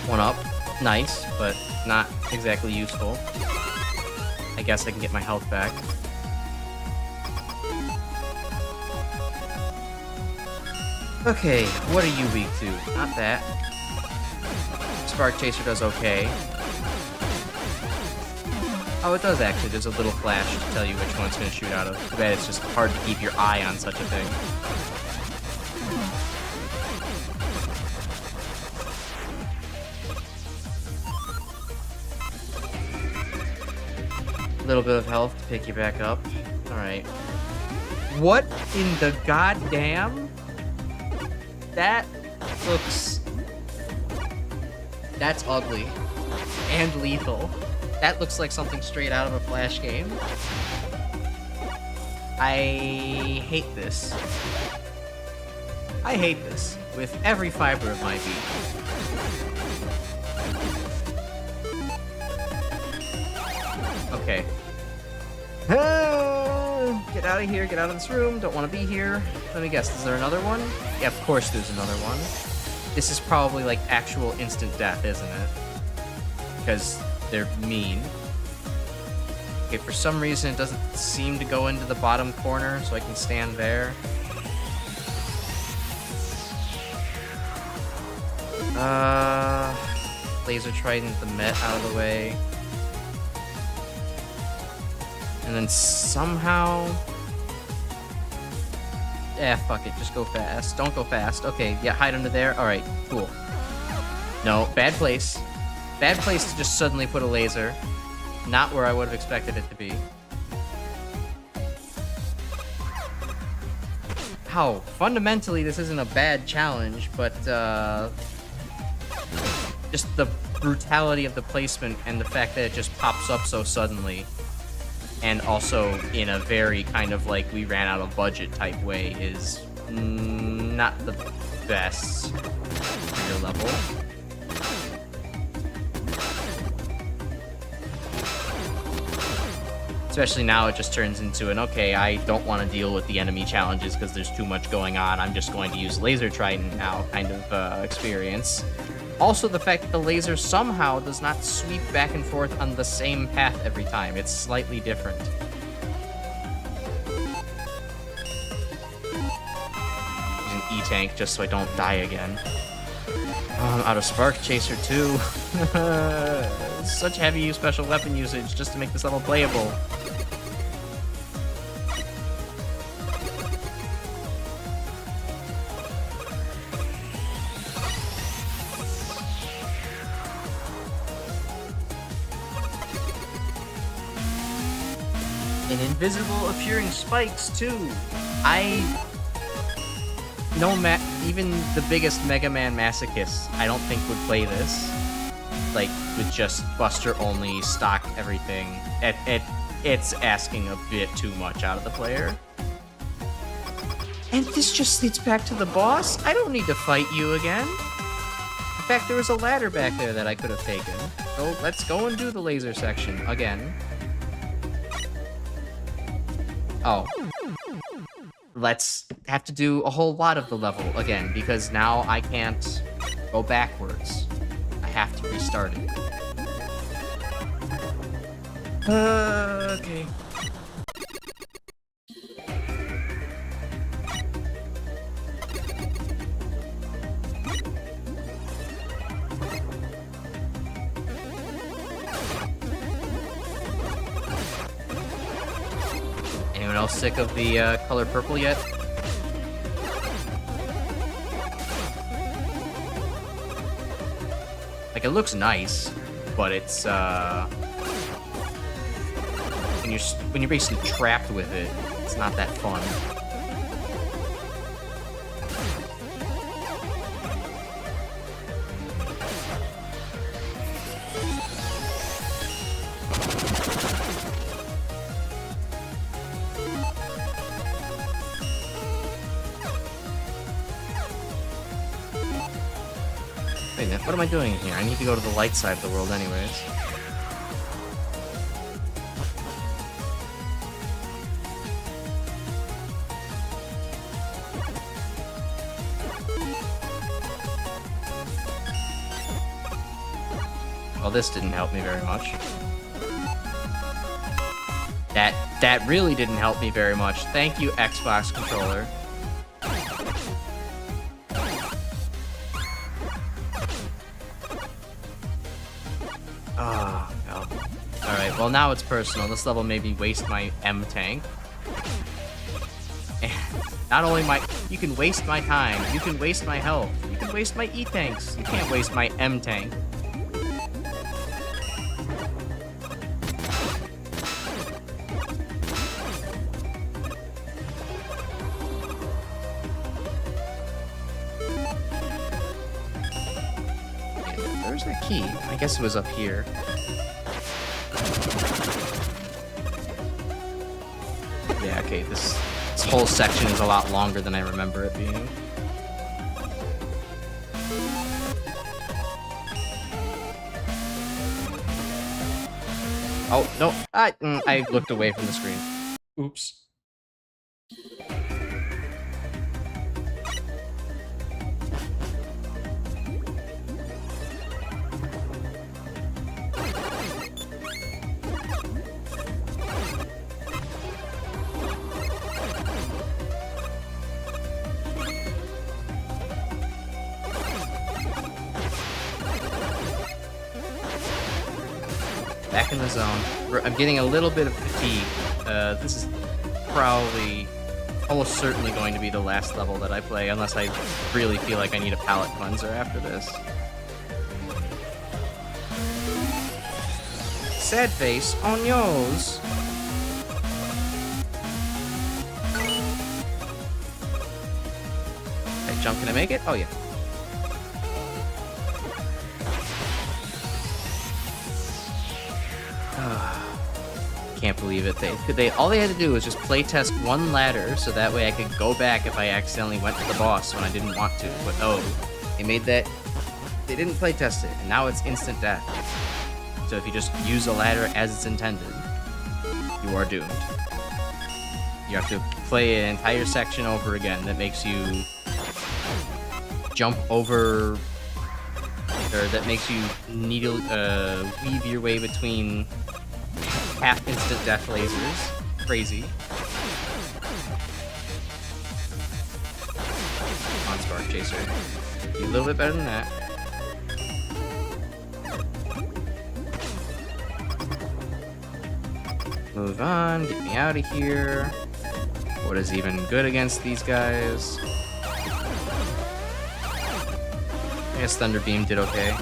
One up. Nice, but not exactly useful. I guess I can get my health back. Okay, what are you weak to? Not that. Spark Chaser does okay. Oh, it does actually. There's a little flash to tell you which one it's going to shoot out of. Too bad it's just hard to keep your eye on such a thing. A little bit of health to pick you back up. Alright. What in the goddamn? That looks... That's ugly. And lethal. That looks like something straight out of a Flash game. I hate this. I hate this with every fiber of my being. Okay. Get out of here, get out of this room, don't want to be here. Let me guess, is there another one? Yeah, of course there's another one. This is probably like actual instant death, isn't it? Because they're mean. Okay, for some reason it doesn't seem to go into the bottom corner, so I can stand there. Laser Trident the Met out of the way. And then somehow... Yeah, fuck it, just go fast. Don't go fast. Okay, yeah, hide under there. Alright, cool. No, bad place. Bad place to just suddenly put a laser. Not where I would have expected it to be. How? Fundamentally, this isn't a bad challenge, but, just the brutality of the placement and the fact that it just pops up so suddenly. And also in a very kind of like we ran out of budget type way is not the best for your level. Especially now it just turns into an, okay, I don't want to deal with the enemy challenges because there's too much going on. I'm just going to use Laser Trident now kind of experience. Also, the fact that the laser somehow does not sweep back and forth on the same path every time. It's slightly different. Use an E-tank just so I don't die again. Oh, I'm out of Spark Chaser too. Such heavy special weapon usage just to make this level playable. And invisible appearing spikes too. Even the biggest Mega Man masochists, I don't think would play this. Like, with just Buster only, stock everything. It's asking a bit too much out of the player. And this just leads back to the boss? I don't need to fight you again. In fact, there was a ladder back there that I could have taken. So let's go and do the laser section again. Oh. Let's have to do a whole lot of the level again, because now I can't go backwards. I have to restart it. Okay. Anyone else sick of the color purple yet? Like, it looks nice, but it's when you're basically trapped with it, it's not that fun. What am I doing here? I need to go to the light side of the world anyways. Well, this didn't help me very much. That really didn't help me very much. Thank you, Xbox controller. Oh, no. Alright, well now it's personal. This level made me waste my M-tank. And not only you can waste my time, you can waste my health, you can waste my E-tanks, you can't waste my M-tank. Where's that key? I guess it was up here. Yeah, okay, this whole section is a lot longer than I remember it being. Oh, no, I looked away from the screen. Oops. Back in the zone. I'm getting a little bit of fatigue. This is probably almost certainly going to be the last level that I play, unless I really feel like I need a palate cleanser after this. Sad face on yours. That jump, can I make it? Oh yeah. Can't believe it. They all they had to do was just play test one ladder, so that way I could go back if I accidentally went to the boss when I didn't want to. But no, they made that. They didn't play test it, and now it's instant death. So if you just use a ladder as it's intended, you are doomed. You have to play an entire section over again that makes you jump over, or that makes you weave your way between half instant death lasers. Crazy. On Spark Chaser. Be a little bit better than that. Move on, get me out of here. What is even good against these guys? I guess Thunder Beam did okay.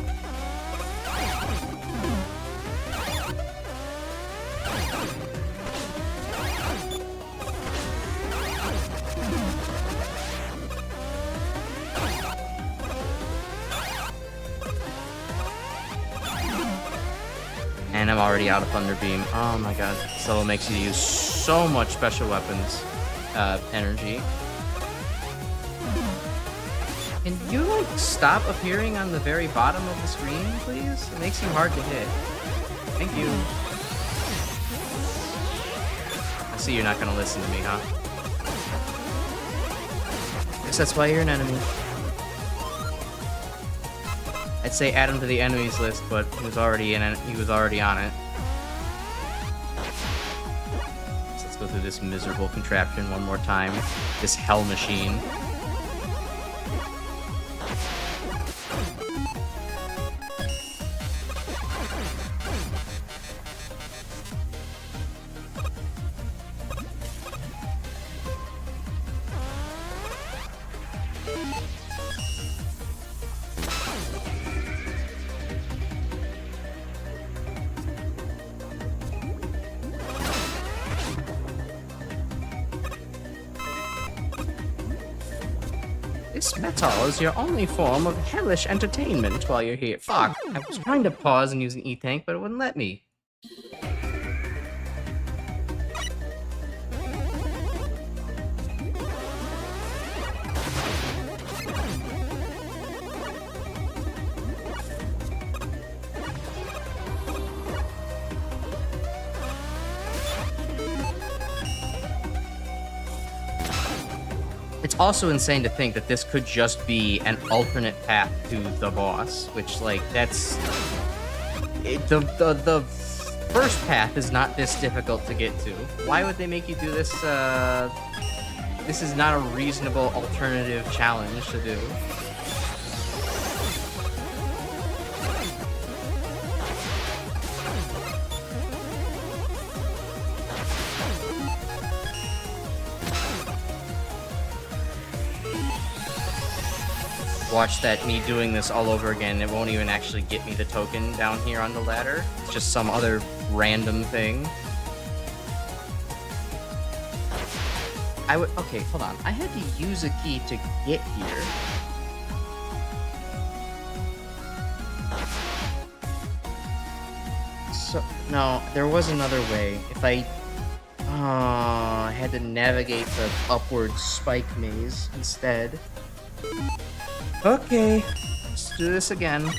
And I'm already out of Thunder Beam. Oh my god. This level makes you use so much special weapons energy. Can you, like, stop appearing on the very bottom of the screen, please? It makes you hard to hit. Thank you. I see you're not gonna listen to me, huh? Guess that's why you're an enemy. I'd say add him to the enemies list, but he was already on it. So let's go through this miserable contraption one more time. This hell machine. This metal is your only form of hellish entertainment while you're here. Fuck. I was trying to pause and use an E-Tank, but it wouldn't let me. It's also insane to think that this could just be an alternate path to the boss, which, like, that's... The first path is not this difficult to get to. Why would they make you do this? This is not a reasonable alternative challenge to do. Watch that, me doing this all over again. It won't even actually get me the token down here on the ladder. It's just some other random thing. Okay, hold on. I had to use a key to get here. So, no, there was another way. If I had to navigate the upward spike maze instead. Okay, let's do this again.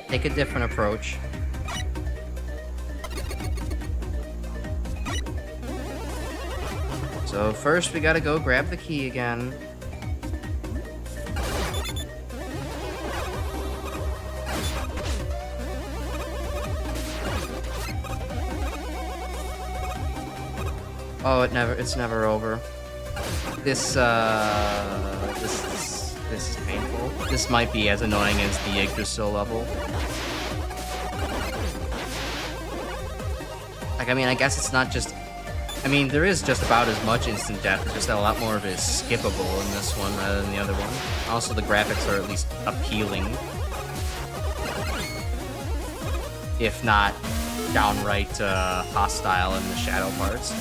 Take a different approach. So first we gotta go grab the key again. Oh, it's never over. This is painful. This might be as annoying as the Yggdrasil level. Like, I mean, I guess it's not just... I mean, there is just about as much instant death, it's just that a lot more of it is skippable in this one rather than the other one. Also, the graphics are at least appealing. If not downright hostile in the shadow parts.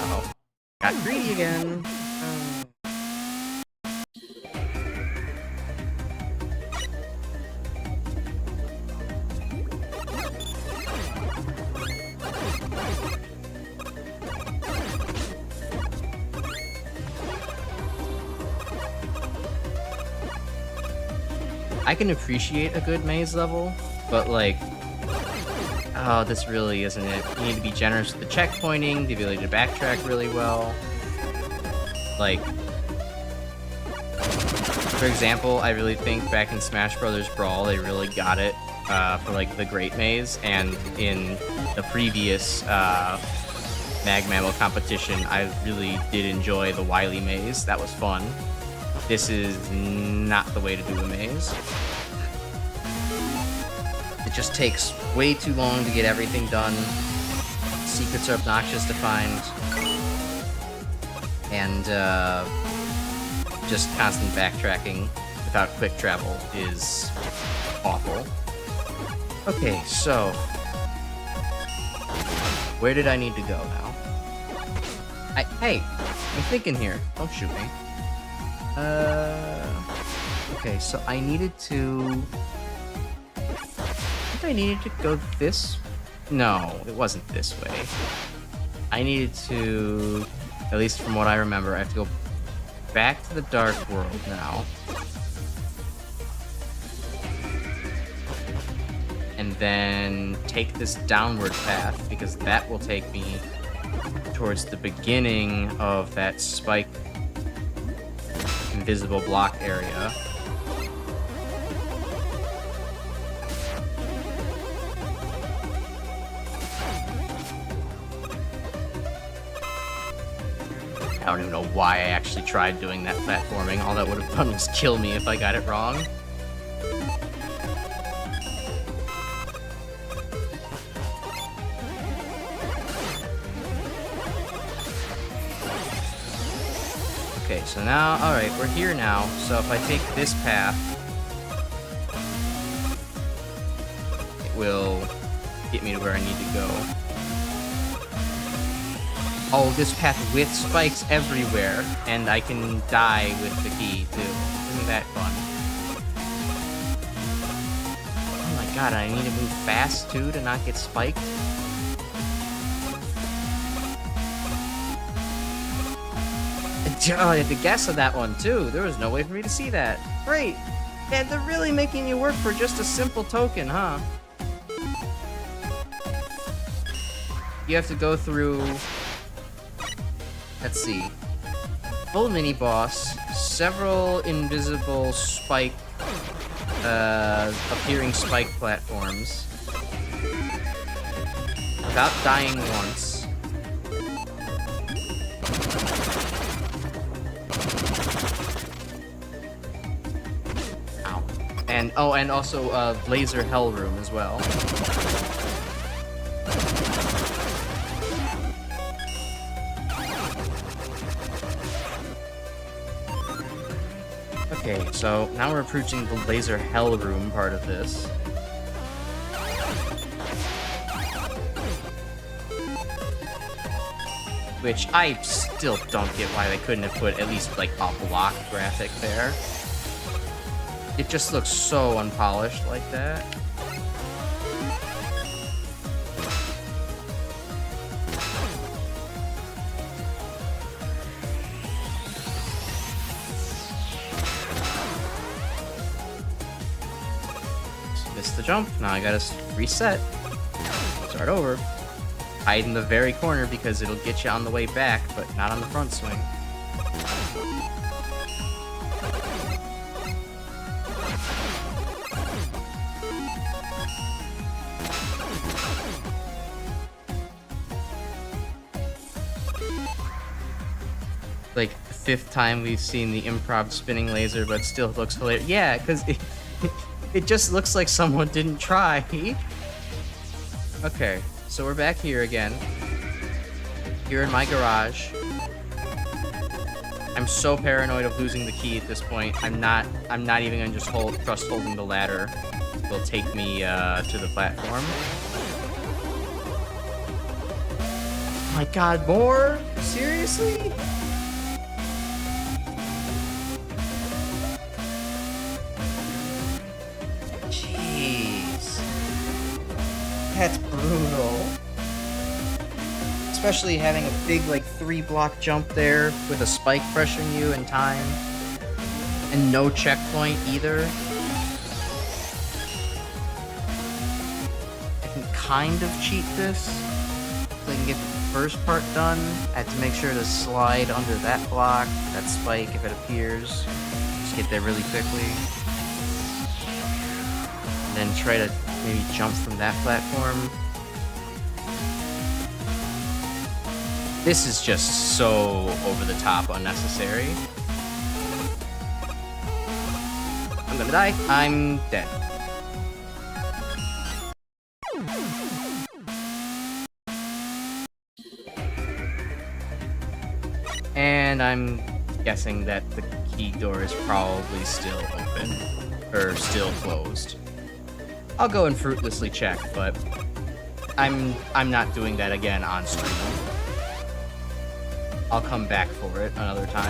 Uh-oh. Got greedy again. I can appreciate a good maze level, but like, oh, this really isn't it. You need to be generous with the checkpointing, the ability to backtrack really well. Like, for example, I really think back in Smash Bros. Brawl, they really got it for like the Great Maze, and in the previous MaGMML competition, I really did enjoy the Wily Maze. That was fun. This is not the way to do a maze. It just takes way too long to get everything done. Secrets are obnoxious to find. And just constant backtracking without quick travel is awful. Okay, so... where did I need to go now? Hey, I'm thinking here. Don't shoot me. Okay, so I needed to... I think I needed to go this... No, it wasn't this way. I needed to... At least from what I remember, I have to go back to the Dark World now. And then take this downward path, because that will take me towards the beginning of that spike invisible block area. I don't even know why I actually tried doing that platforming. All that would have done was kill me if I got it wrong. Okay, so now, alright, we're here now. So if I take this path, it will get me to where I need to go. Oh, this path with spikes everywhere, and I can die with the key, too. Isn't that fun? Oh my god, I need to move fast, too, to not get spiked? Oh, I had to guess on that one, too. There was no way for me to see that. Great! And they're really making you work for just a simple token, huh? You have to go through... Let's see. Full mini-boss, several invisible spike... appearing spike platforms. Without dying once. And oh, and also laser hell room as well. Okay, so now we're approaching the laser hell room part of this. Which I still don't get why they couldn't have put at least like a block graphic there. It just looks so unpolished like that. Missed the jump. Now I gotta reset. Start over. Hide in the very corner because it'll get you on the way back, but not on the front swing. Like, 5th time we've seen the improv spinning laser, but still looks hilarious. Yeah, because it just looks like someone didn't try. Okay, so we're back here again. Here in my garage. I'm so paranoid of losing the key at this point. I'm not even gonna just trust holding the ladder will take me to the platform. Oh my god, more? Seriously? Jeez. That's brutal. Especially having a big, like, 3-block jump there with a spike pressuring you in time. And no checkpoint either. I can kind of cheat this. So I can get the first part done. I have to make sure to slide under that block, that spike if it appears. Just get there really quickly. And then try to maybe jump from that platform. This is just so over the top unnecessary. I'm gonna die. I'm dead. And I'm guessing that the key door is probably still open. Or still closed. I'll go and fruitlessly check, but I'm not doing that again on stream. I'll come back for it another time.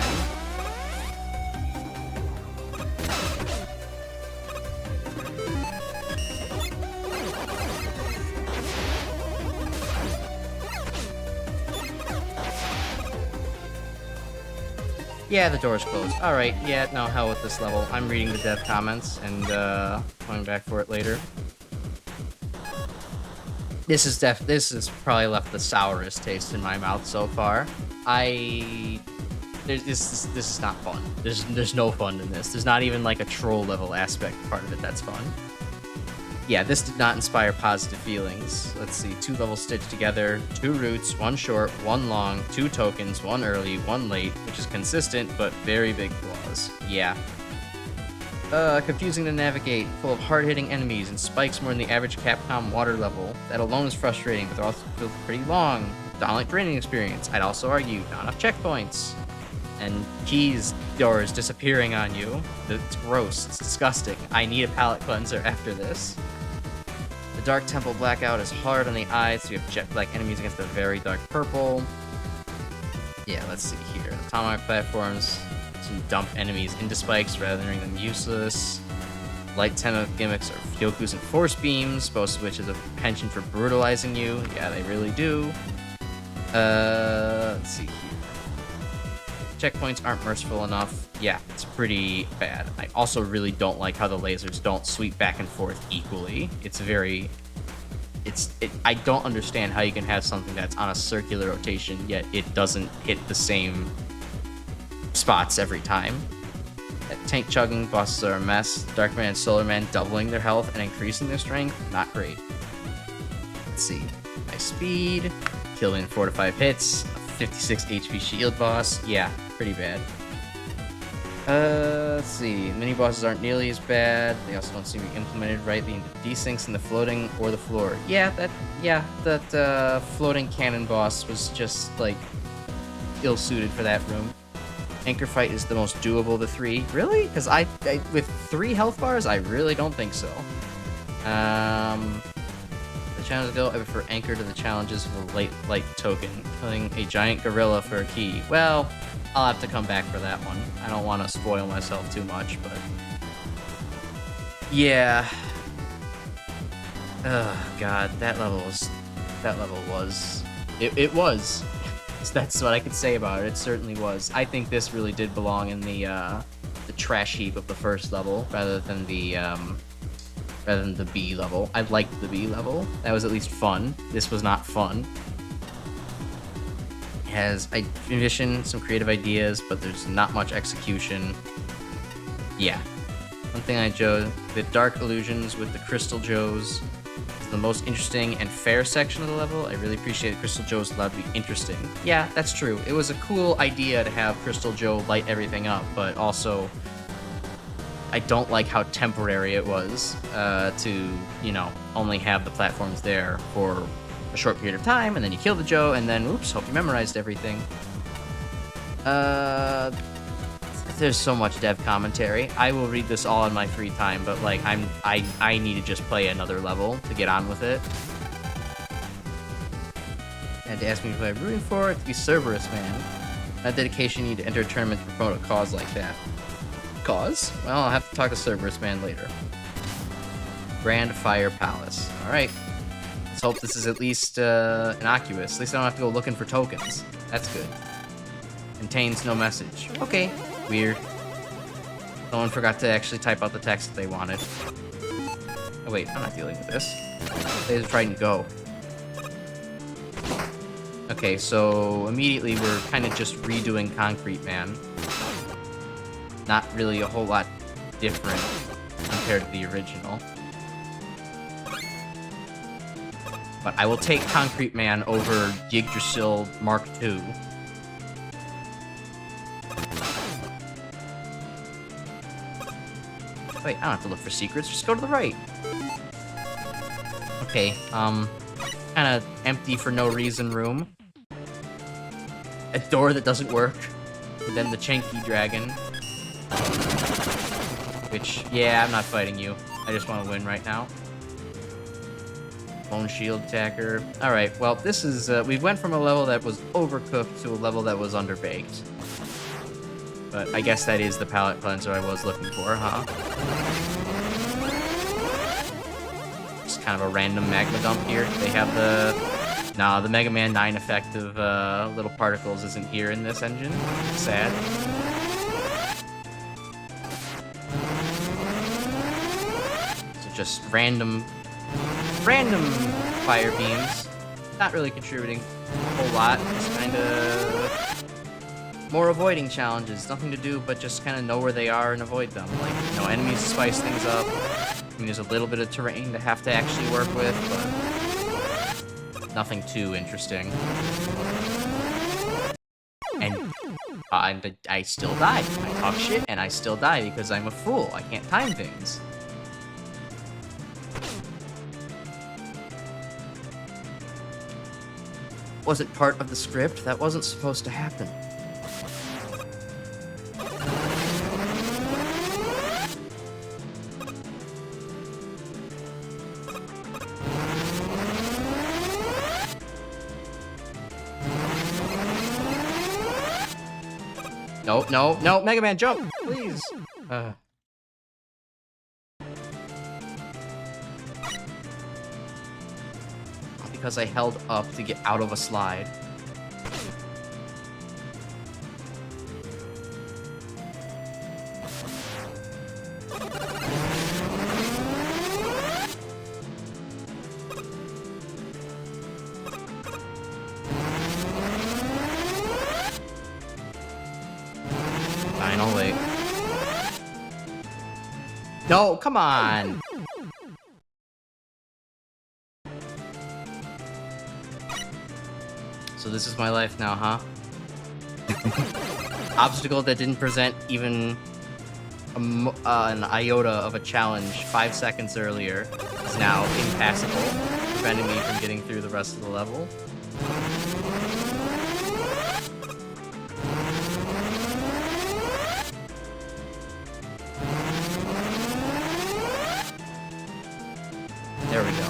Yeah, the door's closed. Alright, yeah, no, hell with this level. I'm reading the dev comments and coming back for it later. This has probably left the sourest taste in my mouth so far. This is not fun. There's no fun in this. There's not even like a troll level aspect part of it that's fun. Yeah, this did not inspire positive feelings. Let's see, 2 levels stitched together, 2 routes, 1 short, 1 long, 2 tokens, 1 early, 1 late, which is consistent, but very big flaws. Yeah. Confusing to navigate, full of hard-hitting enemies, and spikes more than the average Capcom water level. That alone is frustrating, but also feels pretty long. Downright draining experience. I'd also argue, not enough checkpoints. And keys doors disappearing on you. It's gross. It's disgusting. I need a palate cleanser after this. The Dark Temple Blackout is hard on the eyes, so you have jet-black enemies against the very dark purple. Yeah, let's see here. The Tomahawk platforms to dump enemies into spikes rather than rendering them useless. Light Tenno gimmicks are Fyokus and Force Beams, both of which is a penchant for brutalizing you. Yeah, they really do. Let's see here. Checkpoints aren't merciful enough. Yeah, it's pretty bad. I also really don't like how the lasers don't sweep back and forth equally. I don't understand how you can have something that's on a circular rotation, yet it doesn't hit the same spots every time. Tank chugging bosses are a mess. Darkman and Solarman doubling their health and increasing their strength, not great. Let's see. High speed, killing 4 to 5 hits, a 56 HP shield boss. Yeah, pretty bad. Let's see. Mini bosses aren't nearly as bad. They also don't seem to be implemented rightly into desyncs in the floating or the floor. Yeah, that floating cannon boss was just like ill-suited for that room. Anchor fight is the most doable of the 3. Really? Because I with 3 health bars, I really don't think so. The challenges go. I prefer Anchor to the challenges of a light token, killing a giant gorilla for a key. Well, I'll have to come back for that one. I don't want to spoil myself too much, but yeah. Oh god, that level was. It was. That's what I could say about it. It certainly was. I think this really did belong in the trash heap of the first level, rather than the B level. I liked the B level. That was at least fun. This was not fun. It has, I envision some creative ideas, but there's not much execution. Yeah. One thing I enjoyed, the dark illusions with the crystal Joes. the most interesting and fair section of the level. I really appreciate that Crystal Joe is allowed to be interesting. Yeah, that's true. It was a cool idea to have Crystal Joe light everything up, but also I don't like how temporary it was to, you know, only have the platforms there for a short period of time, and then you kill the Joe, and then, oops, hope you memorized everything. There's so much dev commentary. I will read this all in my free time, but like I need to just play another level to get on with it. And to ask me who I'm rooting for, to be Cerberus, man. That dedication you need to enter a tournament to promote a cause like that. Cause? Well, I'll have to talk to Cerberus Man later. Grand Fire Palace. Alright. Let's hope this is at least innocuous. At least I don't have to go looking for tokens. That's good. Contains no message. Okay. Weird. Someone forgot to actually type out the text that they wanted. Oh wait, I'm not dealing with this. They just tried to go. Okay, so immediately we're kind of just redoing Concrete Man. Not really a whole lot different compared to the original. But I will take Concrete Man over Yggdrasil Mark II. Wait, I don't have to look for secrets, just go to the right. Okay, kinda empty for no reason room. A door that doesn't work. And then the Chenky Dragon. Which, yeah, I'm not fighting you. I just want to win right now. Bone Shield Attacker. Alright, well, this is, we went from a level that was overcooked to a level that was underbaked. But I guess that is the palate cleanser I was looking for, huh? Just kind of a random magma dump here. They have the... Nah, the Mega Man 9 effect of little particles isn't here in this engine. Sad. So just random fire beams. Not really contributing a whole lot. Just kind of... more avoiding challenges. Nothing to do but just kind of know where they are and avoid them. Like, you know, enemies to spice things up. I mean, there's a little bit of terrain to have to actually work with, but nothing too interesting. And I still die. I talk shit and I still die because I'm a fool. I can't time things. Was it part of the script? That wasn't supposed to happen. No, no, no, Mega Man, jump! Please! Because I held up to get out of a slide. Fine, I'll wait. No, come on! So this is my life now, huh? Obstacle that didn't present even an iota of a challenge 5 seconds earlier is now impassable, preventing me from getting through the rest of the level. There we go.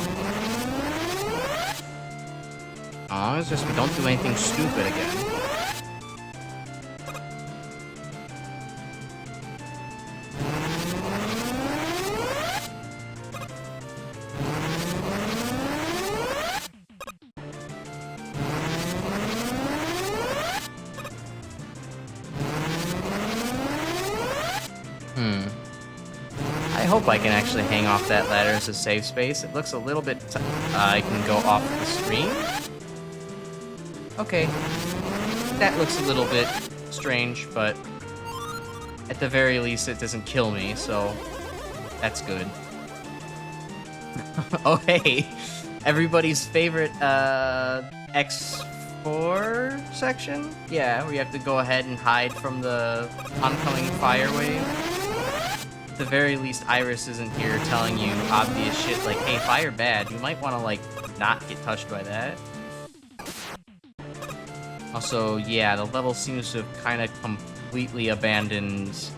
It's just we don't do anything stupid again. I hope I can actually hang off that ladder as a safe space. It looks a little bit... I can go off the screen? Okay. That looks a little bit strange, but at the very least it doesn't kill me, so that's good. Oh, hey. Everybody's favorite, X4 section? Yeah, where you have to go ahead and hide from the oncoming fire wave. At the very least, Iris isn't here telling you obvious shit like, hey, fire bad. You might want to, like, not get touched by that. Also, yeah, the level seems to have kind of completely abandoned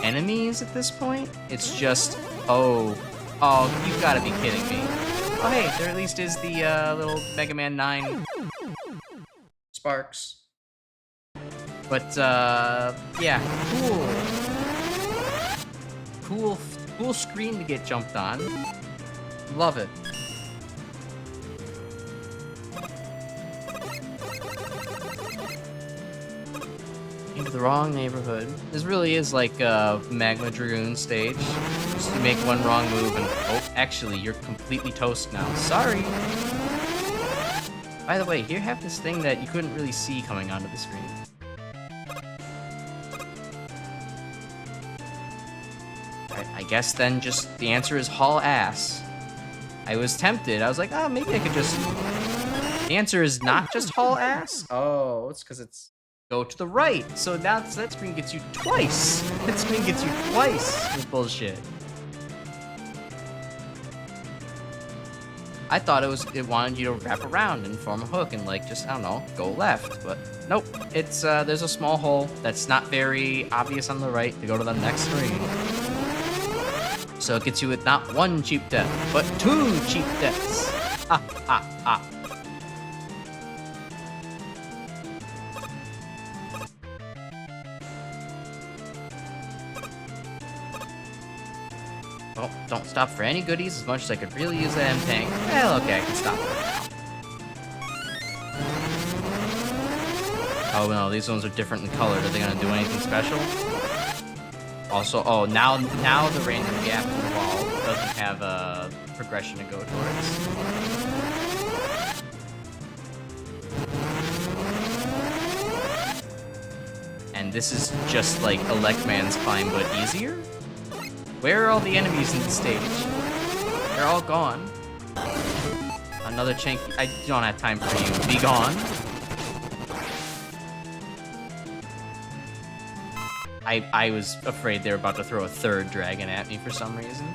enemies at this point. It's just, oh, you've got to be kidding me. Oh, hey, there at least is the little Mega Man 9 sparks. But, yeah, cool screen to get jumped on. Love it. Into the wrong neighborhood. This really is like a Magma Dragoon stage. Just you make one wrong move and, oh, actually, you're completely toast now. Sorry! By the way, here you have this thing that you couldn't really see coming onto the screen. I guess then just the answer is haul ass. I was tempted. I was like, oh, maybe I could just... The answer is not just haul ass? Oh, it's because it's go to the right. So now that screen gets you twice. That screen gets you twice with bullshit. I thought it wanted you to wrap around and form a hook and like just, I don't know, go left. But nope, it's there's a small hole that's not very obvious on the right to go to the next screen. So it gets you with not one cheap death, but two cheap deaths. Ah, ah, ah. Well, don't stop for any goodies as much as I could really use that M-Tank. Well, okay, I can stop right now. Oh no, these ones are different in color. Are they gonna do anything special? Also, oh, now the random gap in the wall doesn't have a progression to go towards. And this is just like Elecman's climb, but easier? Where are all the enemies in the stage? They're all gone. Another Chinky. I don't have time for you. Be gone. I was afraid they were about to throw a third dragon at me for some reason.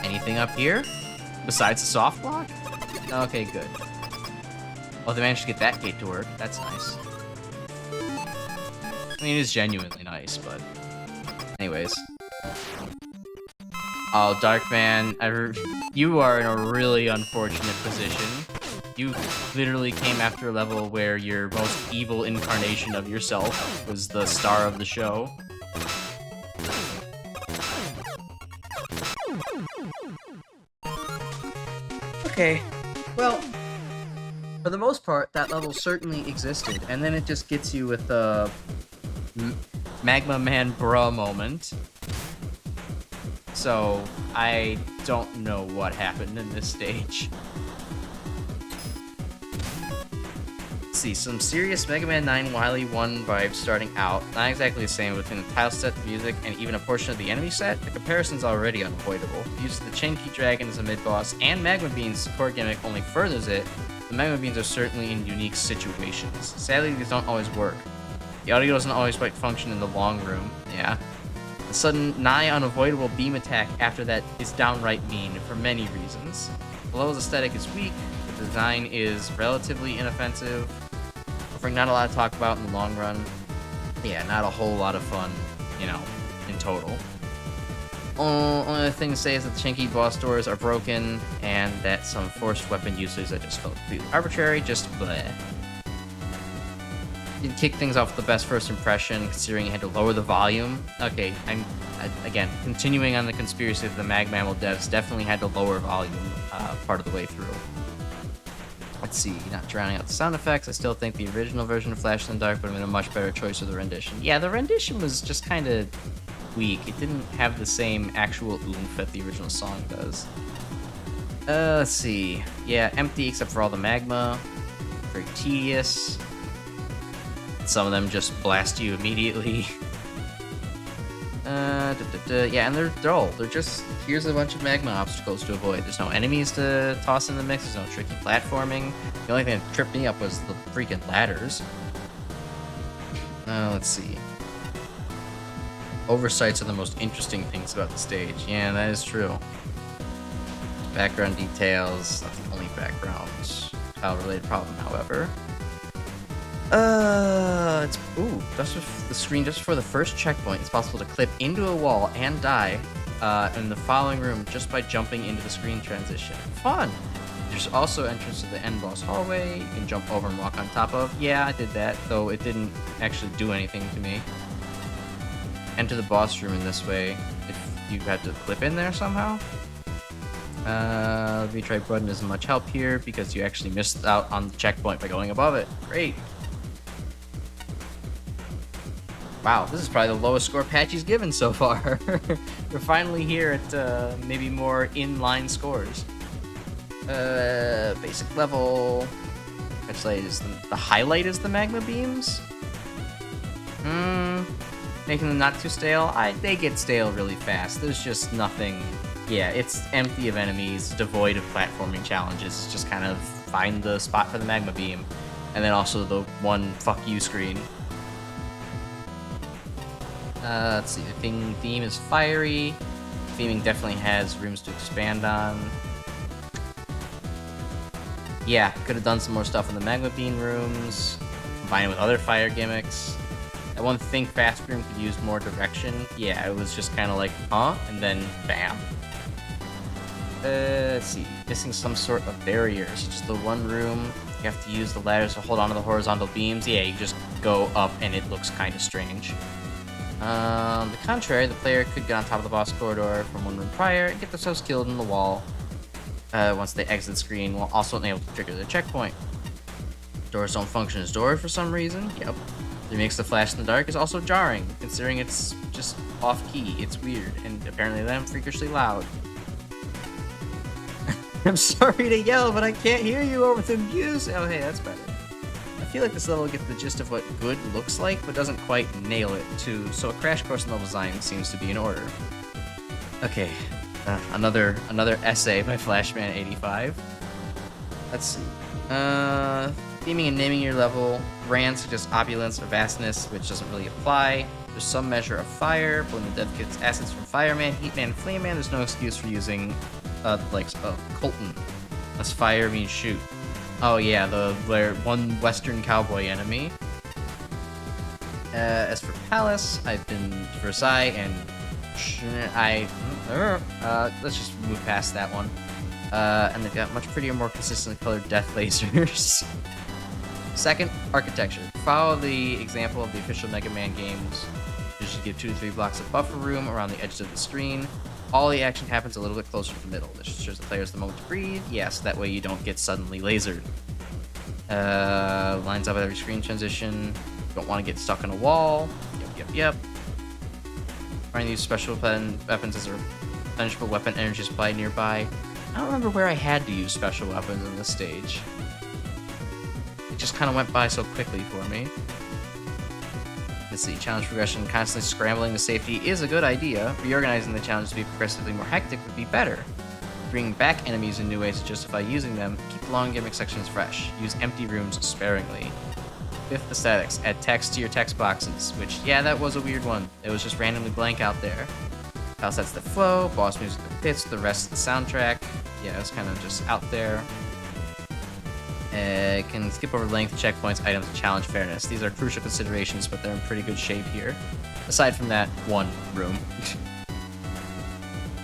Anything up here? Besides the soft block? Okay, good. Well, they managed to get that gate to work. That's nice. I mean, it is genuinely nice, but... Anyways. Oh, Darkman, you are in a really unfortunate position. You literally came after a level where your most evil incarnation of yourself was the star of the show. Okay, well, for the most part, that level certainly existed, and then it just gets you with the Magma Man bruh moment. So, I don't know what happened in this stage. Let's see, some serious Mega Man 9 Wily 1 vibes starting out. Not exactly the same between the title set, the music, and even a portion of the enemy set. The comparison's already unavoidable. The use of the Chinky Dragon as a mid-boss and Magma Bean's support gimmick only furthers it. The Magma Beans are certainly in unique situations. Sadly, these don't always work. The audio doesn't always quite function in the long room. Yeah. The sudden, nigh unavoidable beam attack after that is downright mean for many reasons. The level's aesthetic is weak, the design is relatively inoffensive, offering not a lot to talk about in the long run. Yeah, not a whole lot of fun, you know, in total. Only other thing to say is that the Chinky boss doors are broken, and that some forced weapon usage that just felt completely arbitrary, just bleh. You'd kick things off with the best first impression, considering you had to lower the volume. Okay, again, continuing on the conspiracy of the MaGMML devs, definitely had to lower volume part of the way through. Let's see, not drowning out the sound effects, I still think the original version of Flash in the Dark would have been a much better choice for the rendition. Yeah, the rendition was just kind of weak. It didn't have the same actual oomph that the original song does. Let's see. Yeah, empty except for all the magma. Very tedious. Some of them just blast you immediately. Yeah, and they're dull. They're just, here's a bunch of magma obstacles to avoid. There's no enemies to toss in the mix. There's no tricky platforming. The only thing that tripped me up was the freaking ladders. Let's see. Oversights are the most interesting things about the stage. Yeah, that is true. Background details, not the only background related problem, however. It's just with the screen just for the first checkpoint. It's possible to clip into a wall and die in the following room just by jumping into the screen transition. Fun! There's also entrance to the end boss hallway. You can jump over and walk on top of. Yeah, I did that, though it didn't actually do anything to me. Enter the boss room in this way if you had to clip in there somehow. The retry button isn't much help here because you actually missed out on the checkpoint by going above it. Great. Wow, this is probably the lowest score Patchy's given so far. We're finally here at maybe more inline scores. Basic level. Actually, the highlight is the magma beams. Making them not too stale. They get stale really fast. There's just nothing. Yeah, it's empty of enemies, devoid of platforming challenges. It's just kind of find the spot for the magma beam, and then also the one "fuck you" screen. Let's see. The theme is fiery. Theming definitely has rooms to expand on. Yeah, could have done some more stuff in the magma beam rooms, combine it with other fire gimmicks. That one Think Fast room could use more direction. Yeah, it was just kind of like, huh? And then, bam. Let's see. Missing some sort of barriers. Just the one room. You have to use the ladders to hold onto the horizontal beams. Yeah, you just go up and it looks kind of strange. On the contrary, the player could get on top of the boss corridor from one room prior and get themselves killed in the wall once they exit the screen, while also unable to trigger the checkpoint. Doors don't function as doors for some reason. Yep. It makes the flash in the dark is also jarring, considering it's just off-key. It's weird, and apparently then freakishly loud. I'm sorry to yell, but I can't hear you over the music. Oh, hey, that's better. I feel like this level gets the gist of what good looks like, but doesn't quite nail it, too, so a crash course in level design seems to be in order. Okay, another essay by Flashman85. Let's see. Theming and naming your level. Brand suggest opulence or vastness, which doesn't really apply. There's some measure of fire, but when the dev gets assets from Fireman, Heatman, and Flameman, there's no excuse for using the likes of Colton. Unless fire means shoot. Oh yeah, the one Western cowboy enemy. As for Palace, I've been to Versailles, and let's just move past that one. And they've got much prettier, more consistently colored death lasers. Second, architecture. Follow the example of the official Mega Man games. You should give 2 to 3 blocks of buffer room around the edges of the screen. All the action happens a little bit closer to the middle. This shows the players the moment to breathe. Yes, that way you don't get suddenly lasered. Lines up at every screen transition. Don't want to get stuck in a wall. Yep. Trying to use special weapons as a replenishable weapon energy supply nearby. I don't remember where I had to use special weapons in this stage. It just kind of went by so quickly for me. Let's see, challenge progression. Constantly scrambling to safety is a good idea. Reorganizing the challenge to be progressively more hectic would be better. Bringing back enemies in new ways to justify using them. Keep the long gimmick sections fresh. Use empty rooms sparingly. Fifth, aesthetics. Add text to your text boxes, which, yeah, that was a weird one. It was just randomly blank out there. Tile sets that flow, boss music that fits the rest of the soundtrack. Yeah, it's kind of just out there. Can skip over length, checkpoints, items, and challenge fairness. These are crucial considerations, but they're in pretty good shape here. Aside from that, one room.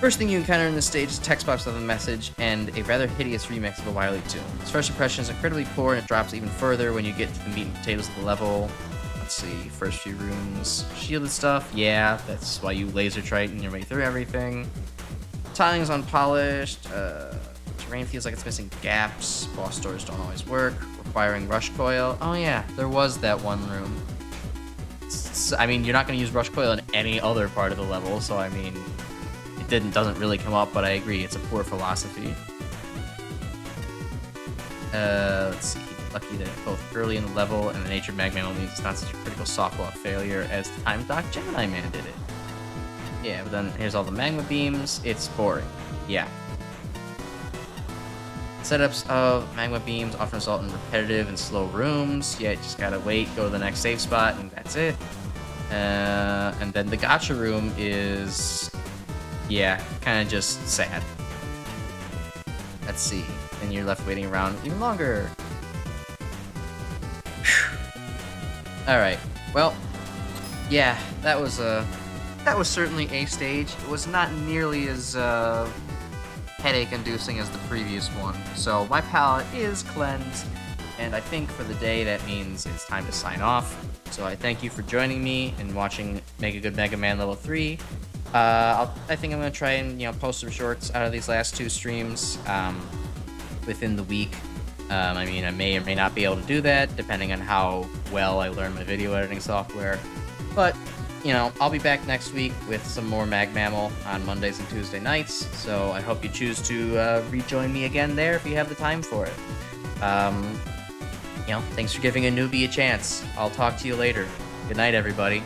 First thing you encounter in this stage is a text box with a message and a rather hideous remix of a Wily tune. Its first impression is incredibly poor, and it drops even further when you get to the meat and potatoes of the level. Let's see, first few rooms. Shielded stuff, yeah, that's why you laser triton your way through everything. Tiling is unpolished. Terrain feels like it's missing gaps. Boss doors don't always work. Requiring rush coil. Oh yeah, there was that one room. I mean, you're not going to use rush coil in any other part of the level, so I mean, it doesn't really come up, but I agree, it's a poor philosophy. Let's see. Lucky that both early in the level and the nature of MaGMML means it's not such a critical softball failure as the Time Doc Gemini Man did it. Yeah, but then here's all the magma beams. It's boring. Yeah. Setups of magma beams often result in repetitive and slow rooms. Yeah, you just gotta wait, go to the next save spot, and that's it. And then the gotcha room is, yeah, kind of just sad. Let's see. Then you're left waiting around even longer. Alright, well, yeah, that was certainly a stage. It was not nearly as headache-inducing as the previous one, so my palette is cleansed, and I think for the day that means it's time to sign off. So I thank you for joining me and watching Make a Good Mega Man Level 3. I think I'm going to try and, post some shorts out of these last 2 streams within the week. I mean, I may or may not be able to do that, depending on how well I learn my video editing software. But, I'll be back next week with some more MaGMML on Mondays and Tuesday nights, so I hope you choose to rejoin me again there if you have the time for it. Thanks for giving a newbie a chance. I'll talk to you later. Good night, everybody.